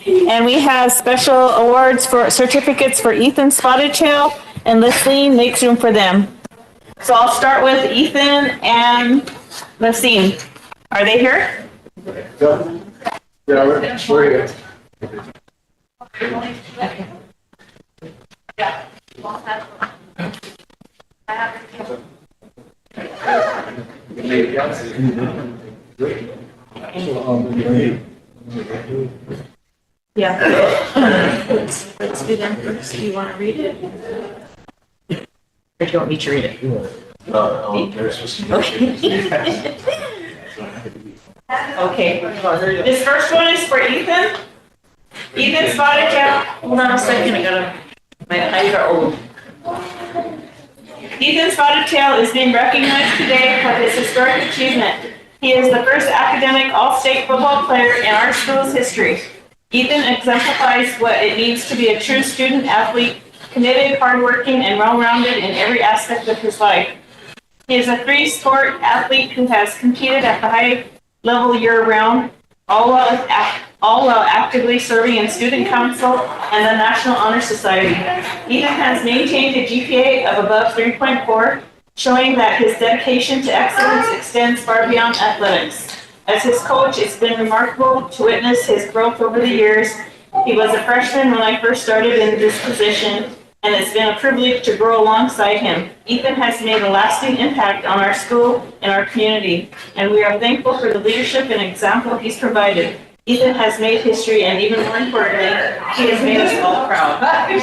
and we have special awards for certificates for Ethan Spotted Tail and Lysine Makes Room for Them. So I'll start with Ethan and Lysine. Are they here? Yeah, we're here. Yeah. Let's do them first. Do you want to read it? Or do you want me to read it? Okay. Okay. This first one is for Ethan. Ethan spotted tail. Hold on a second. My eyes are old. Ethan Spotted Tail is being recognized today for his historic achievement. He is the first academic all-state football player in our school's history. Ethan exemplifies what it means to be a true student athlete, committed, hardworking, and well-rounded in every aspect of his life. He is a three-sport athlete who has competed at the high level year-round, all while actively serving in student council and the National Honor Society. Ethan has maintained a GPA of above 3.4, showing that his dedication to excellence extends far beyond athletics. As his coach, it's been remarkable to witness his growth over the years. He was a freshman when I first started in this position, and it's been a privilege to grow alongside him. Ethan has made a lasting impact on our school and our community, and we are thankful for the leadership and example he's provided. Ethan has made history, and even more importantly, he has made us all proud. Is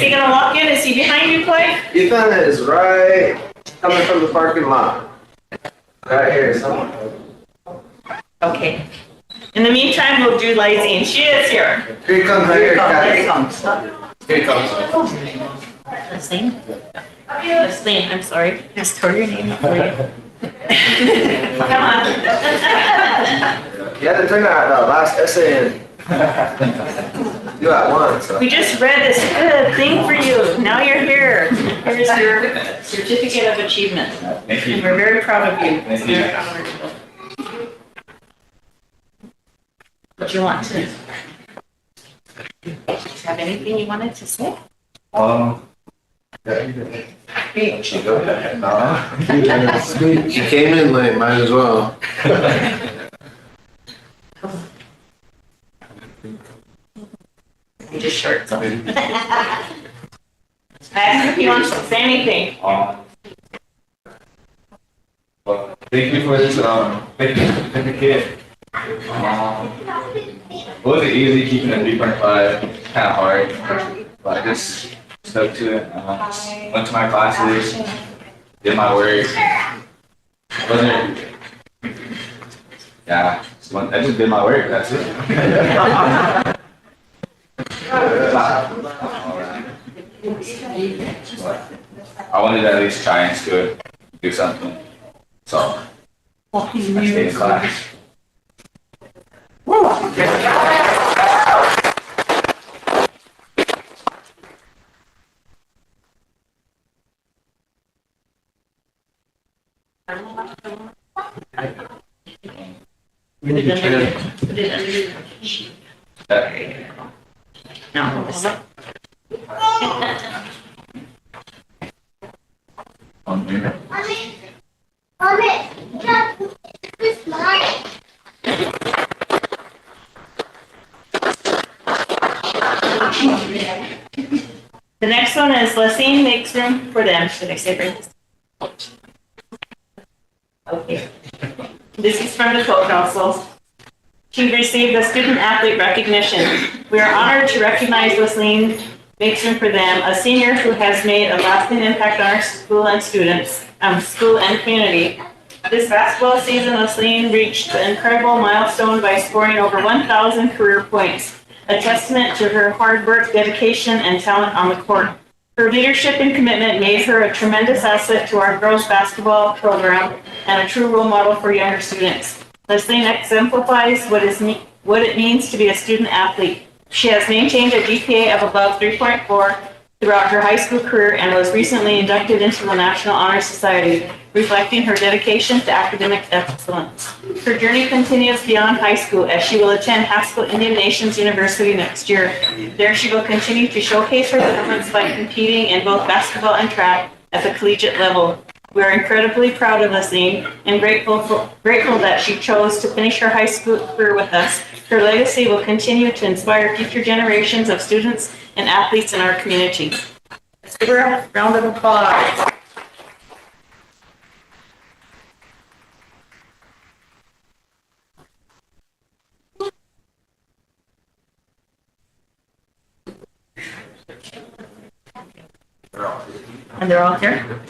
he gonna walk in? Is he behind you, Clay? Ethan is right coming from the parking lot. Right here somewhere. Okay. In the meantime, we'll do Lizzie, and she is here. Here he comes right here. Here he comes. Here he comes. Leslie? Leslie, I'm sorry. Just tore your name for you. Come on. You had to turn that last essay in. Do at once. So. We just read this good thing for you. Now you're here. Here's your certificate of achievement. Thank you. And we're very proud of you. Thank you. What do you want to? Have anything you wanted to say? You came in late, might as well. You just short, so. I asked if he wants to say anything. Well, thank you for this certificate. It wasn't easy keeping a 3.5, kind of hard, but I just stuck to it. Went to my classes, did my work. I just did my work, that's it. I wanted to at least try and still do something, so I stayed in class. Put it under your sheet. No, this up. The next one is Lesine makes room for them. Should I say bring this? Okay. This is from the co-council. She received the student athlete recognition. We are honored to recognize Lesine makes room for them, a senior who has made a lasting impact on our school and students, school and community. This basketball season, Lesine reached the incredible milestone by scoring over 1,000 career points, a testament to her hard work, dedication, and talent on the court. Her leadership and commitment made her a tremendous asset to our girls' basketball program and a true role model for younger students. Lesine exemplifies what it means to be a student athlete. She has maintained a GPA of above 3.4 throughout her high school career and was recently inducted into the National Honor Society, reflecting her dedication to academic excellence. Her journey continues beyond high school as she will attend Haskell Indian Nations University next year. There she will continue to showcase her talents by competing in both basketball and track at the collegiate level. We are incredibly proud of Leslie and grateful that she chose to finish her high school career with us. Her legacy will continue to inspire future generations of students and athletes in our community. Let's give her a round of applause. And they're all here?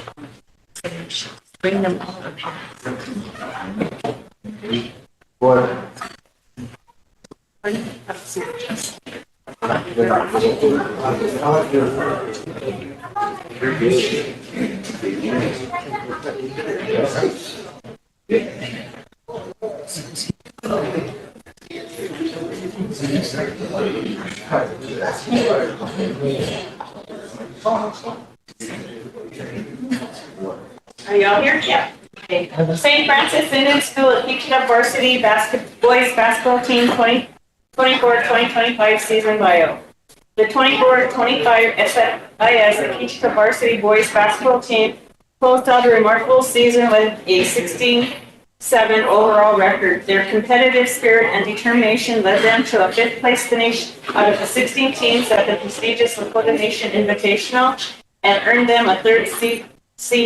Bring them all. Are y'all here? Yeah. Okay. St. Francis Indian School at Peachtree Varsity Boys Basketball Team 2024-2025 season bio. The 24-25 SIS at Peachtree Varsity Boys Basketball Team closed out a remarkable season with a 16-7 overall record. Their competitive spirit and determination led them to a fifth place finish out of the 16 teams at the prestigious Lakota Nation Invitational and earned them a third seed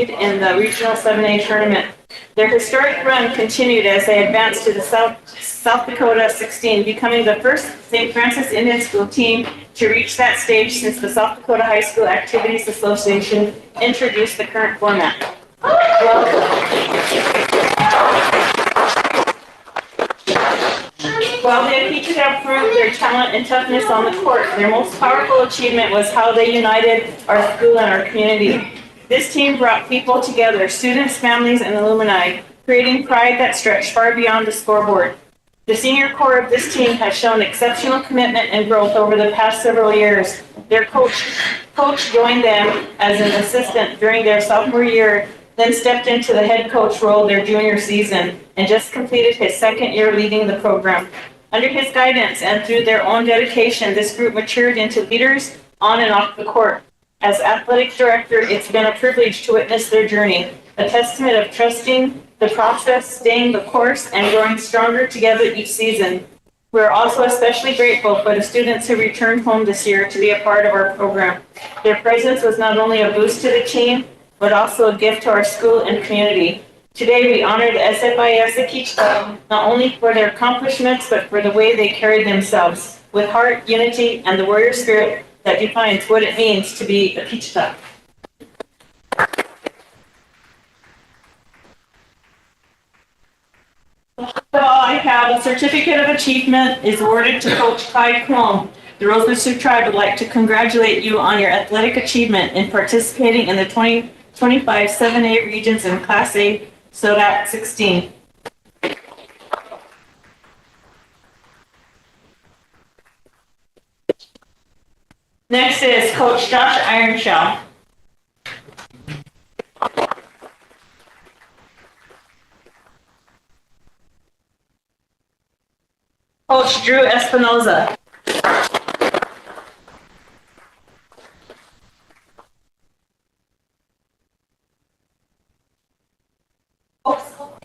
in the regional 7A tournament. Their historic run continued as they advanced to the South Dakota 16, becoming the first St. Francis Indian School team to reach that stage since the South Dakota High School Activities Association introduced the current format. While the Peaches have proved their talent and toughness on the court, their most powerful achievement was how they united our school and our community. This team brought people together, students, families, and alumni, creating pride that stretched far beyond the scoreboard. The senior core of this team has shown exceptional commitment and growth over the past several years. Their coach joined them as an assistant during their sophomore year, then stepped into the head coach role their junior season, and just completed his second year leading the program. Under his guidance and through their own dedication, this group matured into leaders on and off the court. As athletic director, it's been a privilege to witness their journey, a testament of trusting the process, staying the course, and growing stronger together each season. We're also especially grateful for the students who returned home this year to be a part of our program. Their presence was not only a boost to the team, but also a gift to our school and community. Today, we honor the SFIS Akichita not only for their accomplishments, but for the way they carried themselves, with heart, unity, and the warrior spirit that defines what it means to be a Akichita. So I have a certificate of achievement is awarded to Coach Clyde Clone. The Rosebud Sioux Tribe would like to congratulate you on your athletic achievement in participating in the 2025 7A regions in Class A SODAC 16. Next is Coach Josh Ironshaw. Coach Drew Espinoza.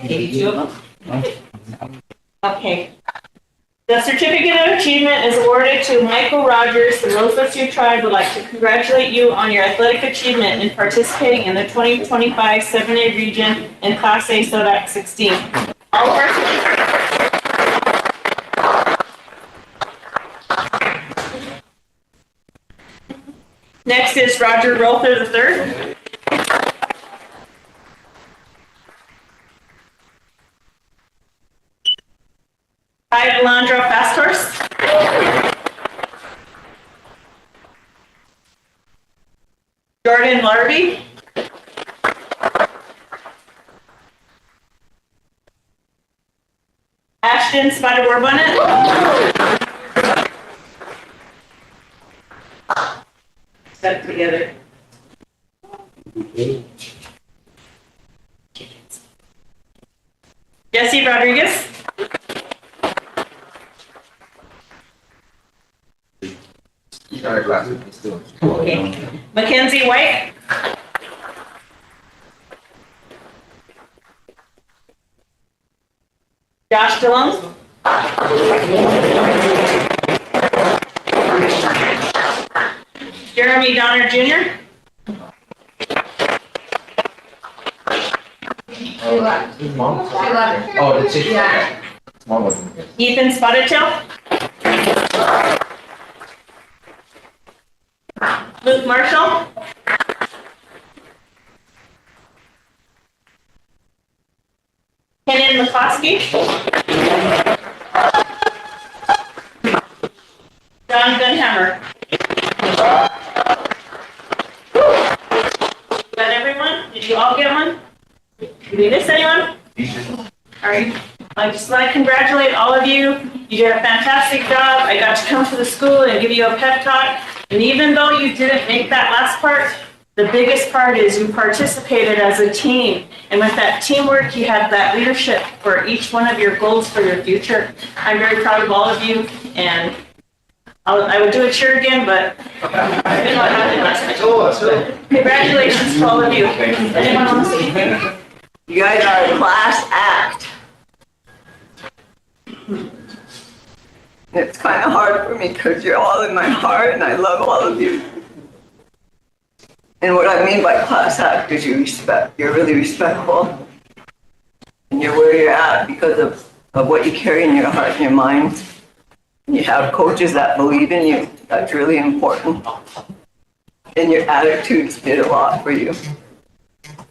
Maybe two of them. Okay. The certificate of achievement is awarded to Michael Rogers. The Rosebud Sioux Tribe would like to congratulate you on your athletic achievement in participating in the 2025 7A region in Class A SODAC 16. All of our Next is Roger Rother III. Hi, Delandra Fast Horse. Jordan Larby. Ashton Spider Warbonnet. Set it together. Jesse Rodriguez. Okay. Mackenzie White. Josh DeLong. Jeremy Donner Jr. Oh, that's it. Yeah. Small one. Ethan Spotted-Tail. Luke Marshall. Kenan McCloskey. John Gunhammer. Got everyone? Did you all get one? Did we miss anyone? All right. I just want to congratulate all of you. You did a fantastic job. I got to come to the school and give you a pep talk. And even though you didn't make that last part, the biggest part is you participated as a team. And with that teamwork, you had that leadership for each one of your goals for your future. I'm very proud of all of you. And I would do a cheer again, but I didn't know what happened last night. Congratulations to all of you. Anyone want to say anything? You guys are a class act. It's kind of hard for me because you're all in my heart and I love all of you. And what I mean by class act is you're really respectful. And you're where you're at because of what you carry in your heart and your mind. And you have coaches that believe in you. That's really important. And your attitudes did a lot for you.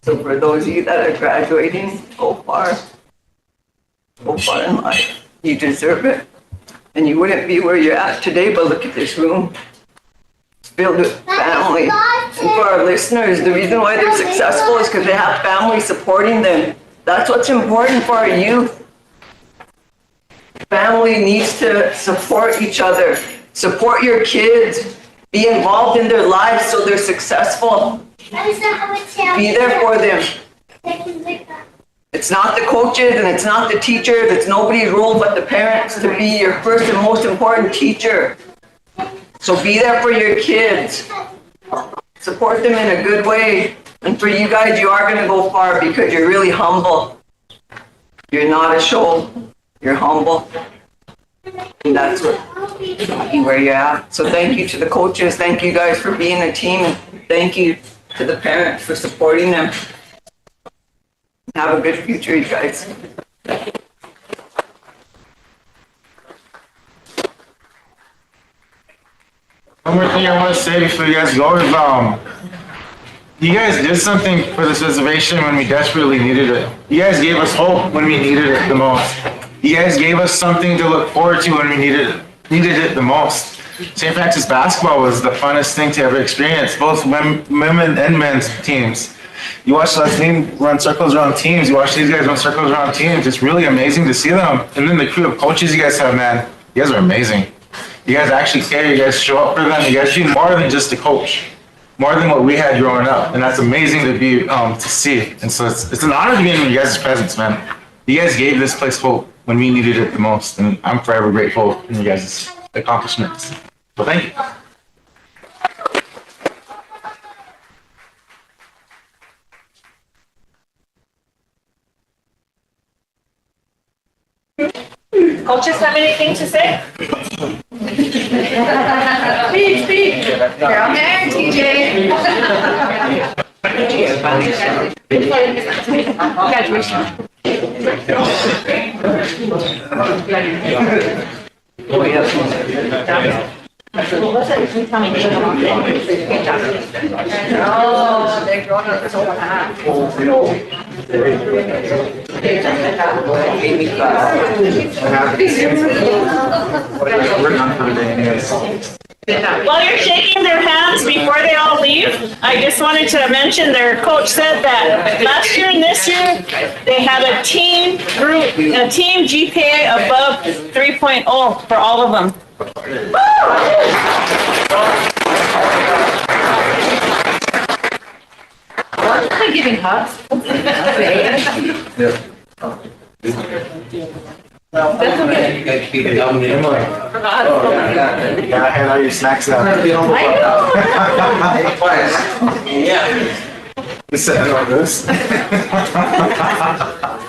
So for those of you that are graduating, go far in life. You deserve it. And you wouldn't be where you're at today, but look at this room. It's filled with family. And for our listeners, the reason why they're successful is because they have family supporting them. That's what's important for our youth. Family needs to support each other. Support your kids. Be involved in their lives so they're successful. Be there for them. It's not the coaches and it's not the teachers. It's nobody's role but the parents to be your first and most important teacher. So be there for your kids. Support them in a good way. And for you guys, you are going to go far because you're really humble. You're not a show. You're humble. And that's where you're at. So thank you to the coaches. Thank you guys for being a team. And thank you to the parents for supporting them. Have a good future, you guys. One more thing I want to say before you guys go is, you guys did something for this reservation when we desperately needed it. You guys gave us hope when we needed it the most. You guys gave us something to look forward to when we needed it the most. St. Francis basketball was the funnest thing to ever experience, both women and men's teams. You watch that team run circles around teams. You watch these guys run circles around teams. It's really amazing to see them. And then the crew of coaches you guys have, man, you guys are amazing. You guys actually care. You guys show up for them. You guys do more than just a coach, more than what we had growing up. And that's amazing to be to see. And so it's an honor to be in you guys' presence, man. You guys gave this place hope when we needed it the most. And I'm forever grateful for you guys' accomplishments. So thank you. Coaches have anything to say? Speak. You're on there, TJ. Graduation. Oh, yes. Oh, they're growing up so fast. We're done for the day anyways. While you're shaking their hands before they all leave, I just wanted to mention their coach said that last year and this year, they had a team GPA above 3.0 for all of them. They're giving hugs. That's okay. You guys keep it down there. Yeah, I had all your snacks out. Yeah. You said I want this.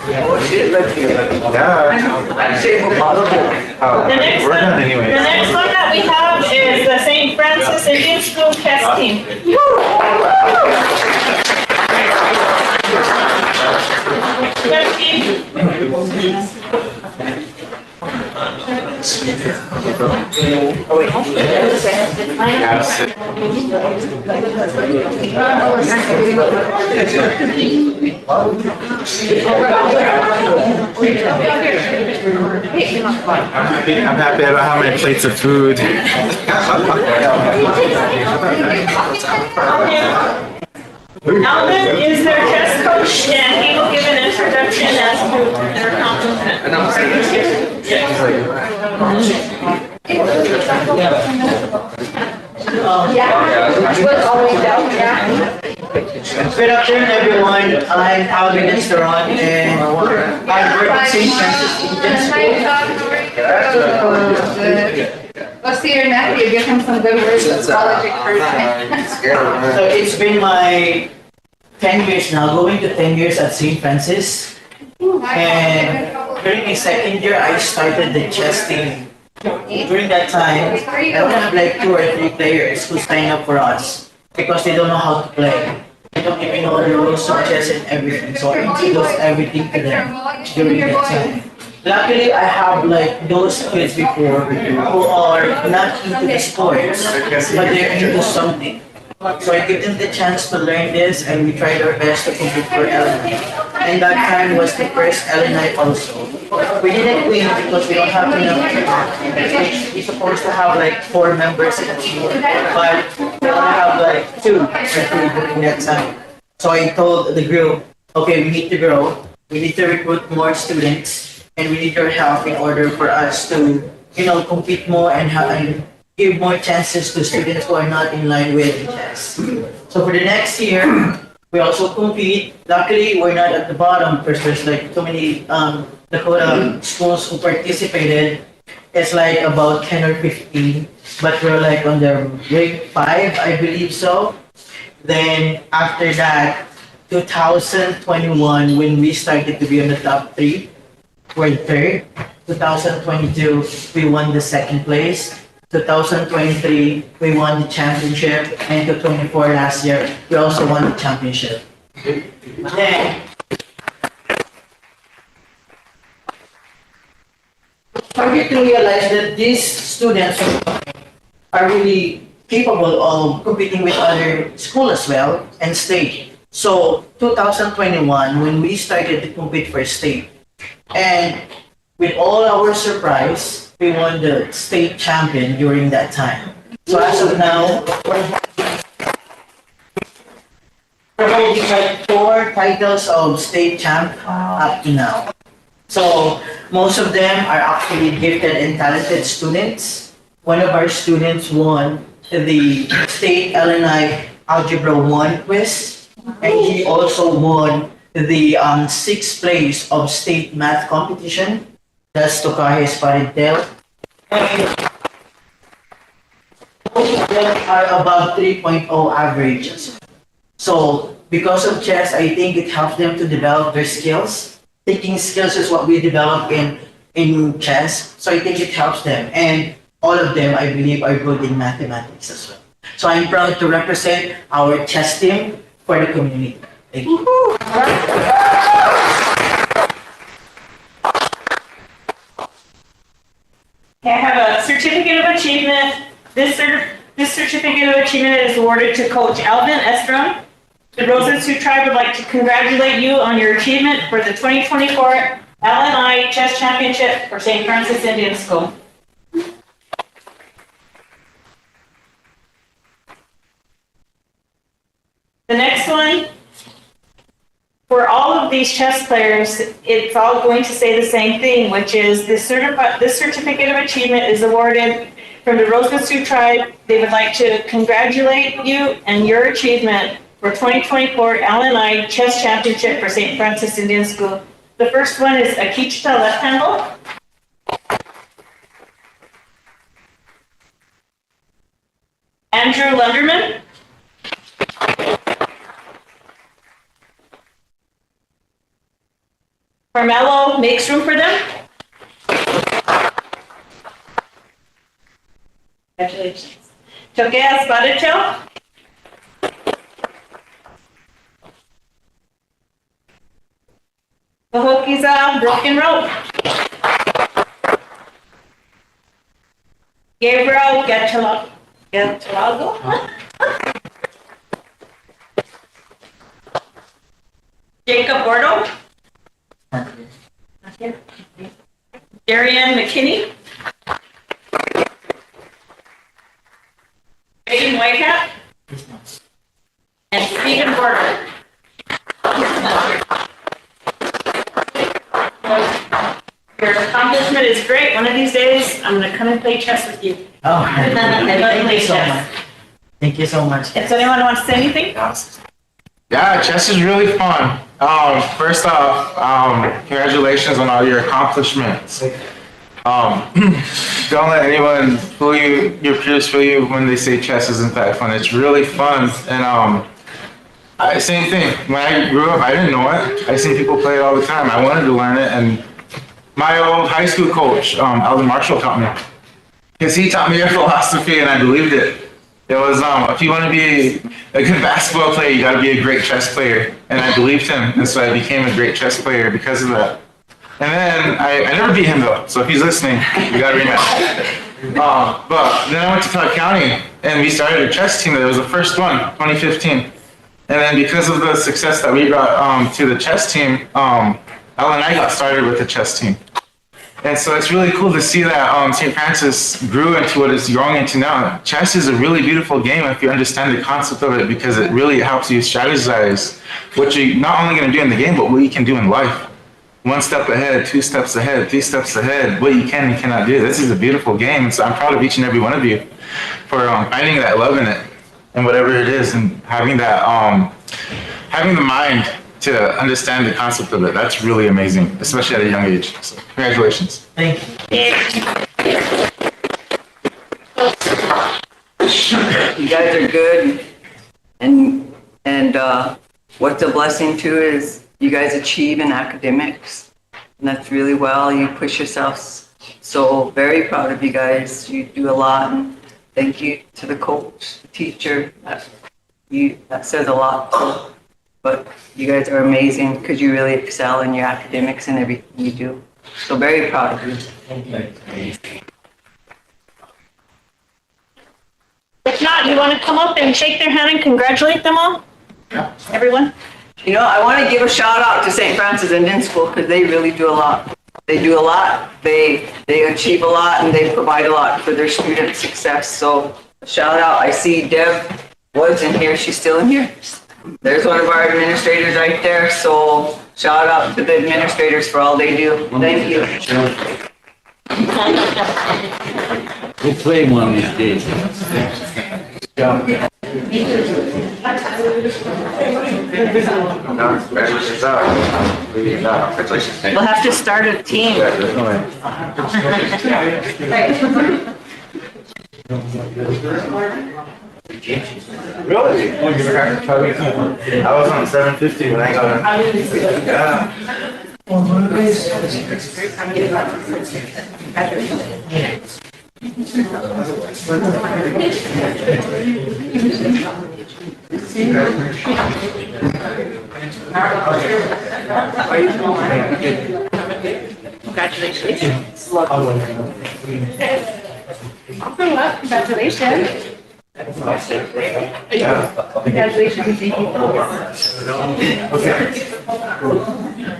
Oh, shit, let's see. I'm saying we're possible. The next We're one, done the anyway. next one that we have is the St. Francis Indian School Chess Team. Chess team. I'm happy I don't have many plates of food. Alvin is their chess coach, and he will give an introduction as to their accomplishment. Good afternoon, everyone. I'm Alvin Esteron, and I work at St. Francis. Let's see your nephew, give him some good words of college encouragement. So it's been my 10 years now, going to 10 years at St. Francis. And during my second year, I started the chess team. During that time, I only have like 2 or 3 players who sign up for us because they don't know how to play. They don't even know the rules of chess and everything. So I introduced everything to them during that time. Luckily, I have like those kids before who are not into the sports, but they're into something. So I give them the chance to learn this, and we tried our best to compete for LNI. And that time was the first LNI also. We didn't win because we don't have enough people. We're supposed to have like 4 members in the team, but we only have like 2 or 3 during that time. So I told the group, okay, we need to grow, we need to recruit more students, and we need your help in order for us to, compete more and give more chances to students who are not in line with chess. So for the next year, we also compete. Luckily, we're not at the bottom because there's like too many Dakota schools who participated. It's like about 10 or 15, but we're like on the rank 5, I believe so. Then after that, 2021, when we started to be on the top 3, we're 3rd. 2022, we won the 2nd place. 2023, we won the championship. And 2024 last year, we also won the championship. Then, I get to realize that these students are really capable of competing with other schools as well and state. So 2021, when we started to compete for state, and with all our surprise, we won the state champion during that time. So as of now, we're holding like 4 titles of state champ up to now. So most of them are actually gifted and talented students. One of our students won the state LNI Algebra 1 quiz, and he also won the 6th place of state math competition. That's Tokahes Parentel. Most of them are above 3.0 averages. So because of chess, I think it helps them to develop their skills. Thinking skills is what we develop in chess. So I think it helps them. And all of them, I believe, are good in mathematics as well. So I'm proud to represent our chess team for the community. Thank you. I have a certificate of achievement. This certificate of achievement is awarded to Coach Alvin Estrom. The Rosebud Tribe would like to congratulate you on your achievement for the 2024 LNI Chess Championship for St. Francis Indian School. The next one, for all of these chess players, it's all going to say the same thing, which is this certificate of achievement is awarded from the Rosebud Sioux Tribe. They would like to congratulate you and your achievement for 2024 LNI Chess Championship for St. Francis Indian School. The first one is Akichita left handle. Andrew Lunderman. Carmelo makes room for them. Congratulations. Togeas Badichel. Cahokiza Broken Road. Gabriel Gatchalago. Jacob Bordo. Darian McKinney. Megan Whitehat. And Stephen Border. Your accomplishment is great. One of these days, I'm gonna come and play chess with you. Oh, thank you so much. Thank you so much. Does anyone want to say anything? Yeah, chess is really fun. First off, congratulations on all your accomplishments. Don't let anyone fool you, your peers fool you when they say chess isn't that fun. It's really fun. And same thing. When I grew up, I didn't know it. I seen people play it all the time. I wanted to learn it, and my old high school coach, Alden Marshall, taught me. Because he taught me a philosophy, and I believed it. It was, if you want to be a good basketball player, you got to be a great chess player. And I believed him, and so I became a great chess player because of that. And then I never beat him though, so if he's listening, we got to rematch. But then I went to Clark County, and we started a chess team. That was the first one, 2015. And then because of the success that we brought to the chess team, Ellen and I got started with the chess team. And so it's really cool to see that St. Francis grew into what it's growing into now. Chess is a really beautiful game if you understand the concept of it, because it really helps you strategize what you're not only going to do in the game, but what you can do in life. 1 step ahead, 2 steps ahead, 3 steps ahead, what you can and cannot do. This is a beautiful game. So I'm proud of each and every one of you for finding that love in it and whatever it is, and having that, having the mind to understand the concept of it. That's really amazing, especially at a young age. So congratulations. Thank you. You guys are good. And what's a blessing too is you guys achieve in academics. And that's really well. You push yourselves. So very proud of you guys. You do a lot. And thank you to the coach, the teacher. That says a lot. But you guys are amazing because you really excel in your academics and everything you do. So very proud of you. Thank you. If not, you want to come up and shake their hand and congratulate them all? Yeah. Everyone? You know, I want to give a shout out to St. Francis Indian School because they really do a lot. They do a lot, they achieve a lot, and they provide a lot for their student success. So shout out. I see Deb was in here. She's still in here. There's one of our administrators right there. So shout out to the administrators for all they do. Thank you. We'll play one of these days. We'll have to start a team. Really? I was on 750 when I got Congratulations. Congratulations. Congratulations. Okay.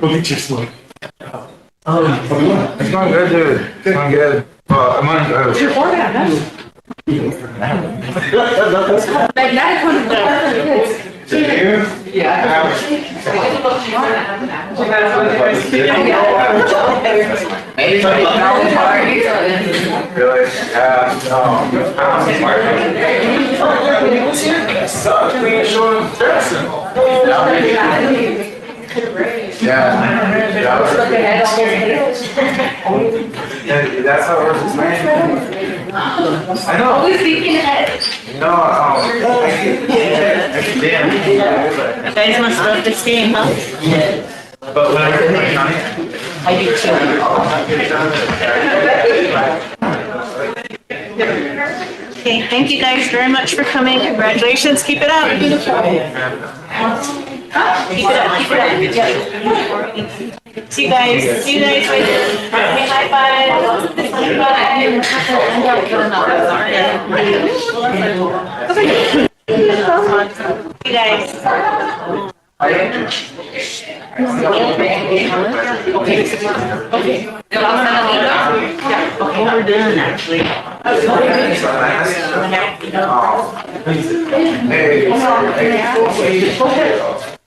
We'll get you slow. It's going good, dude. It's going good. I'm on. Your format, huh? That's how it works, man. I know. Always thinking ahead. No, You guys must love this game, huh? But when I'm working on it. I do too. Okay, thank you guys very much for coming. Congratulations. Keep it up. Keep it up. Keep it up. Yeah. See you guys. See you guys later. Okay, high five. See you guys. We're done, actually.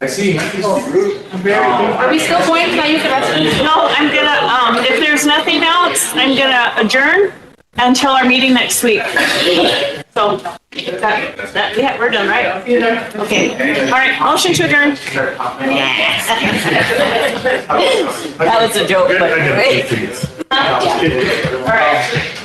I see. Are we still going? Can I use the restroom? No, I'm gonna, if there's nothing else, I'm gonna adjourn until our meeting next week. So, yeah, we're done, right? Okay, all right, motion to adjourn. That was a joke, but. All right.